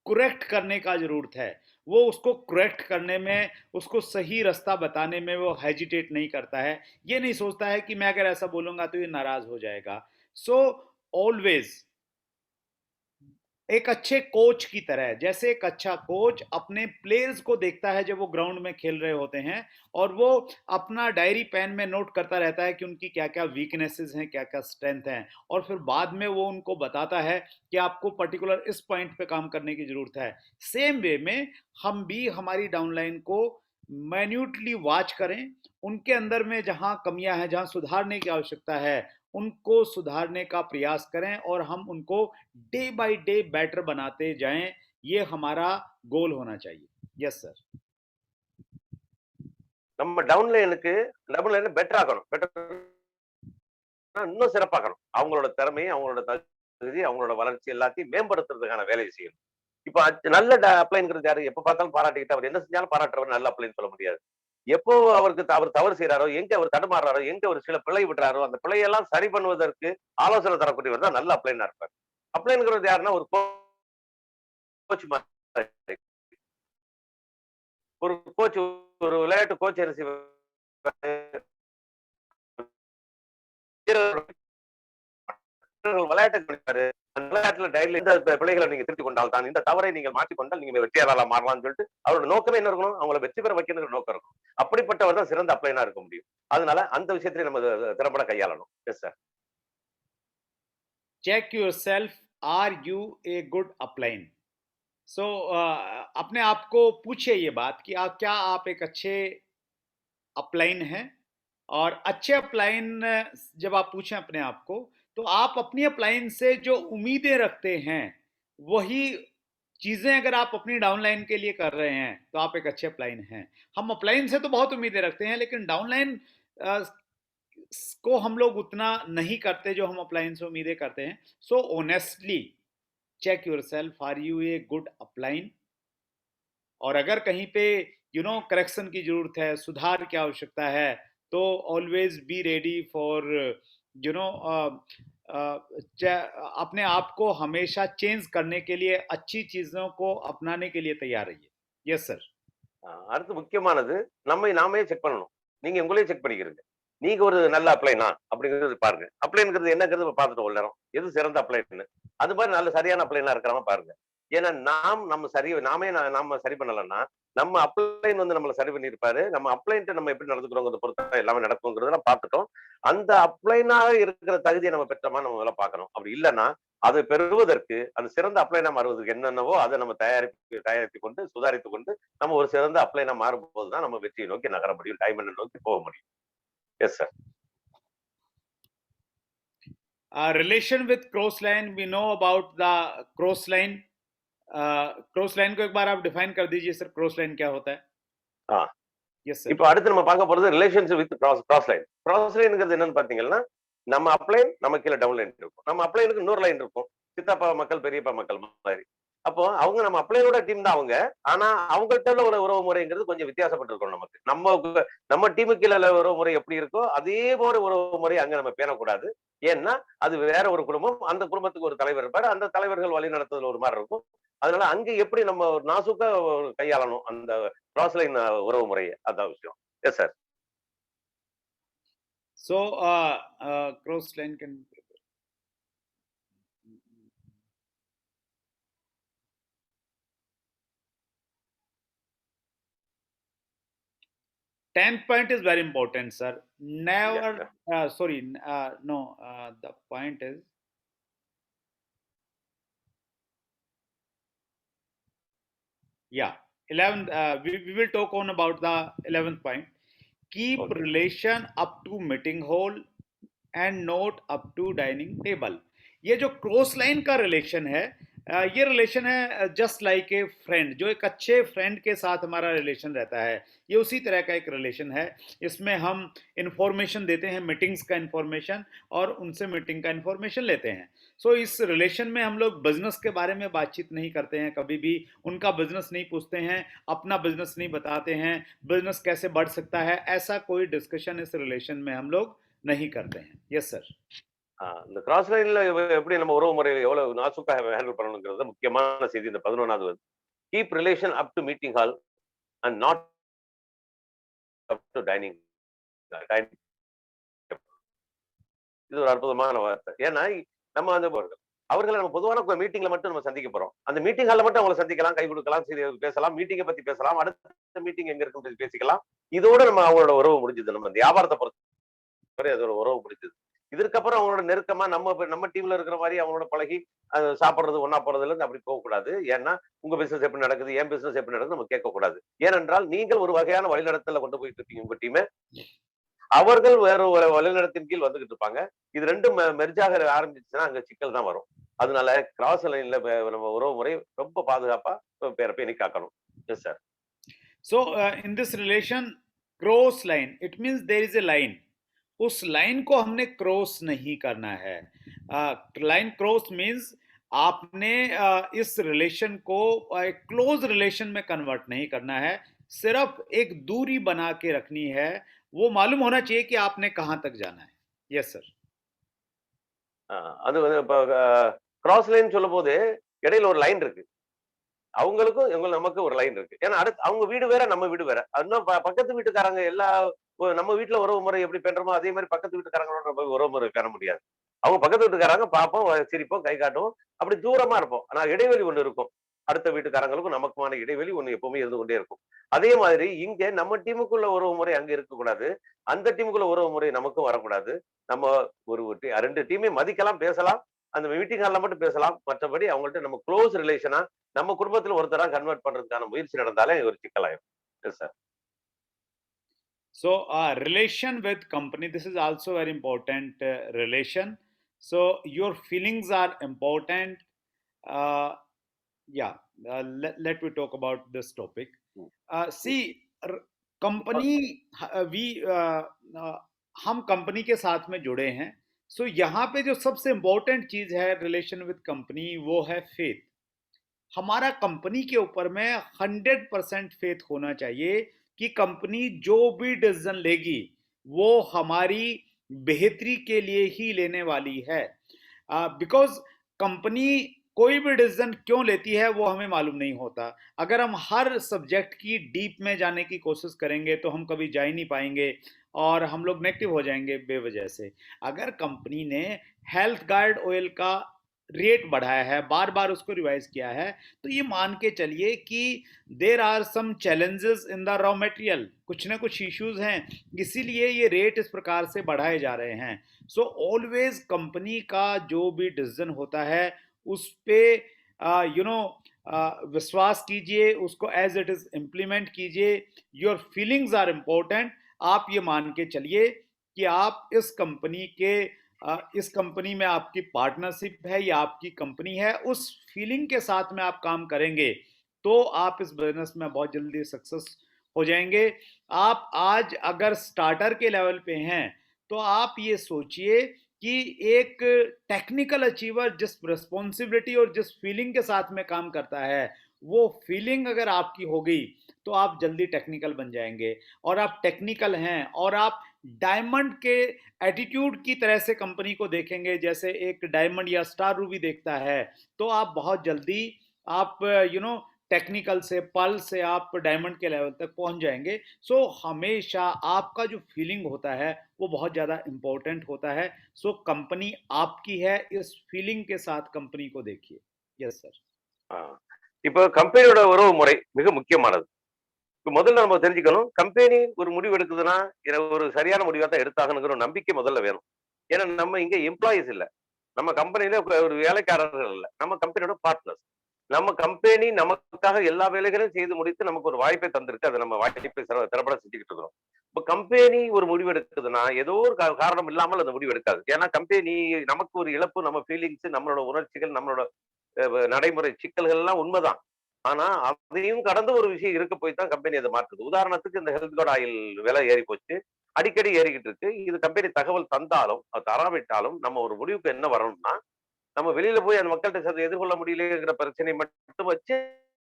करेक्ट करने का जरूरत है वो उसको करेक्ट करने में, उसको सही रास्ता बताने में वो हेजिटेट नहीं करता है। ये नहीं सोचता है कि मैं अगर ऐसा बोलूंगा तो ये नाराज हो जाएगा। सो ऑलवेज एक अच्छे कोच की तरह, जैसे एक अच्छा कोच अपने प्लेयर्स को देखता है जब वो ग्राउंड में खेल रहे होते हैं, और वो अपना डायरी पेन में नोट करता रहता है कि उनकी क्या क्या वीकनेसेस हैं, क्या क्या स्ट्रेंथ हैं, और फिर बाद में वो उनको बताता है कि आपको पर्टिकुलर इस पॉइंट पे काम करने की जरूरत है। सेम वे में हम भी हमारी डाउनलाइन को मैन्यूटली वॉच करें, उनके अंदर में जहां कमियां हैं, जहां सुधारने की आवश्यकता है, उनको सुधारने का प्रयास करें, और हम उनको डे बाय डे बेटर बनाते जाएं। ये हमारा गोल होना चाहिए। Yes sir. நம்ம டவுன்லைனுக்கு பெட்டர் ஆக்கணும். பெட்டர் இன்னும் சிறப்பாக்கணும். அவங்களோட திறமையை, அவங்களோட தகுதி, அவங்களோட வளர்ச்சி எல்லாத்தையும் மேம்படுத்துறதுக்கான வேலையை செய்யணும். இப்ப நல்ல அப்ளைன்ங்கிறது யாரு? எப்ப பார்த்தாலும் பாராட்டிக்கிட்டு அவர் என்ன செஞ்சாலும் பாராட்டுறவர் நல்ல அப்ளைன்னு சொல்ல முடியாது. எப்போ அவருக்கு அவர் தவறு செய்யறாரோ, எங்க அவர் தடுமாறுறாரோ, எங்க ஒரு சில பிழை விடுறாரோ, அந்த பிழையெல்லாம் சரி பண்ணுவதற்கு ஆலோசனை தரக்கூடியவர் தான் நல்ல அப்ளைனா இருப்பார். அப்ளைன்ங்கிறது யாருன்னா ஒரு கோச் மாதிரி. ஒரு கோச், ஒரு விளையாட்டு கோச் என்ன செய்வாரு? விளையாட்டு கவனிப்பாரு. அந்த விளையாட்டுல டைரியில இந்த பிழைகளை நீங்க திருத்திக் கொண்டால் தான், இந்த தவறை நீங்கள் மாற்றிக்கொண்டால் நீங்க வெற்றியாளரா மாறலாம்னு சொல்லிட்டு அவரோட நோக்கமே என்ன இருக்கணும்? அவங்கள வெற்றி பெற வைக்கணுங்கிற நோக்கம் இருக்கும். அப்படிப்பட்டவர் தான் சிறந்த அப்ளைனா இருக்க முடியும். அதனால அந்த விஷயத்திலே நம்ம திறம்பட கையாளணும். Yes sir. Check your self, are you a good upline? So अपने आप को पूछिए ये बात कि क्या आप एक अच्छे अपलाइन हैं। और अच्छे अपलाइन जब आप पूछें अपने आप को, तो आप अपनी अपलाइन से जो उम्मीदें रखते हैं वही चीजें अगर आप अपनी डाउनलाइन के लिए कर रहे हैं तो आप एक अच्छे अपलाइन हैं। हम अपलाइन से तो बहुत उम्मीदें रखते हैं, लेकिन डाउनलाइन को हम लोग उतना नहीं करते जो हम अपलाइन से उम्मीदें करते हैं। So honestly check your self, are you a good upline? और अगर कहीं पे करेक्शन की जरूरत है, सुधार की आवश्यकता है, तो ऑलवेज बी रेडी फॉर अपने आप को हमेशा चेंज करने के लिए, अच्छी चीजों को अपनाने के लिए तैयार रहिए। Yes sir. அடுத்து முக்கியமானது, நம்மை நாமே செக் பண்ணணும். நீங்க உங்களையே செக் பண்ணிக்கிறீங்க. நீங்க ஒரு நல்ல அப்ளைனா அப்படிங்கிறது பாருங்க. அப்ளைங்கிறது என்னங்கிறது பார்த்துட்டு ஒரு நேரம் எது சிறந்த அப்ளைன்னு, அது மாதிரி நல்ல சரியான அப்ளைனா இருக்கிறாம பாருங்க. ஏன்னா நம்ம சரி பண்ணலன்னா, நம்ம அப்ளைன் வந்து நம்மள சரி பண்ணியிருப்பாரு. நம்ம அப்ளைன்ட்டு நம்ம எப்படி நடந்துக்கிறோங்கிறத பொறுத்து எல்லாமே நடக்குங்கிறத பார்த்துட்டோம். அந்த அப்ளைனாக இருக்கிற தகுதியை நம்ம பெற்றோமா நம்ம முதல்ல பார்க்கணும். அப்படி இல்லைன்னா அதை பெறுவதற்கு, அந்த சிறந்த அப்ளைனா மாறுவதற்கு என்னென்னவோ அதை நம்ம தயாரித்துக் கொண்டு, சுதாரித்துக் கொண்டு நம்ம ஒரு சிறந்த அப்ளைனா மாறும்போது தான் நம்ம வெற்றியை நோக்கி நகர முடியும், டைமண்ட் நோக்கி போக முடியும். Yes sir. Relation with cross line, we know about the cross line. Cross line को एक बार आप डिफाइन कर दीजिए सर, क्रॉस लाइन क्या होता है? हाँ, यस सर। இப்போ அடுத்து நம்ம பார்க்க போறது relationship with cross line. Cross லைன்ங்கிறது என்னன்னு பாத்தீங்கன்னா, நம்ம அப்ளைன், நம்ம கீழே டவுன் லைன் இருக்கும். நம்ம அப்ளைனுக்கு இன்னொரு லைன் இருக்கும், சித்தப்பா மக்கள் பெரியப்பா மக்கள் மாதிரி. அப்போ அவங்க நம்ம அப்ளைனோட டீம் தான் அவங்க. ஆனா அவங்கள்ட்ட ஒரு உறவு முறைங்கிறது கொஞ்சம் வித்தியாசப்பட்டிருக்கும். நமக்கு நம்ம டீமுக்கு கீழே உறவு முறை எப்படி இருக்கோ அதே போல உறவு முறை அங்க நம்ம பேணக்கூடாது. ஏன்னா அது வேற ஒரு குடும்பம், அந்த குடும்பத்துக்கு ஒரு தலைவர் இருப்பாரு, அந்த தலைவர்கள் வழி நடத்துதல் ஒரு மாதிரி இருக்கும். அதனால அங்க எப்படி நம்ம நாசுக்கா கையாளணும் அந்த கிராஸ் லைன் உறவு முறையை, அதான் விஷயம். S sir. So cross line can 10th point is very important, sir. Never, sorry, no, the point is, yeah, 11th, we will talk on about the 11th point. Keep Okay. relation up to meeting hall and not up to dining table. ये जो cross line का relation है, ये relation है just like a friend, जो एक अच्छे friend के साथ हमारा रिलेशन रहता है, ये उसी तरह का एक रिलेशन है। इसमें हम इंफॉर्मेशन देते हैं, मीटिंग्स का इंफॉर्मेशन, और उनसे मीटिंग का इंफॉर्मेशन लेते हैं। सो इस रिलेशन में हम लोग बिजनेस के बारे में बातचीत नहीं करते हैं कभी भी, उनका बिजनेस नहीं पूछते हैं, अपना बिजनेस नहीं बताते हैं, बिजनेस कैसे बढ़ सकता है, ऐसा कोई डिस्कशन इस रिलेशन में हम लोग नहीं करते हैं। Yes sir. இந்த கிராஸ் லைன்ல எப்படி நம்ம உறவு முறையை எவ்வளவு நாசுக்கா ஹேண்டில் பண்ணணுங்கிறது முக்கியமான செய்தி. இந்த 11வது keep relation up to meeting hall and not up to dining. இது ஒரு அற்புதமான வார்த்தை. ஏன்னா நம்ம அந்த அவர்களை நம்ம பொதுவான மீட்டிங்ல மட்டும் நம்ம சந்திக்க போறோம். அந்த மீட்டிங் ஹால்ல மட்டும் அவங்களை சந்திக்கலாம், கை கொடுக்கலாம், பேசலாம், மீட்டிங்கை பத்தி பேசலாம், அடுத்த மீட்டிங் எங்க இருக்குன்னு பேசிக்கலாம். இதோட நம்ம அவங்களோட உறவு முடிஞ்சது. நம்ம வியாபாரத்தை பொறுத்தவரை அதோட உறவு முடிஞ்சது. இதற்கப்புறம் அவங்களோட நெருக்கமா நம்ம டீம்ல இருக்கிற மாதிரி அவங்களோட பழகி சாப்பிடுறது ஒன்னா போறதுல இருந்து அப்படி போகக்கூடாது. ஏன்னா உங்க பிசினஸ் எப்படி நடக்குது, என் பிசினஸ் எப்படி நடக்குது நம்ம கேட்கக்கூடாது. ஏனென்றால் நீங்கள் ஒரு வகையான வழிநடத்தல கொண்டு போயிட்டு இருப்பீங்க உங்க டீமை, அவர்கள் வேற ஒரு வழிநடத்தின் கீழ் வந்துகிட்டு இருப்பாங்க. இது ரெண்டும் மெர்ஜாக ஆரம்பிச்சுன்னா அங்க சிக்கல் தான் வரும். அதனால கிராஸ் லைன்ல நம்ம உறவு முறை ரொம்ப பாதுகாப்பா பேணி காக்கணும். Yes sir. So in this relation, cross line, it means there is a line. उस लाइन को हमने क्रॉस नहीं करना है। लाइन क्रॉस मीन्स आपने इस रिलेशन को एक क्लोज रिलेशन में कन्वर्ट नहीं करना है, सिर्फ एक दूरी बना के रखनी है। वो मालूम होना चाहिए कि आपने कहां तक जाना है। Yes sir. அது கிராஸ் லைன் சொல்லும் போது இடையில ஒரு லைன் இருக்கு. அவங்களுக்கும் நமக்கு ஒரு லைன் இருக்கு. ஏன்னா அடுத்து அவங்க வீடு வேற, நம்ம வீடு வேற. இன்னும் பக்கத்து வீட்டுக்காரங்க எல்லா நம்ம வீட்டுல உறவு முறை எப்படி பண்றோமோ அதே மாதிரி பக்கத்து வீட்டுக்காரங்களோட நம்ம உறவு முறை பெற முடியாது. அவங்க பக்கத்து வீட்டுக்காரங்க பார்ப்போம், சிரிப்போம், கை காட்டுவோம், அப்படி தூரமா இருப்போம். ஆனா இடைவெளி ஒண்ணு இருக்கும். அடுத்த வீட்டுக்காரங்களுக்கும் நமக்குமான இடைவெளி ஒண்ணு எப்பவுமே இருந்து கொண்டே இருக்கும். அதே மாதிரி இங்க நம்ம டீமுக்குள்ள உறவு முறை அங்க இருக்கக்கூடாது, அந்த டீமுக்குள்ள உறவு முறை நமக்கும் வரக்கூடாது. நம்ம ஒரு ரெண்டு டீமே மதிக்கலாம், பேசலாம், அந்த மீட்டிங் ஹால்ல மட்டும் பேசலாம். மற்றபடி அவங்கள்ட்ட நம்ம க்ளோஸ் ரிலேஷனா நம்ம குடும்பத்துல ஒருத்தரா கன்வெர்ட் பண்றதுக்கான முயற்சி நடந்தாலே ஒரு சிக்கலாயிரும். Yes sir. So relation with company, this is also very important relation. So your feelings are important. Yeah, let me talk about this topic. See, company, हम कंपनी के साथ में जुड़े हैं. So यहाँ पे जो सबसे इम्पोर्टेंट चीज है रिलेशन विद कंपनी, वो है फेथ. हमारा कंपनी के ऊपर में 100% फेथ होना चाहिए कि कंपनी जो भी डिसीजन लेगी वो हमारी बेहतरी के लिए ही लेने वाली है. बिकॉज कंपनी कोई भी डिसीजन क्यों लेती है वो हमें मालूम नहीं होता. अगर हम हर सब्जेक्ट की डीप में जाने की कोशिश करेंगे तो हम कभी जा ही नहीं पाएंगे और हम लोग नेगेटिव हो जाएंगे बेवजह से. अगर कंपनी ने हेल्थ गार्ड ऑयल का रेट बढ़ाया है, बार बार उसको रिवाइज किया है, तो ये मान के चलिए कि there are some challenges in the raw material, कुछ ना कुछ इश्यूज हैं, इसीलिए ये रेट इस प्रकार से बढ़ाए जा रहे हैं. सो ऑलवेज कंपनी का जो भी डिसीजन होता है उस पे विश्वास कीजिए, उसको एज इट इज इम्प्लीमेंट कीजिए. Your feelings are important. आप ये मान के चलिए कि आप इस कंपनी में आपकी पार्टनरशिप है या आपकी कंपनी है, उस फीलिंग के साथ में आप काम करेंगे तो आप इस बिजनेस में बहुत जल्दी सक्सेस हो जाएंगे. आप आज अगर स्टार्टर के लेवल पे हैं तो आप ये सोचिए कि एक टेक्निकल अचीवर जिस रिस्पॉन्सिबिलिटी और जिस फीलिंग के साथ में काम करता है, वो फीलिंग अगर आपकी हो गई तो आप जल्दी टेक्निकल बन जाएंगे. और आप टेक्निकल हैं और आप डायमंड के एटीट्यूड की तरह से कंपनी को देखेंगे, जैसे एक डायमंड या स्टार रूबी देखता है, तो आप बहुत जल्दी आप टेक्निकल से पर्ल से आप डायमंड के लेवल तक पहुंच जाएंगे. सो हमेशा आपका जो फीलिंग होता है वो बहुत ज़्यादा इम्पोर्टेंट होता है. सो कंपनी आपकी है, इस फीलिंग के साथ कंपनी को देखिए. Yes sir. இப்போ கம்பெனியோட உறவு முறை மிக முக்கியமானது. முதல்ல நம்ம தெரிஞ்சுக்கணும், கம்பெனி ஒரு முடிவு எடுக்குதுன்னா ஒரு சரியான முடிவா தான் எடுத்தாகணுங்கிற நம்பிக்கை முதல்ல வேணும். ஏன்னா நம்ம இங்க எம்ப்ளாயிஸ் இல்ல, நம்ம கம்பெனில ஒரு வேலைக்காரர்கள் இல்ல, நம்ம கம்பெனியோட பார்ட்னர்ஸ். நம்ம கம்பெனி நமக்காக எல்லா வேலைகளையும் செய்து முடித்து நமக்கு ஒரு வாய்ப்பை தந்திருக்கு. அதை நம்ம வாய்ப்பை திறப்பட செஞ்சுக்கிட்டு இருக்கிறோம். இப்ப கம்பெனி ஒரு முடிவு எடுக்குதுன்னா ஏதோ ஒரு காரணம் இல்லாமல் அந்த முடிவு எடுக்காது. ஏன்னா கம்பெனி நமக்கு ஒரு இழப்பு, நம்ம ஃபீலிங்ஸ், நம்மளோட உணர்ச்சிகள், நம்மளோட நடைமுறை சிக்கல்கள் எல்லாம் உண்மைதான். ஆனா அதையும் கடந்து ஒரு விஷயம் இருக்க போய் தான் கம்பெனி அதை மாற்றுது. உதாரணத்துக்கு இந்த ஹெல்த் கார்டு ஆயில் விலை ஏறி போச்சு, அடிக்கடி ஏறிக்கிட்டு இருக்கு. இது கம்பெனி தகவல் தந்தாலும் அது தராவிட்டாலும் நம்ம ஒரு முடிவுக்கு என்ன வரணும்னா, நம்ம வெளியில போய் அந்த மக்கள்கிட்ட எதிர்கொள்ள முடியலைங்கிற பிரச்சனை மட்டும் வச்சு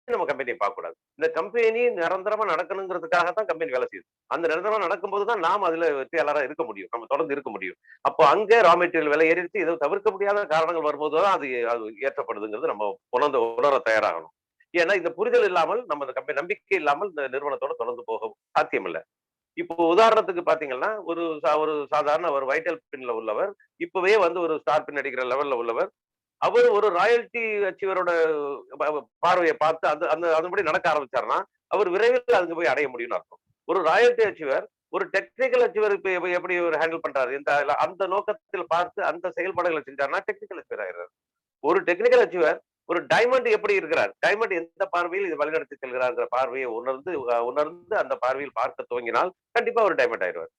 நம்ம கம்பெனியை பார்க்க கூடாது. இந்த கம்பெனி நிரந்தரமா நடக்கணுங்கிறதுக்காக தான் கம்பெனி வேலை செய்யுது. அந்த நிரந்தரமா நடக்கும்போது தான் நாம் அதுல வெற்றியாளரா இருக்க முடியும், நம்ம தொடர்ந்து இருக்க முடியும். அப்போ அங்கே ரா மெட்டீரியல் விலை ஏறிடுச்சு, ஏதோ தவிர்க்க முடியாத காரணங்கள் வரும்போது தான் அது அது ஏற்றப்படுதுங்கிறது நம்ம உணர தயாராகணும். ஏன்னா இந்த புரிதல் இல்லாமல் நம்ம இந்த கம்பெனி நம்பிக்கை இல்லாமல் இந்த நிறுவனத்தோட தொடர்ந்து போக சாத்தியம் இல்லை. இப்போ உதாரணத்துக்கு பாத்தீங்கன்னா ஒரு சாதாரண ஒரு வைட்டல் பின்ல உள்ளவர் இப்பவே வந்து ஒரு ஸ்டார் பின் அடிக்கிற லெவல்ல உள்ளவர், அவர் ஒரு ராயல்டி அச்சீவரோட பார்வையை பார்த்து அந்த அந்த அதன்படி நடக்க ஆரம்பிச்சாருன்னா அவர் விரைவில் அதுக்கு போய் அடைய முடியும்னு அர்த்தம். ஒரு ராயல்டி அச்சீவர் ஒரு டெக்னிக்கல் அச்சீவர் இப்ப எப்படி ஒரு ஹேண்டில் பண்றாரு, அந்த நோக்கத்தில் பார்த்து அந்த செயல்பாடுகளை செஞ்சாருன்னா டெக்னிக்கல் அச்சீவர் ஆயிடுறாரு. ஒரு டெக்னிக்கல் அச்சீவர் ஒரு டைமண்ட் எப்படி இருக்கிறார், டைமண்ட் எந்த பார்வையில் இது வழிநடத்தி செல்கிறார் பார்வையை உணர்ந்து அந்த பார்வையில் பார்க்க துவங்கினால் கண்டிப்பா ஒரு டைமண்ட் ஆயிடுவார்.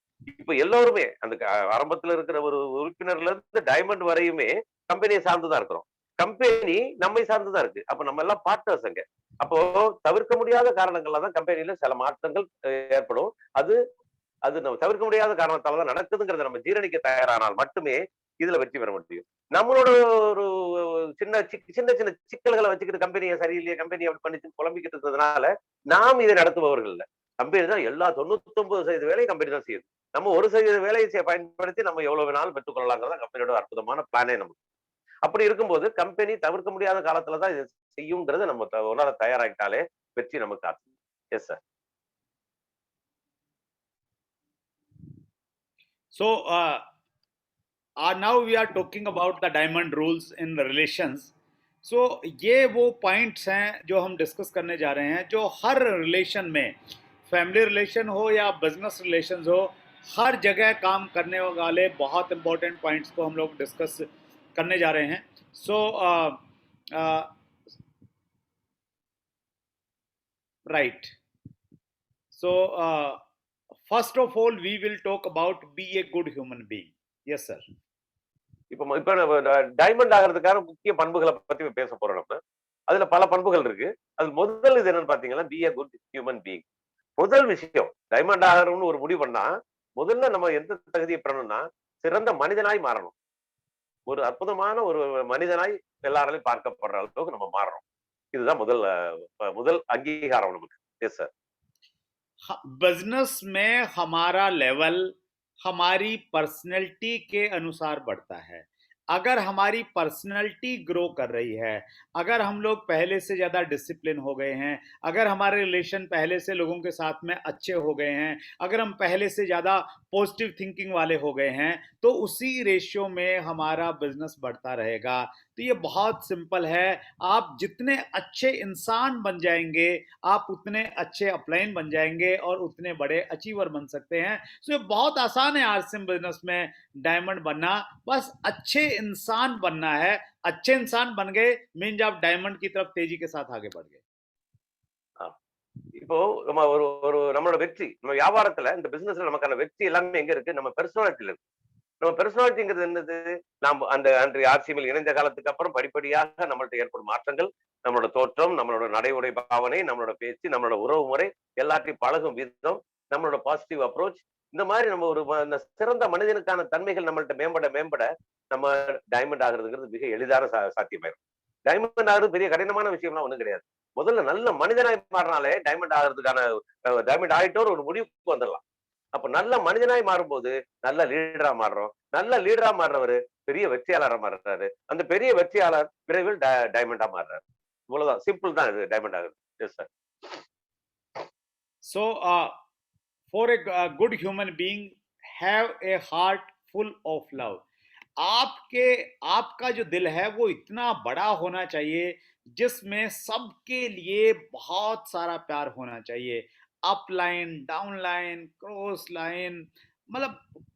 இப்ப எல்லோருமே அந்த ஆரம்பத்துல இருக்கிற ஒரு உறுப்பினர்ல இருந்து டைமண்ட் வரையுமே கம்பெனியை சார்ந்துதான் இருக்கிறோம். கம்பெனி நம்மை சார்ந்துதான் இருக்கு. அப்ப நம்ம எல்லாம் பார்ட்னர்ஸ் அங்க. அப்போ தவிர்க்க முடியாத காரணங்கள்ல தான் கம்பெனியில சில மாற்றங்கள் ஏற்படும். அது அது நம்ம தவிர்க்க முடியாத காரணத்தாலதான் நடக்குதுங்கிறத நம்ம ஜீரணிக்க தயாரானால் மட்டுமே இதுல வெற்றி பெற முடியும். நம்மளோட ஒரு சின்ன சின்ன சின்ன சிக்கல்களை வச்சுக்கிட்டு கம்பெனியை சரியில்லையே, கம்பெனி அப்படி பண்ணிச்சு புலம்பிக்கிட்டு இருக்கிறதுனால நாம் இதை நடத்துபவர்கள் இல்ல. கம்பெனி தான் எல்லா 99% வேலையை கம்பெனி தான் செய்யுது. நம்ம 1% வேலையை பயன்படுத்தி நம்ம எவ்வளவு நாள் பெற்றுக்கொள்ளலாங்கிறதா கம்பெனியோட அற்புதமான பிளானே நமக்கு. அப்படி இருக்கும்போது கம்பெனி தவிர்க்க முடியாத காலத்துலதான் இது செய்யுங்கிறத நம்ம உணர தயாராகிட்டாலே வெற்றி நமக்கு காத்து. S sir. So now we are talking about the diamond rules in the relations. So ये वो पॉइंट्स हैं जो हम डिस्कस करने जा रहे हैं, जो हर रिलेशन में, फैमिली रिलेशन हो या बिजनेस रिलेशन हो, हर जगह काम करने वाले बहुत इंपॉर्टेंट पॉइंट्स को हम लोग डिस्कस करने जा रहे हैं. So right. So first of all we will talk about be a good human being. Yes sir. இப்ப டைமண்ட் ஆகிறதுக்கான முக்கிய பண்புகளை பத்தி பேச போறோம். நம்ம அதுல பல பண்புகள் இருக்கு. அது முதல் இது என்னன்னு பாத்தீங்கன்னா B a good human being. முதல் விஷயம் டைமண்ட் ஆகணும்னு ஒரு முடிவு பண்ணா முதல்ல நம்ம எந்த தகுதியை பெறணும்னா சிறந்த மனிதனாய் மாறணும். ஒரு அற்புதமான ஒரு மனிதனாய் எல்லாராலையும் பார்க்கப்படுற அளவுக்கு நம்ம மாறணும். இதுதான் முதல் அங்கீகாரம் நமக்கு. Yes sir. बिजनेस में हमारा लेवल हमारी पर्सनैलिटी के अनुसार बढ़ता है. अगर हमारी पर्सनैलिटी ग्रो कर रही है, अगर हम लोग पहले से ज़्यादा डिसिप्लिन हो गए हैं, अगर हमारे रिलेशन पहले से लोगों के साथ में अच्छे हो गए हैं, अगर हम पहले से ज़्यादा पॉजिटिव थिंकिंग वाले हो गए हैं, तो उसी रेशियो में हमारा बिजनेस बढ़ता रहेगा. तो ये बहुत सिंपल है. आप जितने अच्छे इंसान बन जाएंगे, आप उतने अच्छे अपलाइन बन जाएंगे और उतने बड़े अचीवर बन सकते हैं. सो ये बहुत आसान है आरसीएम बिजनेस में डायमंड बनना. बस अच्छे इंसान बनना है. अच्छे इंसान बन गए मीन्स आप डायमंड की तरफ तेजी के साथ आगे बढ़ गए. இப்போ நம்ம ஒரு நம்மளோட வெற்றி, நம்ம வியாபாரத்துல இந்த பிசினஸ்ல நமக்கான வெற்றி எல்லாமே எங்க இருக்கு? நம்ம பெர்சனாலிட்டியில இருக்கு. நம்ம பெர்சனாலிட்டிங்கிறது என்னது? நாம் அந்த ஆர்சிஎம்மில் இணைந்த காலத்துக்கு அப்புறம் படிப்படியாக நம்மள்ட்ட ஏற்படும் மாற்றங்கள், நம்மளோட தோற்றம், நம்மளோட நடை உடை பாவனை, நம்மளோட பேச்சு, நம்மளோட உறவு முறை, எல்லாத்தையும் பழகும் விதம், நம்மளோட பாசிட்டிவ் அப்ரோச், இந்த மாதிரி நம்ம ஒரு சிறந்த மனிதனுக்கான தன்மைகள் நம்மள்ட்ட மேம்பட நம்ம டைமண்ட் ஆகுறதுங்கிறது மிக எளிதான சாத்தியமாயிரும். டைமண்ட் ஆகுறது பெரிய கடினமான விஷயம்லாம் ஒண்ணும் கிடையாது. முதல்ல நல்ல மனிதனாய் மாறினாலே டைமண்ட் ஆகிறதுக்கான டைமண்ட் ஆகிட்டோர் ஒரு முடிவுக்கு வந்துடலாம். அப்ப நல்ல மனிதனாய் மாறும்போது நல்ல லீடரா மாறுறோம். நல்ல லீடரா மாறுறவரு பெரிய வெற்றியாளரா மாறுறாரு. அந்த பெரிய வெற்றியாளர் விரைவில் டைமண்டா மாறுறாரு. இவ்வளவுதான், சிம்பிள் தான் இது டைமண்ட் ஆகுது. S sir. So for a good human being have a heart full of love. आपका जो दिल है वो इतना बड़ा होना चाहिए जिसमें सबके लिए बहुत सारा प्यार होना चाहिए. Up line, down line, cross line, मतलब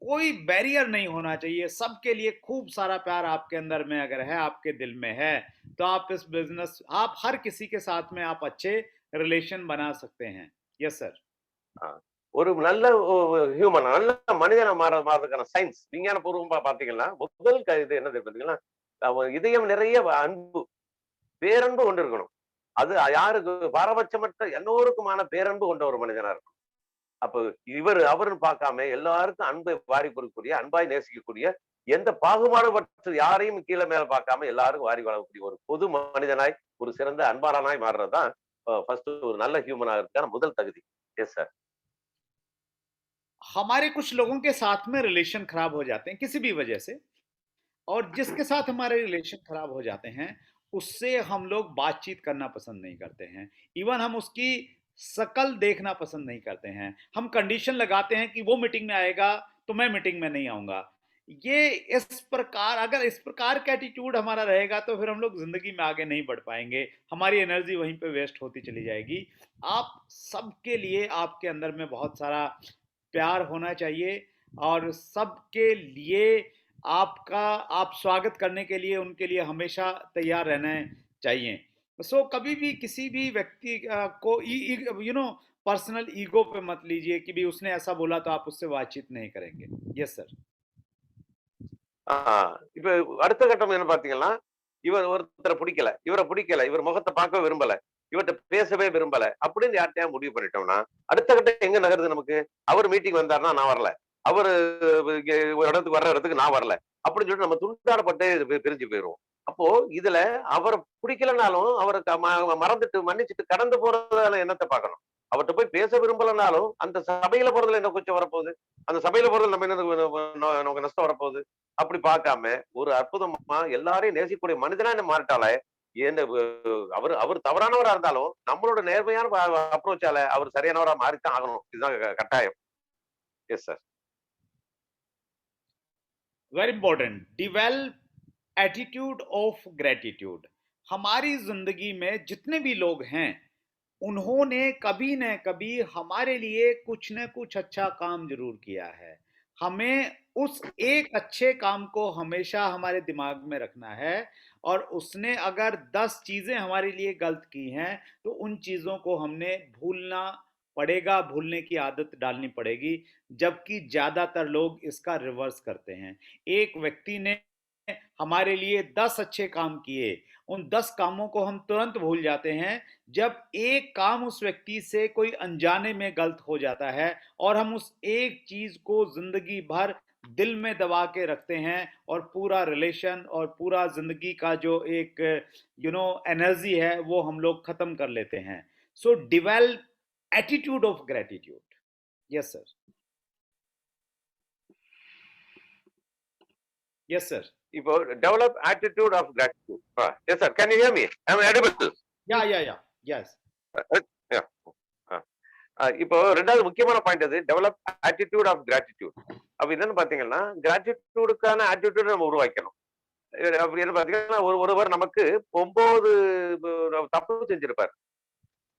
कोई बैरियर नहीं होना चाहिए. सबके लिए खूब सारा प्यार आपके अंदर में अगर है, आपके दिल में है, तो आप इस बिजनेस, आप हर किसी के साथ में आप अच्छे रिलेशन बना सकते हैं. Yes sir. ஒரு நல்ல ஹியூமன், நல்ல மனிதனை மாறதுக்கான சயின்ஸ் விஞ்ஞான பூர்வமா பாத்தீங்கன்னா முதல் இது என்னது பாத்தீங்கன்னா இதயம் நிறைய அன்பு, பேரன்பு கொண்டு இருக்கணும். அது யாருக்கு பாரபட்சமற்ற எல்லோருக்குமான பேரன்பு கொண்ட ஒரு மனிதனா இருக்கும். அப்ப அவருன்னு பார்க்காம எல்லாருக்கும் அன்பை வாரி கொடுக்கக்கூடிய, அன்பாய் நேசிக்கக்கூடிய, எந்த பாகுபாடுபற்ற யாரையும் கீழே மேல பார்க்காம எல்லாருக்கும் வாரி வழங்கக்கூடிய ஒரு பொது மனிதனாய், ஒரு சிறந்த அன்பாளனாய் மாறுறதுதான் ஃபர்ஸ்ட் ஒரு நல்ல ஹியூமனா இருக்கான முதல் தகுதி. Yes sir. हमारे कुछ लोगों के साथ में रिलेशन खराब हो जाते हैं किसी भी वजह से, और जिसके साथ हमारे रिलेशन खराब हो जाते हैं उससे हम लोग बातचीत करना पसंद नहीं करते हैं। इवन हम उसकी शकल देखना पसंद नहीं करते हैं। हम कंडीशन लगाते हैं कि वो मीटिंग में आएगा तो मैं मीटिंग में नहीं आऊंगा। ये इस प्रकार, अगर इस प्रकार का एटीट्यूड हमारा रहेगा तो फिर हम लोग जिंदगी में आगे नहीं बढ़ पाएंगे, हमारी एनर्जी वहीं पे वेस्ट होती चली जाएगी। आप सबके लिए आपके अंदर में बहुत सारा प्यार होना चाहिए, और सबके लिए आप स्वागत करने के लिए उनके लिए हमेशा तैयार रहना चाहिए। सो कभी भी किसी भी व्यक्ति को पर्सनल ईगो पे मत लीजिए कि भी उसने ऐसा बोला तो आप उससे बातचीत नहीं करेंगे। Yes sir. இப்ப அடுத்த கட்டம் என்ன பாத்தீங்கன்னா, இவர் ஒருத்தரை பிடிக்கல, இவரை பிடிக்கல, இவர் முகத்தை பார்க்க விரும்பல, இவர்கிட்ட பேசவே விரும்பல அப்படின்னு யார்கிட்டயா முடிவு பண்ணிட்டோம்னா, அடுத்த கட்டம் எங்க நகருது நமக்கு? அவர் மீட்டிங் வந்தாருன்னா நான் வரல, அவரு ஒரு இடத்துக்கு வர்ற இடத்துக்கு நான் வரல அப்படின்னு சொல்லிட்டு நம்ம துண்டாடப்பட்டு பிரிஞ்சு போயிடுவோம். அப்போ இதுல அவரை பிடிக்கலனாலும் அவருக்கு மறந்துட்டு மன்னிச்சுட்டு கடந்து போறதால என்னத்தை பார்க்கணும்? அவர்கிட்ட போய் பேச விரும்பலனாலும் அந்த சபையில போறதுல என்ன கொஞ்சம் வரப்போகுது, அந்த சபையில போறதுல நம்ம என்ன நமக்கு நஷ்டம் வரப்போகுது? அப்படி பார்க்காம ஒரு அற்புதமா எல்லாரையும் நேசிக்கக்கூடிய மனிதனா என்ன மாறிட்டாலே, அவர் தவறானவரா இருந்தாலும் நம்மளோட நேர்மையான அப்ரோச்சால அவர் சரியானவரா மாறித்தான் ஆகணும். இதுதான் கட்டாயம். Yes sir. Very important, develop attitude of gratitude. हमारी जिंदगी में जितने भी लोग हैं उन्होंने कभी न कभी हमारे लिए कुछ न कुछ अच्छा काम जरूर किया है। हमें उस एक अच्छे काम को हमेशा हमारे दिमाग में रखना है, और उसने अगर 10 चीजें हमारे लिए गलत की हैं तो उन चीजों को हमने भूलना पड़ेगा, भूलने की आदत डालनी पड़ेगी, जबकि ज्यादातर लोग इसका रिवर्स करते हैं। एक व्यक्ति ने हमारे लिए 10 अच्छे काम किए, उन 10 कामों को हम तुरंत भूल जाते हैं जब एक काम उस व्यक्ति से कोई अनजाने में गलत हो जाता है, और हम उस एक चीज को जिंदगी भर दिल में दबा के रखते हैं, और पूरा रिलेशन और पूरा जिंदगी का जो एक एनर्जी है वो हम लोग खत्म कर लेते हैं। So develop attitude of gratitude. Yes sir. Yes sir. இப்போ develop attitude of gratitude. Yes sir, can you hear me? I am audible. Yeah yes. இப்போ ரெண்டாவது முக்கியமான பாயிண்ட் அது டெவலப் ஆட்டிடியூட் ஆஃப் கிராட்டிடியூட். அப்ப என்னன்னு பாத்தீங்கன்னா, கிராட்டிடியூடுக்கான ஆட்டிடியூட் நம்ம உருவாக்கணும். அப்படி என்ன பாத்தீங்கன்னா, ஒருவர் நமக்கு 9 தப்பு செஞ்சிருப்பார்,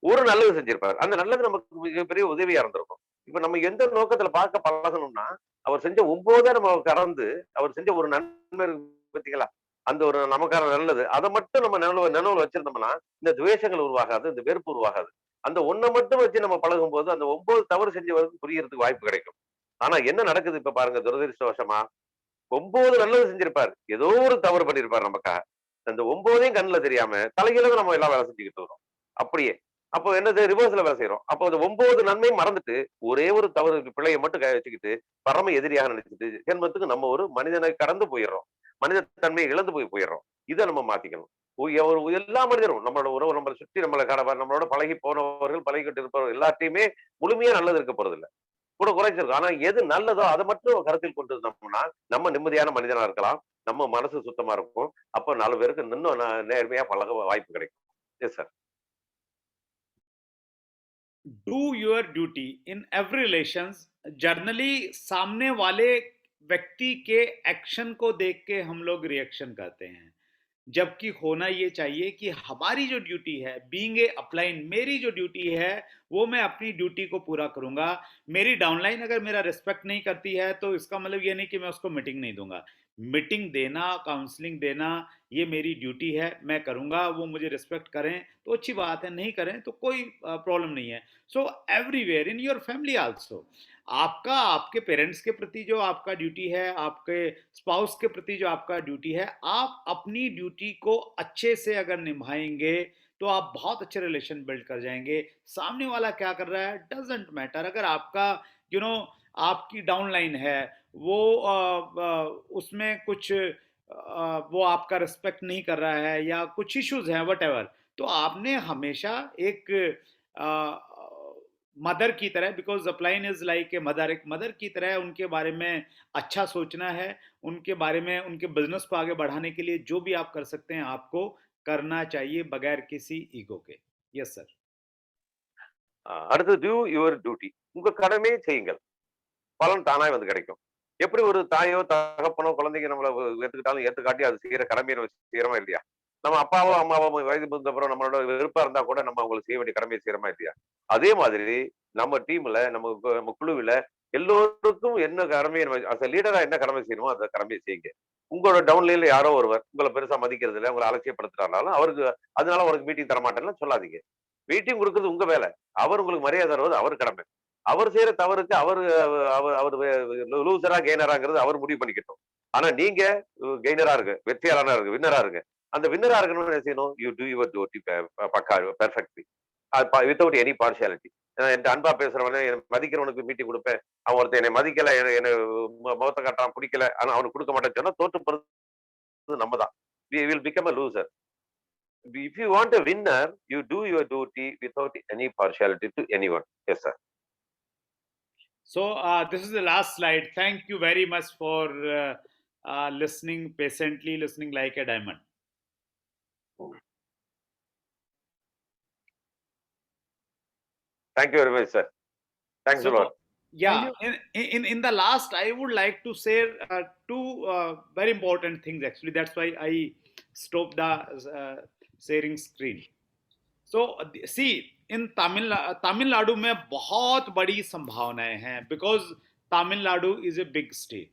ஒரு நல்லது செஞ்சிருப்பார். அந்த நல்லது நமக்கு மிகப்பெரிய உதவியா இருந்திருக்கும். இப்ப நம்ம எந்த நோக்கத்துல பார்க்க பழகணும்னா, அவர் செஞ்ச 9 நம்ம கடந்து அவர் செஞ்ச ஒரு நன்மை பார்த்தீங்களா, அந்த ஒரு நமக்கான நல்லது அதை மட்டும் நம்ம நினைவுல வச்சிருந்தோம்னா இந்த துவேஷங்கள் உருவாகாது, இந்த வெறுப்பு உருவாகாது. அந்த ஒன்றை மட்டும் வச்சு நம்ம பழகும் போது அந்த 9 தவறு செஞ்சவருக்கு புரியறதுக்கு வாய்ப்பு கிடைக்கும். ஆனா என்ன நடக்குது இப்ப பாருங்க, துரதிருஷ்டவசமா 9 நல்லது செஞ்சிருப்பார், ஏதோ ஒரு தவறு பண்ணிருப்பார் நமக்காக. அந்த 9ஐயும் கண்ணுல தெரியாம தலையில நம்ம எல்லாம் வேலை செஞ்சுக்கிட்டு வரோம். அப்படியே அப்போ என்னது, ரிவர்ஸ்ல வேலை செய்யறோம். அப்போ அந்த 9 நன்மையும் மறந்துட்டு ஒரே ஒரு தவறு பிள்ளையை மட்டும் வச்சுக்கிட்டு பரம எதிரியாக நினைச்சிட்டு ஜென்மத்துக்கு நம்ம ஒரு மனிதனை கடந்து போயிடுறோம், மனித தன்மையை இழந்து போயிடுறோம். இதை நம்ம மாத்திக்கணும். எல்லா மனிதரும் நம்மளோட உறவு, நம்மளை சுற்றி நம்மளோட பழகி போனவர்கள், பழகிக்கிட்டு இருப்பவர்கள் எல்லாத்தையுமே முழுமையா நல்லது இருக்க போறது இல்லை, கூட குறைச்சிருக்கும். ஆனா எது நல்லதோ அதை மட்டும் கருத்தில் கொண்டு இருந்தோம்னா நம்ம நிம்மதியான மனிதனா இருக்கலாம், நம்ம மனசு சுத்தமா இருக்கும். அப்போ 4 பேருக்கு இன்னும் நேர்மையா பழக வாய்ப்பு கிடைக்கும். Yes sir. Do your duty in every relations. Generally सामने वाले व्यक्ति के एक्शन को देख के हम लोग रिएक्शन करते हैं, जबकि होना ये चाहिए कि हमारी जो ड्यूटी है, बीइंग ए अपलाइन, मेरी जो ड्यूटी है वो मैं अपनी ड्यूटी को पूरा करूंगा। मेरी डाउनलाइन अगर मेरा रिस्पेक्ट नहीं करती है तो इसका मतलब ये नहीं कि मैं उसको मीटिंग नहीं दूंगा। मीटिंग देना, काउंसलिंग देना, ये मेरी ड्यूटी है, मैं करूंगा। वो मुझे रिस्पेक्ट करें तो अच्छी बात है, नहीं करें तो कोई प्रॉब्लम नहीं है। So everywhere in your family also, आपका आपके पेरेंट्स के प्रति जो आपका ड्यूटी है, आपके स्पाउस के प्रति जो आपका ड्यूटी है, आप अपनी ड्यूटी को अच्छे से अगर निभाएंगे तो आप बहुत अच्छे रिलेशन बिल्ड कर जाएंगे। सामने वाला क्या कर रहा है डजेंट मैटर। अगर आपका आपकी डाउनलाइन है, वो उसमें कुछ वो आपका रिस्पेक्ट नहीं कर रहा है या कुछ इश्यूज हैं वट एवर, तो आपने हमेशा एक मदर की तरह, because upline is like a mother, एक मदर की तरह उनके बारे में अच्छा सोचना है। उनके बारे में, उनके बिजनेस को आगे बढ़ाने के लिए जो भी आप कर सकते हैं आपको करना चाहिए बगैर किसी ईगो के। Yes sir. அடுத்து do your duty. உங்க கடமையை செய்யுங்கள், பலன் தானாய் வந்து கிடைக்கும். எப்படி ஒரு தாயோ தகப்பனோ குழந்தைங்க நம்மள ஏத்துக்கிட்டாலும் ஏத்துக்காட்டி அது செய்யற கடமையை நம்ம செய்யறோமா இல்லையா? நம்ம அப்பாவோ அம்மாவோ வயது முதிர்ந்தப்புறம் நம்மளோட விருப்பம் இருந்தா கூட நம்ம அவங்களுக்கு செய்ய வேண்டிய கடமையை செய்யறோமா இல்லையா? அதே மாதிரி நம்ம டீம்ல, நம்ம குழுவில எல்லோருக்கும் என்ன கடமையை நம்ம லீடரா என்ன கடமை செய்யணுமோ அந்த கடமையை செய்யுங்க. உங்களோட டவுன்லைன்ல யாரோ ஒருவர் உங்களை பெருசா மதிக்கிறது இல்லை, உங்களை அலட்சியப்படுத்துறாலும் அவருக்கு அதனால அவருக்கு மீட்டிங் தர மாட்டேன்னு சொல்லாதீங்க. மீட்டிங் கொடுக்கறது உங்க வேலை. அவர் உங்களுக்கு மரியாதை தருவது அவர் கடமை. அவர் செய்யற தவறுக்கு அவர் அவர் லூசரா கெய்னராங்கிறது அவர் முடிவு பண்ணிக்கிட்டோம். ஆனா நீங்க கெய்னரா இருக்கு, வெற்றியாளனா இருக்கு, வின்னரா இருக்கு. அந்த வின்னரா இருக்கணும்னு என்ன செய்யணும்? யூ டூ யுவர் டியூட்டி பக்கா பெர்ஃபெக்ட்லி, வித்தவுட் எனி பார்ஷியாலிட்டி. என் அன்பா பேசுறவனே, மதிக்கிறவனுக்கு மீட்டிங் கொடுப்பேன். அவன் ஒருத்தன் என்னை மதிக்கல, என்ன முகத்தை காட்டான், பிடிக்கல, ஆனா அவனுக்கு கொடுக்க மாட்டேன்னு சொன்னா தோற்று போறது நம்ம தான். We will become a loser. If you want a winner, you do your duty without any partiality to anyone. Yes, sir. So this is the last slide. Thank you very much for listening patiently, listening like a diamond. Thank you very much, sir. Thanks a lot. Yeah, in the last, I would like to say two very important things. Actually, that's why I stopped the sharing screen. So see, in Tamil Nadu में बहुत बड़ी संभावनाएं हैं, because Tamil Nadu is a big state.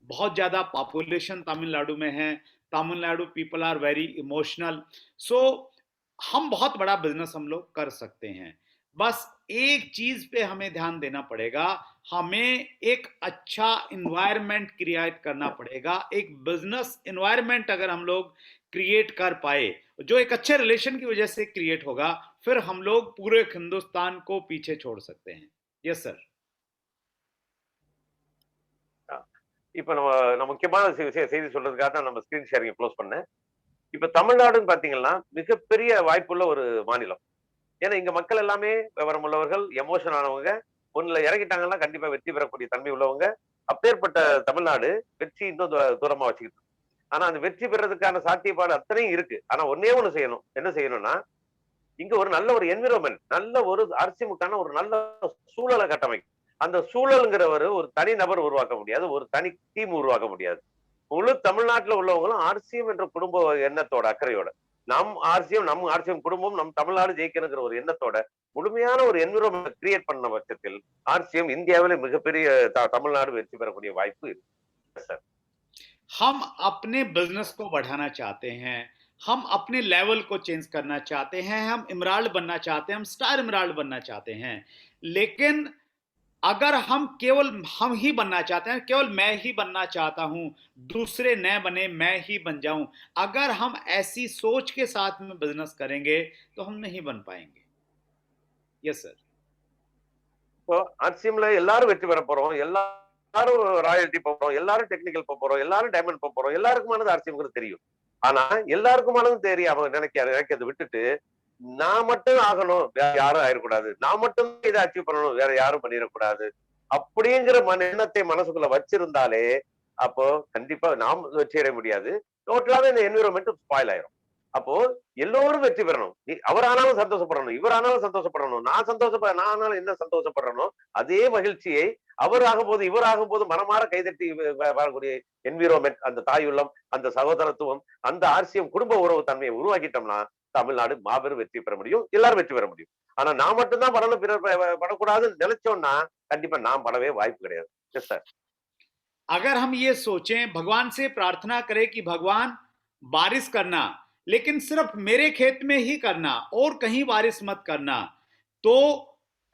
बहुत ज़्यादा population Tamil Nadu में है। Tamil Nadu people are very emotional. So हम बहुत बड़ा बिजनेस हम लोग कर सकते हैं। बस एक चीज पे हमें ध्यान देना पड़ेगा, हमें एक अच्छा इन्वायरमेंट क्रिएट करना पड़ेगा। एक बिजनेस इन्वायरमेंट अगर हम लोग क्रिएट कर पाए, जो एक अच्छे रिलेशन की वजह से क्रिएट होगा, फिर हम लोग पूरे हिंदुस्तान को पीछे छोड़ सकते हैं। Yes sir. இப்ப நம்ம முக்கியமான செய்தி சொல்றதுக்காக தான் நம்ம ஸ்கிரீன் ஷேரிங் க்ளோஸ் பண்ணேன். இப்ப தமிழ்நாடுன்னு பாத்தீங்கன்னா மிகப்பெரிய வாய்ப்புள்ள ஒரு மாநிலம். ஏன்னா இங்க மக்கள் எல்லாமே விவரம் உள்ளவர்கள், எமோஷன் ஆனவங்க, ஒண்ணுல இறங்கிட்டாங்கன்னா கண்டிப்பா வெற்றி பெறக்கூடிய தன்மை உள்ளவங்க. அப்பேற்பட்ட தமிழ்நாடு வெற்றி இன்னும் தூரமா வச்சுக்கிட்டு. ஆனா அந்த வெற்றி பெறதுக்கான சாத்தியப்பாடு அத்தனையும் இருக்கு. ஆனா ஒன்னே ஒண்ணு செய்யணும். என்ன செய்யணும்னா, இங்க ஒரு நல்ல ஒரு என்விரான்மெண்ட், நல்ல ஒரு அரசியலுக்கான ஒரு நல்ல சூழலை கட்டமைக்கும். அந்த சூழலுங்கிறவர் ஒரு தனி நபர் உருவாக்க முடியாது, ஒரு தனி டீம் உருவாக்க முடியாது. முழு தமிழ்நாட்டுல உள்ளவங்களும் ஆர்சிஎம் என்ற குடும்ப எண்ணத்தோட, அக்கறையோட, நம்ம ஆர்சிஎம் குடும்பம், நம் தமிழ்நாடு ஜெயிக்கணுங்கிற ஒரு எண்ணத்தோட முழுமையான ஒரு என்விரான்மெண்ட் கிரியேட் பண்ண பட்சத்தில் ஆர்சிஎம் இந்தியாவிலே மிகப்பெரிய தமிழ்நாடு வெற்றி பெறக்கூடிய வாய்ப்பு இருக்கு சார். हम अपने बिजनेस को बढ़ाना चाहते हैं, हम अपने लेवल को चेंज करना चाहते हैं, हम इमराल्ड बनना चाहते हैं, हम स्टार इमराल्ड बनना चाहते हैं। लेकिन अगर हम केवल हम ही बनना चाहते हैं, केवल मैं ही बनना चाहता हूं, दूसरे न बने मैं ही बन जाऊं, अगर हम ऐसी सोच के साथ में बिजनेस करेंगे तो हम नहीं बन पाएंगे। Yes sir. இப்போ ஆர்சிஎம்ல எல்லாரும் வெற்றி பெற போறோம், எல்லாரும் ராயல்டி போறோம், எல்லாரும் டெக்னிக்கல் போறோம், எல்லாரும் டைமண்ட் போறோம், எல்லாருக்குமானது ஆர்சிஎம் தெரியும். ஆனா எல்லாருக்குமானதும் தெரியாம நினைக்கிறத விட்டுட்டு நான் மட்டும் ஆகணும், வேற யாரும் ஆயிடக்கூடாது, நான் மட்டும் இதை அச்சீவ் பண்ணணும், வேற யாரும் பண்ணிடக்கூடாது அப்படிங்கிற எண்ணத்தை மனசுக்குள்ள வச்சிருந்தாலே அப்போ கண்டிப்பா நாம் வெற்றி அடைய முடியாது. டோட்டலாவே இந்த என்விரான்மெண்ட் ஸ்பாயில் ஆயிரும். அப்போ எல்லோரும் வெற்றி பெறணும். அவரானாலும் சந்தோஷப்படணும், இவரானாலும் சந்தோஷப்படணும், நான் ஆனாலும் என்ன சந்தோஷப்படுறணும், அதே மகிழ்ச்சியை அவர் ஆகும் போது இவர் ஆகும் போது மனமாற கைதட்டி வரக்கூடிய என்விரான்மெண்ட், அந்த தாயுள்ளம், அந்த சகோதரத்துவம், அந்த ஆர்சிஎம் குடும்ப உறவு தன்மையை உருவாக்கிட்டோம்னா தமிழ்நாடு மாபெரும் வெற்றி பெற முடியும், எல்லாரும் வெற்றி பெற முடியும். ஆனா நான் மட்டும்தான் படணும், பிறர் படக்கூடாதுன்னு நினைச்சோம்னா கண்டிப்பா நான் படவே வாய்ப்பு கிடையாது. Yes sir. अगर हम ये सोचें, भगवान से प्रार्थना करें कि भगवान बारिश करना, लेकिन सिर्फ मेरे खेत में ही करना और कहीं बारिश मत करना, तो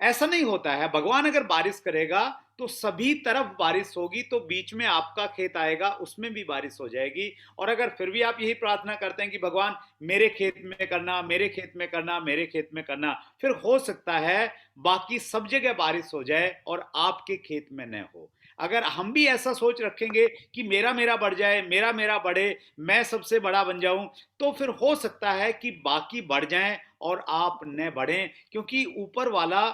ऐसा नहीं होता है। भगवान अगर बारिश करेगा तो सभी तरफ बारिश होगी, तो बीच में आपका खेत आएगा, उसमें भी बारिश हो जाएगी। और अगर फिर भी आप यही प्रार्थना करते हैं कि भगवान मेरे खेत में करना, मेरे खेत में करना, मेरे खेत में करना, फिर हो सकता है बाकी सब जगह बारिश हो जाए और आपके खेत में न हो। अगर हम भी ऐसा सोच रखेंगे कि मेरा मेरा बढ़ जाए, मेरा मेरा बढ़े, मैं सबसे बड़ा बन जाऊं, तो फिर हो सकता है कि बाकी बढ़ जाएं और आप न बढ़ें, क्योंकि ऊपर वाला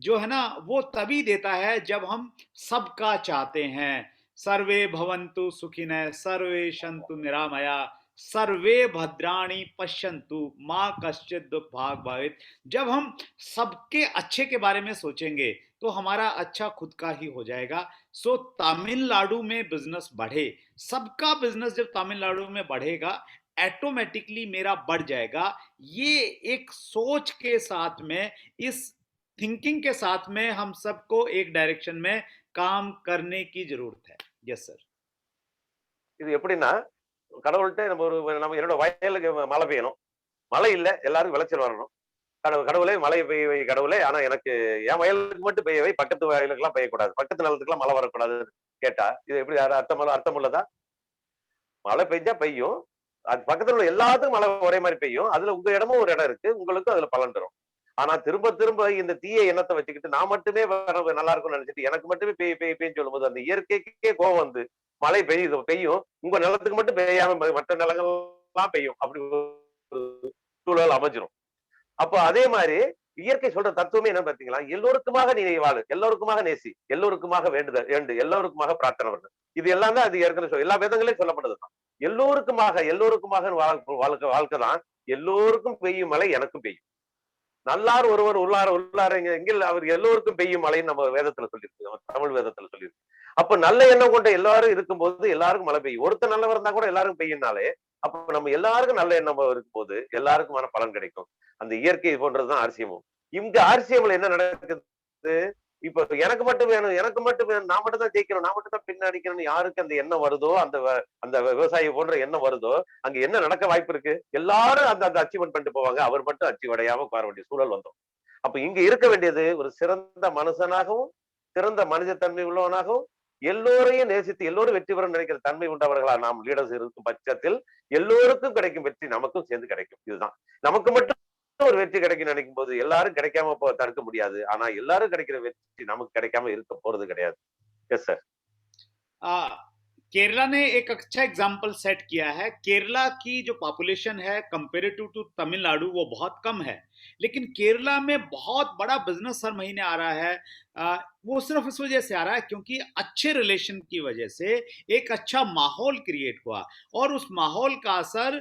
जो है ना वो तभी देता है जब हम सबका चाहते हैं। सर्वे भवन्तु सुखिनः, सर्वे सन्तु निरामया, सर्वे भद्राणि पश्यन्तु, माँ कश्चित् दुर्भाग भवेत्। जब हम सबके अच्छे के बारे में सोचेंगे तो हमारा अच्छा खुद का ही हो जाएगा। सो तमिलनाडु में बिजनेस बढ़े, सबका बिजनेस जब तमिलनाडु में बढ़ेगा, ऑटोमेटिकली मेरा बढ़ जाएगा। ये एक सोच के साथ में, इस थिंकिंग के साथ में हम सबको एक डायरेक्शन में काम करने की जरूरत है। Yes sir. இது எப்படின்னா, கடவுள்கிட்ட நம்ம என்னோட வயலுக்கு மழை பெய்யணும், மழை இல்ல, எல்லாரும் விளைச்சல் வரணும். கடவுளே மழை பெய்ய வை கடவுளே, ஆனா எனக்கு என் வயலுக்கு மட்டும் பெய்ய வை, பக்கத்து வயலுக்கு எல்லாம் பெய்யக்கூடாது, பக்கத்து நிலத்துக்கு எல்லாம் மழை வரக்கூடாதுன்னு கேட்டா இது எப்படி அர்த்தம் உள்ளதா? மழை பெஞ்சா பெய்யும், அது பக்கத்துல உள்ள எல்லாத்துக்கும் மழை ஒரே மாதிரி பெய்யும், அதுல உங்க இடமும் ஒரு இடம் இருக்கு, உங்களுக்கும் அதுல பலன் தரும். ஆனா திரும்ப திரும்ப இந்த தீய எண்ணத்தை வச்சுக்கிட்டு நான் மட்டுமே நல்லா இருக்கும்னு நினைச்சிட்டு எனக்கு மட்டுமே பெய்யும் சொல்லும் போது அந்த இயற்கைக்கே கோவம் வந்து மழை பெய்யும், உங்க நிலத்துக்கு மட்டும் பெய்யாம மற்ற நிலங்கள்லாம் பெய்யும், அப்படி ஒரு சூழல் அமைஞ்சிரும். அப்போ அதே மாதிரி இயற்கை சொல்ற தத்துவமே என்ன பாத்தீங்களா, எல்லோருக்குமாக நீ வாழு, எல்லோருக்குமாக நேசி, எல்லோருக்குமாக வேண்டு, எல்லோருக்குமாக பிரார்த்தனை பண்ணு. இது எல்லாம் தான் அது ஏற்கனவே எல்லா வேதங்களையும் சொல்லப்படுதுதான். எல்லோருக்குமாக வாழ்க்கை தான். எல்லோருக்கும் பெய்யும் மழை எனக்கும் பெய்யும், நல்லார் ஒருவர் உள்ளார எங்கில் அவர் எல்லோருக்கும் பெய்யும் மழைன்னு நம்ம வேதத்துல சொல்லியிருக்கு, நம்ம தமிழ் வேதத்துல சொல்லியிருக்கு. அப்ப நல்ல எண்ணம் கொண்ட எல்லாரும் இருக்கும்போது எல்லாருக்கும் மழை பெய்யும். ஒருத்தர் நல்லவர் இருந்தா கூட எல்லாருக்கும் பெய்யும்னாலே அப்ப நம்ம எல்லாருக்கும் நல்ல எண்ணம் இருக்கும்போது எல்லாருக்குமான பலன் கிடைக்கும். அந்த இயற்கை போன்றதுதான் ஆர்சியமும். இங்க ஆர்சியம்ல என்ன நடக்குது, இப்ப எனக்கு மட்டும் வேணும், நான் மட்டும் தான் ஜெயிக்கணும், நான் மட்டும் தான் பின்னடிக்கணும்னு யாருக்கு அந்த எண்ணம் வருதோ, அந்த விவசாயி போன்ற எண்ணம் வருதோ, அங்க என்ன நடக்க வாய்ப்பு இருக்கு, எல்லாரும் அந்த அச்சீவ்மெண்ட் பண்ணிட்டு போவாங்க, அவர் மட்டும் அச்சீவ் அடையாம உட்கார வேண்டிய சூழல் வந்தோம். அப்ப இங்க இருக்க வேண்டியது ஒரு சிறந்த மனுஷனாகவும் சிறந்த மனித தன்மை உள்ளவனாகவும் எல்லோரையும் நேசித்து எல்லோரும் வெற்றி பெற நினைக்கிற தன்மை உண்டவர்களா நாம் லீடர்ஸ் இருக்கும் பட்சத்தில் எல்லோருக்கும் கிடைக்கும் வெற்றி நமக்கும் சேர்ந்து கிடைக்கும். இதுதான் நமக்கு மட்டும் ஒரு வெற்றி கிடைக்கும் நினைக்கும் போது எல்லாரும் கிடைக்காம தடுக்க முடியாது, ஆனா எல்லாரும் கிடைக்கிற வெற்றி நமக்கு கிடைக்காம இருக்க போறது கிடையாது. Yes sir. केरला ने एक अच्छा एग्जाम्पल सेट किया है। केरला की जो पॉपुलेशन है कंपेरेटिव टू तमिलनाडु वो बहुत कम है, लेकिन केरला में बहुत बड़ा बिजनेस हर महीने आ रहा है। वो सिर्फ इस वजह से आ रहा है क्योंकि अच्छे रिलेशन की वजह से एक अच्छा माहौल क्रिएट हुआ, और उस माहौल का असर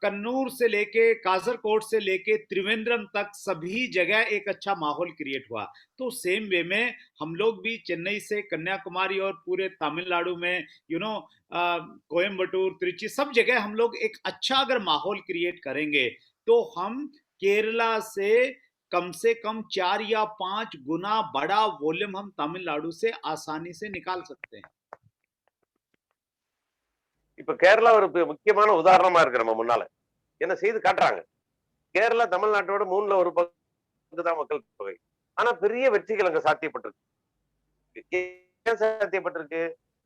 कन्नूर से लेके कासरकोट से लेके त्रिवेंद्रम तक सभी जगह एक अच्छा माहौल क्रिएट हुआ। तो सेम वे में हम लोग भी चेन्नई से कन्याकुमारी और पूरे तमिलनाडु में कोयम्बटूर, त्रिची, सब जगह हम लोग एक अच्छा अगर माहौल क्रिएट करेंगे तो हम केरला से कम 4 या 5 गुना बड़ा वॉल्यूम हम तमिलनाडु से आसानी से निकाल सकते हैं। இப்ப கேரளா ஒரு முக்கியமான உதாரணமா இருக்கு நம்ம முன்னால என்ன செய்து காட்டுறாங்க. கேரளா தமிழ்நாட்டோட 3ல ஒரு பங்கு தான் மக்கள் தொகை, ஆனா பெரிய வெற்றிகள் அங்க சாத்தியப்பட்டிருக்கு. ஏன் சாத்தியப்பட்டிருக்கு,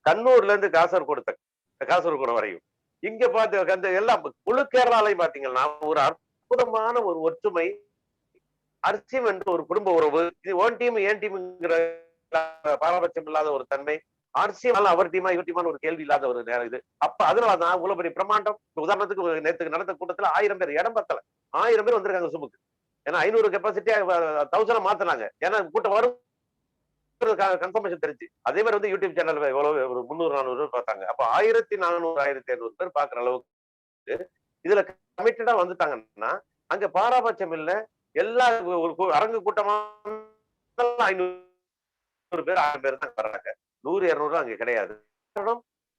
கண்ணூர்ல இருந்து காசர்கோடு வரையும் இங்க பார்த்து அந்த எல்லாம் முழு கேரளாலையும் பாத்தீங்கன்னா ஒரு அற்புதமான ஒரு ஒற்றுமை, அரிசியம் என்ற ஒரு குடும்ப உறவு, இது ஓன் டீம் ஏன் டீம்ங்கிற பாரபட்சம் இல்லாத ஒரு தன்மை, அரசியல் அவர் டீமா இவர் டீமான ஒரு கேள்வி இல்லாத ஒரு நேரம் இது. அப்ப அதனாலதான் இவ்வளவு பெரிய பிரம்மாண்டம். உதாரணத்துக்கு நேற்றுக்கு நடந்த கூட்டத்துல 1000 பேர், இடம் பத்தல, 1000 பேர் வந்திருக்காங்க சுமுக்கு. ஏன்னா 500 கெப்பாசிட்டியா 1000 மாத்தினாங்க, ஏன்னா கூட்டம் வரும் கன்ஃபர்மேஷன் தெரிஞ்சு. அதே மாதிரி வந்து யூடியூப் சேனல் எவ்வளவு ஒரு 300-400 பேர் பார்த்தாங்க. அப்ப 1400-1500 பேர் பாக்குற அளவுக்கு இதுல கமிட்டடா வந்துட்டாங்கன்னா அங்க பாராபட்சம் இல்ல, எல்லா ஒரு அரங்கு கூட்டமா 500 பேர் 1000 பேர் தான் வர்றாங்க, 100-200 அங்க கிடையாது.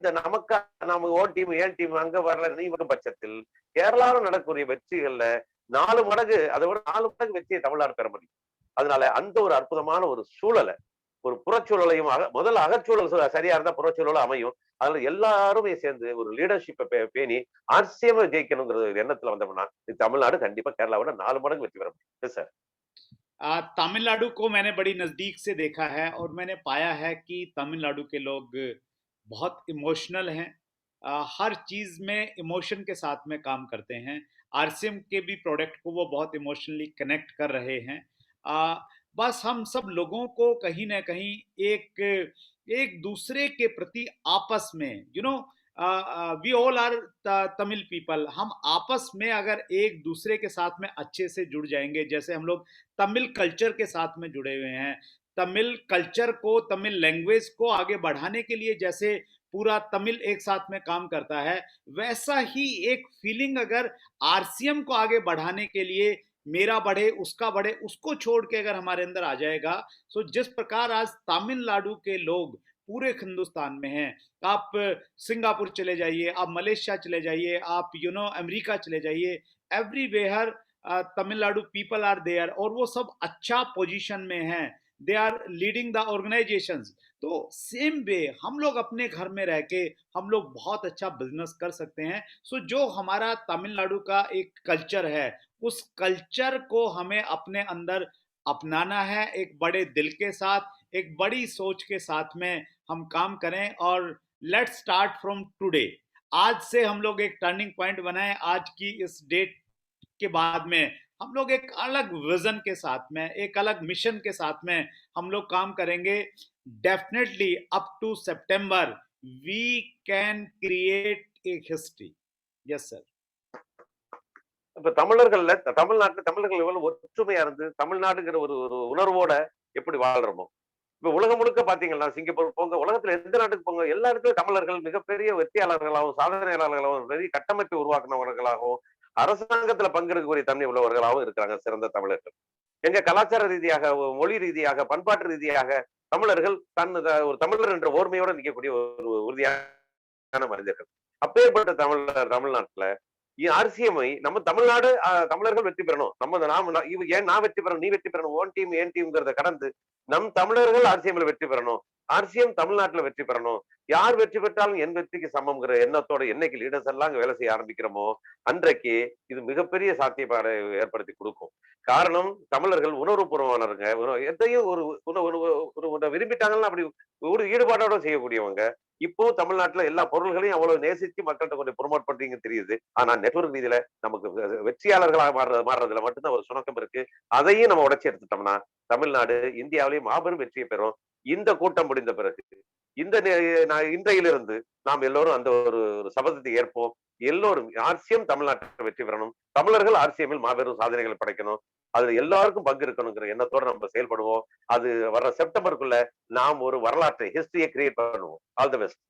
இந்த நமக்கு நம்ம ஓ டீம் ஏன் டீம் அங்க வரல நீ வரும் பட்சத்தில் கேரளாவில் நடக்கக்கூடிய வெற்றிகள்ல 4 மடங்கு அதை விட 4 மடங்கு வெற்றியை தமிழ்நாடு பெற முடியும். அதனால அந்த ஒரு அற்புதமான ஒரு சூழலை, ஒரு புறச்சூழலையும் முதல்ல அகச்சூழல் சரியா இருந்தா புறச்சூழலும் அமையும். அதுல எல்லாருமே சேர்ந்து ஒரு லீடர்ஷிப்பை பேணி ஆர்சிஎம் ஜெயிக்கணுங்கிற எண்ணத்துல வந்தோம்னா தமிழ்நாடு கண்டிப்பா கேரளாவோட 4 மடங்கு வெற்றி பெற முடியும் சார். तमिलनाडु को मैंने बड़ी नजदीक से देखा है और मैंने पाया है कि तमिलनाडु के लोग बहुत इमोशनल हैं। हर चीज में इमोशन के साथ में काम करते हैं। आरसीएम के भी प्रोडक्ट को वो बहुत इमोशनली कनेक्ट कर रहे हैं। बस हम सब लोगों को कहीं ना कहीं एक दूसरे के प्रति आपस में we all are Tamil people, हम आपस में अगर एक दूसरे के साथ में अच्छे से जुड़ जाएंगे, जैसे हम लोग तमिल कल्चर के साथ में जुड़े हुए हैं, तमिल कल्चर को, तमिल लैंग्वेज को आगे बढ़ाने के लिए जैसे पूरा तमिल एक साथ में काम करता है, वैसा ही एक फीलिंग अगर आरसीएम को आगे बढ़ाने के लिए मेरा बढ़े उसका बढ़े उसको छोड़ के अगर हमारे अंदर आ जाएगा, तो जिस प्रकार आज तमिलनाडु के लोग पूरे हिंदुस्तान में हैं, आप सिंगापुर चले जाइए, आप मलेशिया चले जाइए, आप अमेरिका चले जाइए, everywhere Tamil Nadu people are there और वो सब अच्छा पोजीशन में हैं, they are leading the organisations. तो सेम वे हम लोग अपने घर में रह के हम लोग बहुत अच्छा बिजनेस कर सकते हैं। सो जो हमारा तमिलनाडु का एक कल्चर है, उस कल्चर को हमें अपने अंदर अपनाना है, एक बड़े दिल के साथ, एक बड़ी सोच के साथ में हम काम करें। और लेट्स स्टार्ट फ्रॉम टुडे, आज से हम लोग एक टर्निंग पॉइंट बनाएं। आज की इस डेट के बाद में हम लोग एक अलग विजन के साथ में, एक अलग मिशन के साथ में हम लोग काम करेंगे। Definitely up to September we can create a history. Yes sir. இப்ப தமிழ்நாட்டுல எவ்வளவு ஒற்றுமையா இருந்து தமிழ்நாடுங்கிற ஒரு ஒரு உணர்வோட எப்படி வாழ்றோமோ, இப்ப உலகம் முழுக்க பாத்தீங்கன்னா சிங்கப்பூர் போங்க, உலகத்துல எந்த நாட்டுக்கு போங்க, எல்லா இடத்துலயும் தமிழர்கள் மிகப்பெரிய வெற்றியாளர்களாகவும் சாதனையாளர்களாகவும் பெரிய கட்டமைப்பை உருவாக்குனவர்களாகவும் அரசாங்கத்துல பங்கெடுக்கக்கூடிய தன்மை உள்ளவர்களாகவும் இருக்கிறாங்க சிறந்த தமிழர்கள். எங்க கலாச்சார ரீதியாக, மொழி ரீதியாக, பண்பாட்டு ரீதியாக தமிழர்கள் ஒரு தமிழர் என்ற ஓர்மையோட நிற்கக்கூடிய ஒரு உறுதியான மனிதர்கள். அப்பேற்பட்ட தமிழ்நாட்டுல ஆர்சிஎம்ஐ நம்ம தமிழ்நாடு தமிழர்கள் வெற்றி பெறணும், ஏன் நான் வெற்றி பெறணும், நீ வெற்றி பெறணும், ஓன் டீம் ஏன் டீம்ங்கிறத கடந்து நம் தமிழர்கள் ஆர்சிஎம்ல வெற்றி பெறணும், ஆர்சிஎம் தமிழ்நாட்டுல வெற்றி பெறணும், யார் வெற்றி பெற்றாலும் என் வெற்றிக்கு சமம்ங்கிற எண்ணத்தோட என்னைக்கு லீடர்ஸ் எல்லாம் வேலை செய்ய ஆரம்பிக்கிறோமோ அன்றைக்கு இது மிகப்பெரிய சாத்தியப்பாடை ஏற்படுத்தி கொடுக்கும். காரணம், தமிழர்கள் உணர்வுபூர்வமானவங்க, எதையும் ஒரு விரும்பிட்டாங்கன்னா அப்படி ஒரு ஈடுபாடோட செய்யக்கூடியவங்க. இப்போ தமிழ்நாட்டுல எல்லா பொருள்களையும் அவ்வளவு நேசிச்சு மக்கள்கிட்ட கொஞ்சம் ப்ரொமோட் பண்றீங்க தெரியுது. ஆனா நெட்வொர்க் ரீதியில நமக்கு வெற்றியாளர்களாக மாறுறதுல மட்டும்தான் ஒரு சுணக்கம் இருக்கு. அதையும் நம்ம உடைச்சி எடுத்துட்டோம்னா தமிழ்நாடு இந்தியாவிலேயே மாபெரும் வெற்றியை பெறும். இந்த கூட்டம் முடிந்த பிறகு இன்றையிலிருந்து நாம் எல்லோரும் அந்த ஒரு சபதத்தை ஏற்போம். எல்லோரும் ஆர்சிஎம் தமிழ்நாட்டில் வெற்றி பெறணும், தமிழர்கள் ஆர்சிஎம்மில் மாபெரும் சாதனைகளை படைக்கணும், அதுல எல்லாருக்கும் பங்கு இருக்கணுங்கிற எண்ணத்தோட நம்ம செயல்படுவோம். அது வர்ற செப்டம்பருக்குள்ள நாம் ஒரு வரலாற்றை, ஹிஸ்டரியை கிரியேட் பண்ணுவோம். All the best.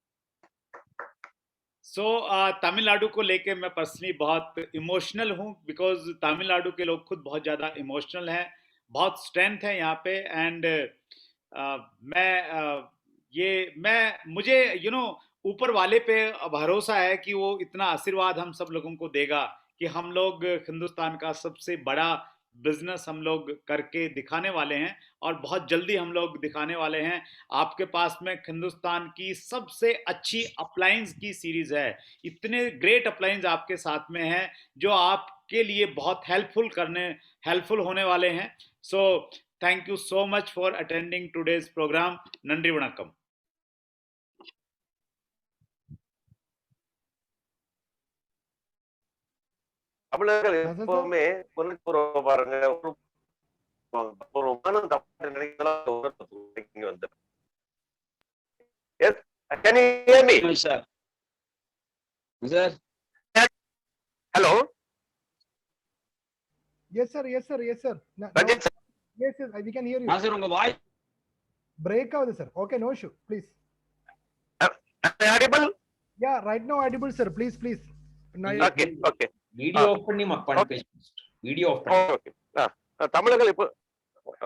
So Tamil Nadu को लेके मैं पर्सनली बहुत इमोशनल हूँ, बिकॉज तमिलनाडु के लोग खुद बहुत ज़्यादा इमोशनल हैं, बहुत स्ट्रेंथ है यहाँ पे। एंड मुझे ऊपर वाले पे भरोसा है कि वो इतना आशीर्वाद हम सब लोगों को देगा कि हम लोग हिंदुस्तान का सबसे बड़ा बिजनेस हम लोग करके दिखाने वाले हैं, और बहुत जल्दी हम लोग दिखाने वाले हैं। आपके पास में हिंदुस्तान की सबसे अच्छी अप्लायंस की सीरीज है, इतने ग्रेट अप्लायंस आपके साथ में हैं जो आपके लिए बहुत हेल्पफुल होने वाले हैं। So thank you so much for attending today's program. नंदी वणक्कम। தமிழர்கள் எப்பவுமே பாருங்க, ஒரு மனம் தப்பு வந்து hello Yes sir, yes sir, yes sir. Ranjith sir, Yes sir, we can hear you. Sir உங்க voice Break out sir. Okay, no issue, please. audible? Yeah, right now audible sir, please. Okay, okay. Video off பண்ணி video off பண்ணி தமிழர்கள் இப்போ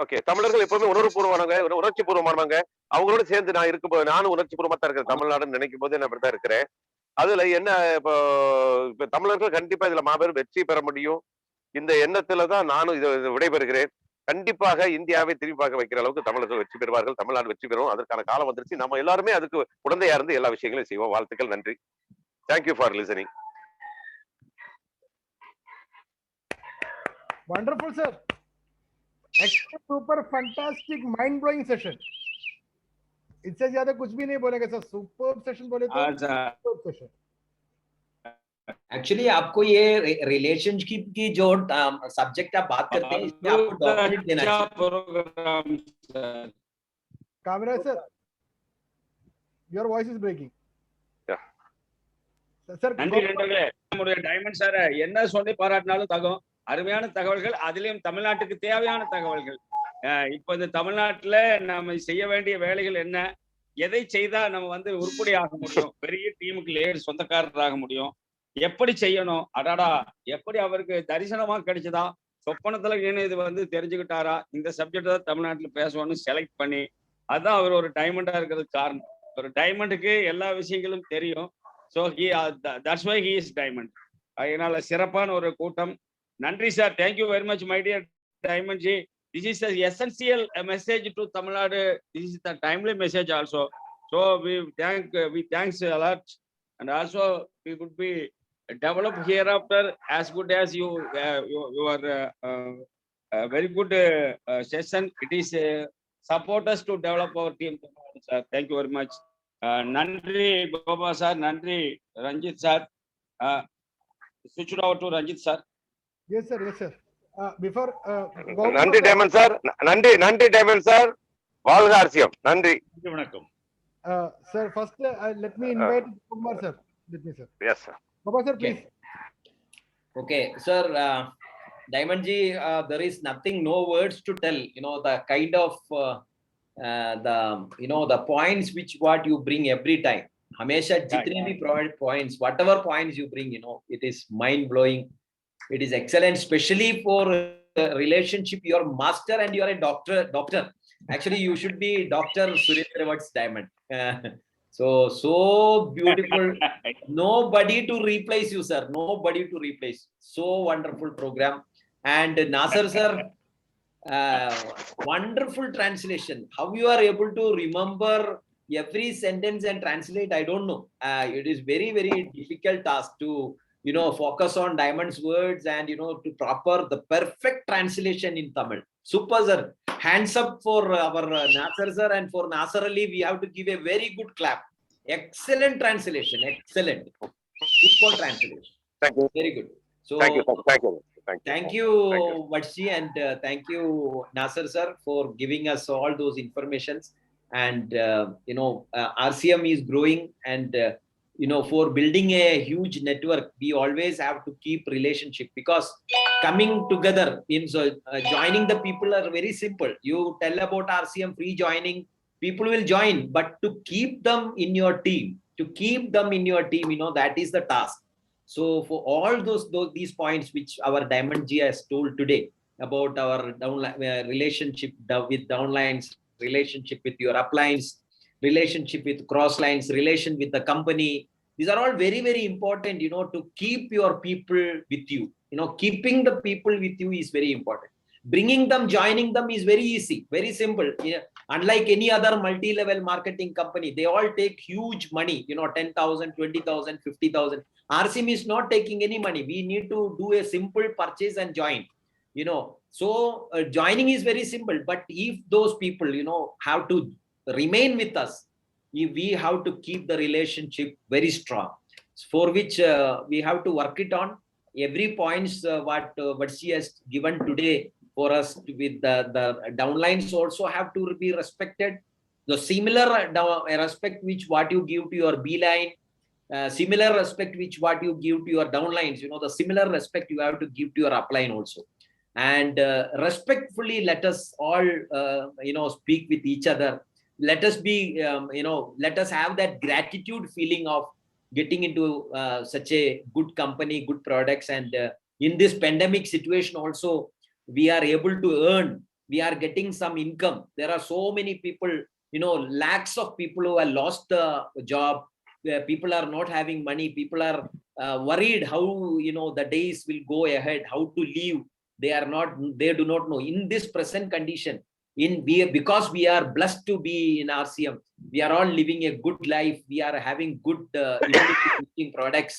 okay. தமிழர்கள் எப்பவுமே உணர்வுபூர்வமானவங்க, உணர்ச்சி பூர்வமானவங்க. அவங்களோட சேர்ந்து நான் இருக்கும்போது நானும் உணர்ச்சி பூர்வமா தான் இருக்கிறேன். தமிழ்நாடுன்னு நினைக்கும் போது நான் அப்படித்தான் இருக்கிறேன். அதுல என்ன இப்போ இப்ப தமிழர்கள் கண்டிப்பா இதுல மாபெரும் வெற்றி பெற முடியும். இந்த எண்ணத்துல தான் நானும் இது விடைபெறுகிறேன். கண்டிப்பாக இந்தியாவை திரும்பி பார்க்க வைக்கிற அளவுக்கு தமிழர்கள் வெற்றி பெறுவார்கள். தமிழ்நாடு வெற்றி பெறும். அதற்கான காலம் வந்துருச்சு. நம்ம எல்லாருமே அதுக்கு உடந்தையா இருந்து எல்லா விஷயங்களையும் செய்வோம். வாழ்த்துக்கள். நன்றி. Thank you for listening. Wonderful, sir. Extra super fantastic mind blowing session. इससे ज्यादा कुछ भी नहीं बोलेगा सर. सुपर सेशन बोले तो सुपर सेशन. एक्चुअली आपको ये रिलेशनशिप की जो सब्जेक्ट आप बात करते हैं इसमें आपको डॉक्टरेट देना चाहिए. Kamera sir, your voice is breaking. Yeah. Sir, நன்றி நண்பர்களே. நம்முடைய டைமண்ட் சார் என்ன சொல்லி பாராட்டினாலும் தகும். அருமையான தகவல்கள், அதிலும் தமிழ்நாட்டுக்கு தேவையான தகவல்கள். இப்போ இந்த தமிழ்நாட்டுல நம்ம செய்ய வேண்டிய வேலைகள் என்ன, எதை செய்தா நம்ம வந்து உருப்படி ஆக முடியும், பெரிய டீமுக்கு லேயர் சொந்தக்காரராக முடியும், எப்படி செய்யணும், அடாடா எப்படி அவருக்கு தரிசனமா கிடைச்சதா, சொப்பனத்துல இது வந்து தெரிஞ்சுக்கிட்டாரா, இந்த சப்ஜெக்ட் தான் தமிழ்நாட்டுல பேசணும்னு செலக்ட் பண்ணி, அதுதான் அவர் ஒரு டைமண்டா இருக்கிறதுக்கு காரணம். ஒரு டைமண்டுக்கு எல்லா விஷயங்களும் தெரியும். So that's why he is diamond. அதனால சிறப்பான ஒரு கூட்டம். நன்றி சார். Thank you very much my dear diamond ji. This is an essential message to Tamil Nadu. This is the timely message also. So we thanks a lot, and also we would be developed hereafter as good as your very good session. It is support us to develop our team. Sir, thank you very much. Nandri Baba sir, Nandri Ranjit sir. Switch it over to Ranjit sir. Yes sir, yes sir. Before நன்றி diamond sir. நன்றி diamond sir. வாழ்க RCM. நன்றி. வணக்கம். Sir, first let me invite Kumar sir. Let me sir. Yes sir. Baba sir, please. Okay, sir. Diamond ji, there is nothing, no words to tell. You know the kind of the points which what you bring every time. हमेशा जितने भी points, whatever points you bring, it is mind blowing. It is excellent, especially for relationship. You are master and you are a doctor. Actually, you should be Dr. Surendra Watts Diamond. So beautiful. Nobody to replace you, sir. Nobody to replace. So wonderful program. And Nasser sir, wonderful translation. How you are able to remember every sentence and translate, I don't know. It is very, very difficult task to focus on Diamond's words and to proper the perfect translation in Tamil. Super sir. Hands up for our Nasser sir, and for Nasser Ali we have to give a very good clap. Excellent translation. Excellent. Super translation. Thank you. Very good. So thank you Vatsi, and thank you Nasser sir for giving us all those informations. And RCM is growing, and for building a huge network, we always have to keep relationship, because coming together means joining the people are very simple. You tell about RCM free joining, people will join, but to keep them in your team, that is the task. So for all these points which our Diamond G has told today about our relationship with downlines, relationship with your uplines, relationship with crosslines, relation with the company, these are all very, very important, to keep your people with you. Keeping the people with you is very important. Bringing them, joining them is very easy, very simple. Unlike any other multi-level marketing company, they all take huge money, 10,000, 20,000, 50,000. RCM is not taking any money. We need to do a simple purchase and join. So joining is very simple. But if those people, have to remain with us, we have to keep the relationship very strong, for which we have to work it on. Every points what she has given today for us with the downlines also have to be respected. The similar respect which what you give to your B line, similar respect which what you give to your downlines, the similar respect you have to give to your upline also. And respectfully, let us all speak with each other. Let us be let us have that gratitude feeling of getting into such a good company, good products. And in this pandemic situation also, we are able to earn we are getting some income. There are so many people, you know, lakhs of people who have lost the job, where people are not having money, people are worried how, you know, the days will go ahead, how to live. They do not know. In this present condition, because we are blessed to be in RCM, we are all living a good life, we are having good immunity boosting products,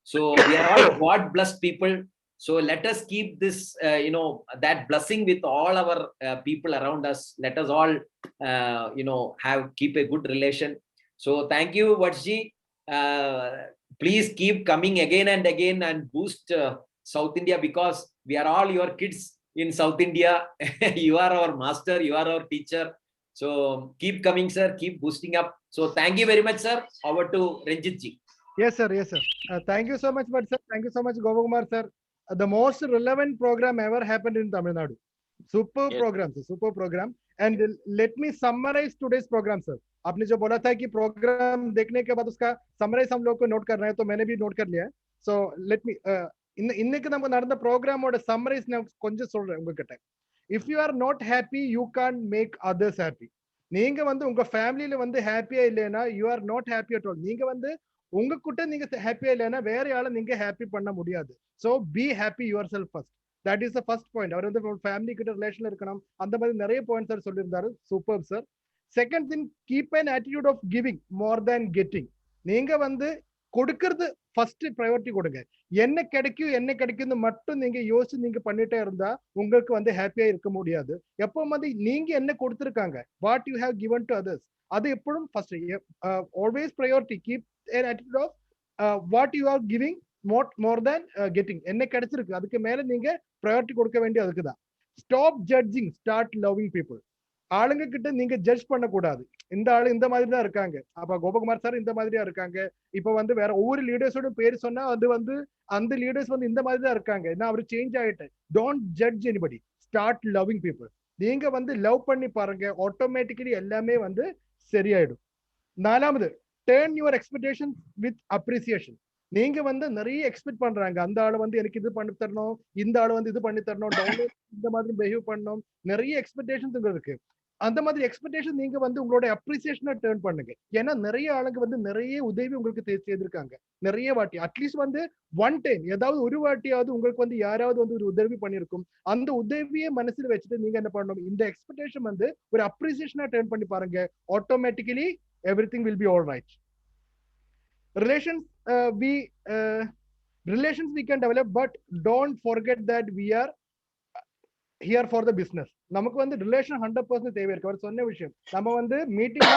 so we are all God blessed people. So let us keep this you know, that blessing with all our people around us. Let us all you know, keep a good relation. So thank you, Vatji. Please keep coming again and again and boost South India, because we are all your kids in South India. You are our master, you are our teacher. So keep coming, sir, keep boosting up. So thank you very much, sir. Over to Ranjit ji. Yes, sir. Yes, sir. Thank you so much, but sir, thank you so much, Gopakumar sir. The most relevant program ever happened in Tamil Nadu. Super Yes. program, sir. Super program. And let me summarize today's program, sir. आपने जो बोला था कि programme देखने के बाद उसका summarise हम लोग को नोट करना है, तो मैंने भी नोट कर लिया है. So let me இன்னைக்கு நம்ம நடந்த ப்ரோக்ராமோட சம்மரைஸ் நான் கொஞ்சம் சொல்றேன் உங்ககிட்ட. If you are not happy, you can't make others happy. நீங்க வந்து உங்க ஃபேமிலில வந்து ஹாப்பியா இல்லைன்னா you are not happy at all. நீங்க வந்து உங்க கிட்ட நீங்க ஹாப்பியா இல்லைன்னா வேற யாரை நீங்க ஹாப்பி பண்ண முடியாது. So be happy your self first. That is the first point. அவர் வந்து ஃபேமிலி கிட்ட ரிலேஷன்ல இருக்கணும், அந்த மாதிரி நிறைய பாயிண்ட் சார் சொல்லியிருந்தாரு. Super sir. Second thing, keep an attitude of giving more than getting. நீங்க வந்து கொடுக்கறது ஃபர்ஸ்ட் ப்ரையாரிட்டி கொடுங்க. என்ன கிடைக்கும்னு மட்டும் நீங்க யோசிச்சு நீங்க பண்ணிட்டே இருந்தா உங்களுக்கு வந்து ஹாப்பியா இருக்க முடியாது. எப்போ வந்து நீங்க என்ன கொடுத்துருக்காங்க, what you have given to others, அது எப்பவும் first. Always priority, keep an attitude of what you are giving more than getting. என்ன கிடைச்சிருக்கு அதுக்கு மேல நீங்க priority கொடுக்க வேண்டிய அதுக்கு தான். Stop judging, start loving people. ஆளுங்க கிட்ட நீங்க ஜட்ஜ் பண்ண கூடாது. இந்த ஆளு இந்த மாதிரி தான் இருக்காங்க, அப்ப கோபகுமார் சார் இந்த மாதிரியா இருக்காங்க, இப்ப வந்து வேற ஒவ்வொரு லீடர்ஸோட பேர் சொன்னா அது வந்து அந்த லீடர்ஸ் வந்து இந்த மாதிரி தான் இருக்காங்க, என்ன அவர் சேஞ்ச் ஆயிட்டு. Don't judge anybody, start loving people. நீங்க வந்து லவ் பண்ணி பாருங்க, ஆட்டோமேட்டிக்கலி எல்லாமே வந்து சரியாயிடும். நாலாவது, turn your expectations with appreciation. நீங்க வந்து நிறைய எக்ஸ்பெக்ட் பண்றாங்க, அந்த ஆளு வந்து எனக்கு இது பண்ணி தரணும், இந்த ஆளு வந்து இது பண்ணி தரணும், டவுன்லோட் இந்த மாதிரி பிஹேவ் பண்ணணும், நிறைய எக்ஸ்பெக்டேஷன்ஸ் இருக்கு. அந்த மாதிரி எக்ஸ்பெக்டேஷன் நீங்க வந்து உங்களோட அப்ரிசியேஷனை டர்ன் பண்ணுங்க. ஏன்னா நிறைய ஆளுங்க வந்து நிறைய உதவி உங்களுக்கு செய்திருக்காங்க நிறைய வாட்டி. அட்லீஸ்ட் வந்து ஒன் டைம், ஏதாவது ஒரு வாட்டியாவது உங்களுக்கு வந்து யாராவது வந்து ஒரு உதவி பண்ணிருக்கும். அந்த உதவியை மனசுல வச்சுட்டு நீங்க என்ன பண்ணணும், இந்த எக்ஸ்பெக்டேஷன் வந்து ஒரு அப்ரிசியேஷனா டர்ன் பண்ணி பாருங்க. Automatically everything will be all right. Relations we can develop, but don't forget that we are here for the business. நமக்கு வந்து ரிலேஷன் 100% தேவை இருக்கு. அவர் சொன்ன விஷயம், நம்ம வந்து மீட்டிங்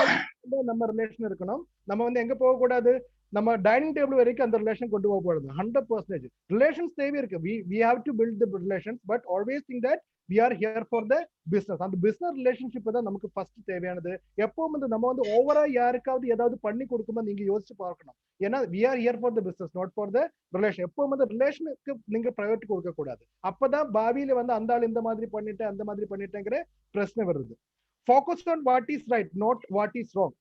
நம்ம ரிலேஷன் இருக்கணும். நம்ம வந்து எங்க போக கூடாது, நம்ம டைனிங் டேபிள் வரைக்கும் அந்த ரிலேஷன் கொண்டு போக கூடாது. 100% ரிலேஷன்ஸ் தேவை இருக்கு. we have to build the relations, but always think that we are here for the business. அந்த business relationship தான் நமக்கு ஃபர்ஸ்ட் தேவையானது. எப்பவும் வந்து நம்ம வந்து ஓவரா யாருக்காவது ஏதாவது பண்ணி கொடுக்கும்போது நீங்க யோசிச்சு பார்க்கணும். ஏன்னா we are here for the business, not for the relation. எப்பவும் வந்து ரிலேஷனுக்கு நீங்க ப்ரையாரிட்டி கொடுக்க கூடாது. அப்பதான் பாவியில வந்து அந்த ஆள் இந்த மாதிரி பண்ணிட்டு அந்த மாதிரி பண்ணிட்டேங்கிற பிரச்சனை வருது. Focus on what is right, not what is wrong.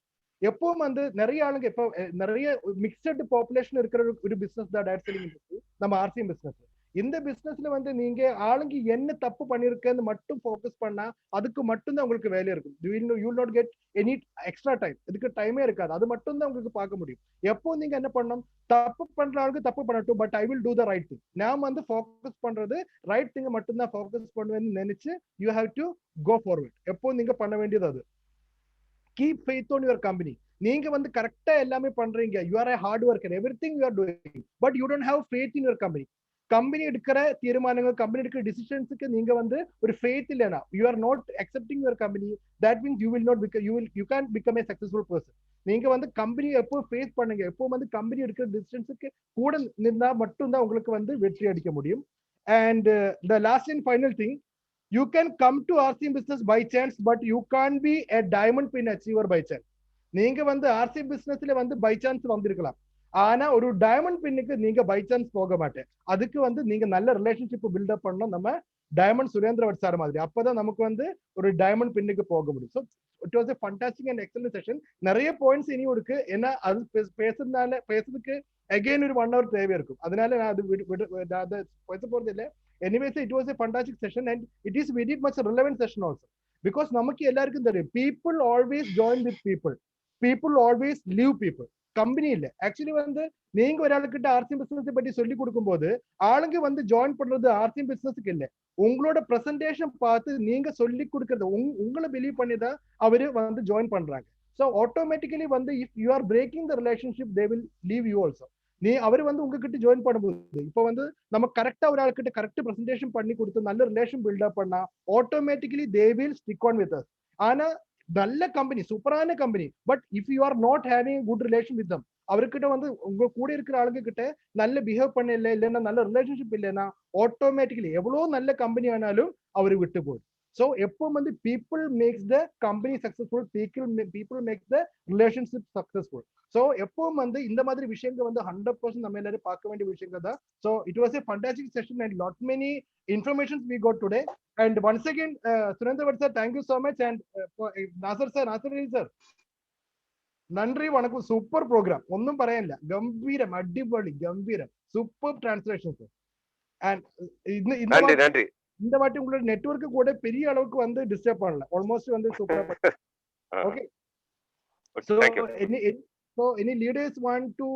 எப்பவும் வந்து நிறைய ஆளுங்க, இப்போ நிறைய மிக்சடு பாப்புலேஷன் இருக்கிற ஒரு பிசினஸ் தான் டயட் செல்லிங் இண்டஸ்ட்ரி, நம்ம ஆர்சிஎம் பிசினஸ். இந்த பிசினஸ்ல வந்து நீங்க ஆளுங்க என்ன தப்பு பண்ணிருக்கேன்னு மட்டும் ஃபோக்கஸ் பண்ணா அதுக்கு மட்டும்தான் உங்களுக்கு வேலை இருக்கும். You will not get any extra time. இதுக்கு டைமே இருக்காது. அது மட்டும் தான் உங்களுக்கு பார்க்க முடியும். எப்போ நீங்க என்ன பண்ணணும், தப்பு பண்ற ஆளுக்கு தப்பு பண்ணட்டும், but I will do the right thing. நான் வந்து ஃபோக்கஸ் பண்றது ரைட் திங் மட்டும் தான் ஃபோக்கஸ் பண்ணுவேன்னு நினைச்சு you have to go forward. எப்போ நீங்க பண்ண வேண்டியது அது. Keep faith on your company. நீங்க வந்து கரெக்டா எல்லாமே பண்றீங்க, you are a hard worker, everything you are doing, but you don't have faith in your company. Company எடுக்கிற தீர்மானங்கள், கம்பெனி எடுக்கிற டிசிஷன்ஸுக்கு நீங்க வந்து ஒரு ஃபெய்த் இல்லைனா, you are not accepting your company, that means you will not become, you can become a successful person. நீங்க வந்து company எப்போ ஃபேஸ் பண்ணுங்க, எப்போ வந்து கம்பெனி எடுக்கிற டிசிஷன்ஸுக்கு கூட நின்றா மட்டும்தான் உங்களுக்கு வந்து வெற்றி அடிக்க முடியும். And the last and final thing, you can come to RCM business by chance, but you can't be a diamond pin achiever by chance. நீங்க வந்து RCM businessல வந்து பை சான்ஸ் வந்திருக்கலாம், ஆனா ஒரு டைமண்ட் பின்னுக்கு நீங்க பை சான்ஸ் போக மாட்டேன். அதுக்கு வந்து நீங்க நல்ல ரிலேஷன்ஷிப் பில்டப் பண்ணணும். நம்ம டைமண்ட் சுரேந்திரவட் சார் மாதிரி. அப்பதான் நமக்கு வந்து ஒரு டைமண்ட் பின்னுக்கு போக முடியும். So it was a fantastic and excellent session. நிறைய பாயிண்ட்ஸ் இனி இருக்கு. ஏன்னா அது பேசுறதுக்கு அகைன் ஒரு 1 hour தேவை இருக்கும். அதனால நான் அது பேச போறது இல்லை. Anyways it was a fantastic session and it is very much relevant session also. Because நமக்கு எல்லாருக்கும் தெரியும், people always join with people always leave people. Company இல்ல ஆக்சுவலி வந்து நீங்க ஒராளுக்கிட்ட ஆர்சிஎம் பிசினஸ் பத்தி சொல்லி கொடுக்கும் போது ஆளுங்க வந்து ஜாயின் பண்றது ஆர்சிஎம் பிசினஸ்க்கு இல்ல, உங்களோட பிரசன்டேஷன் பார்த்து நீங்க சொல்லி கொடுக்கறது உங்களை பிலீவ் பண்ணி தான் அவரு வந்து ஜாயின் பண்றாங்க. ஸோ ஆட்டோமேட்டிக்கலி வந்து if you are breaking the relationship they will leave you also. அவர் வந்து உங்ககிட்ட ஜாயின் பண்ணும்போது இப்போ வந்து நம்ம கரெக்டா ஒரு ஆளுக்கிட்ட கரெக்ட் பிரசன்டேஷன் பண்ணி கொடுத்து நல்ல ரிலேஷன் பில்டப் பண்ணா automatically they will stick on with us. ஆனா நல்ல கம்பெனி, சூப்பரான company, but if you R not having good relation with them, அவர்கிட்ட வந்து உங்க கூட இருக்கிற ஆளுங்க கிட்ட நல்ல பிஹேவ் பண்ண இல்லைன்னா நல்ல ரிலேஷன்ஷிப் இல்லைன்னா ஆட்டோமேட்டிக்கலி எவ்வளவு நல்ல கம்பெனி ஆனாலும் அவரு விட்டு போகுது. ஸோ எப்போ வந்து people makes the company successful, people makes the relationship successful. So எப்பவும் வந்து இந்த மாதிரி விஷயங்கள் வந்து 100% நம்ம எல்லாரும் பார்க்க வேண்டிய விஷயங்கள் தான். So it was a fantastic session and lot many informations we got today. And once again, Surendravat sir, thank you so much. And Nasir Ali sir, நன்றி வணக்கம். சூப்பர் ப்ரோக்ராம், ஒன்னும் പറയാനില്ല. ഗംഭീരം, അടിപൊളി, ഗംഭീരം, സൂപ്പർ ട്രാൻസ്ലേഷൻ சார். அண்ட் நன்றி. இந்த வாட்டி உங்களோட நெட்வொர்க் கூட பெரிய அளவுக்கு வந்து டிஸ்டர்ப் பண்ணல, ஆல்மோஸ்ட் வந்து சூப்பரா. Okay, so any leaders want to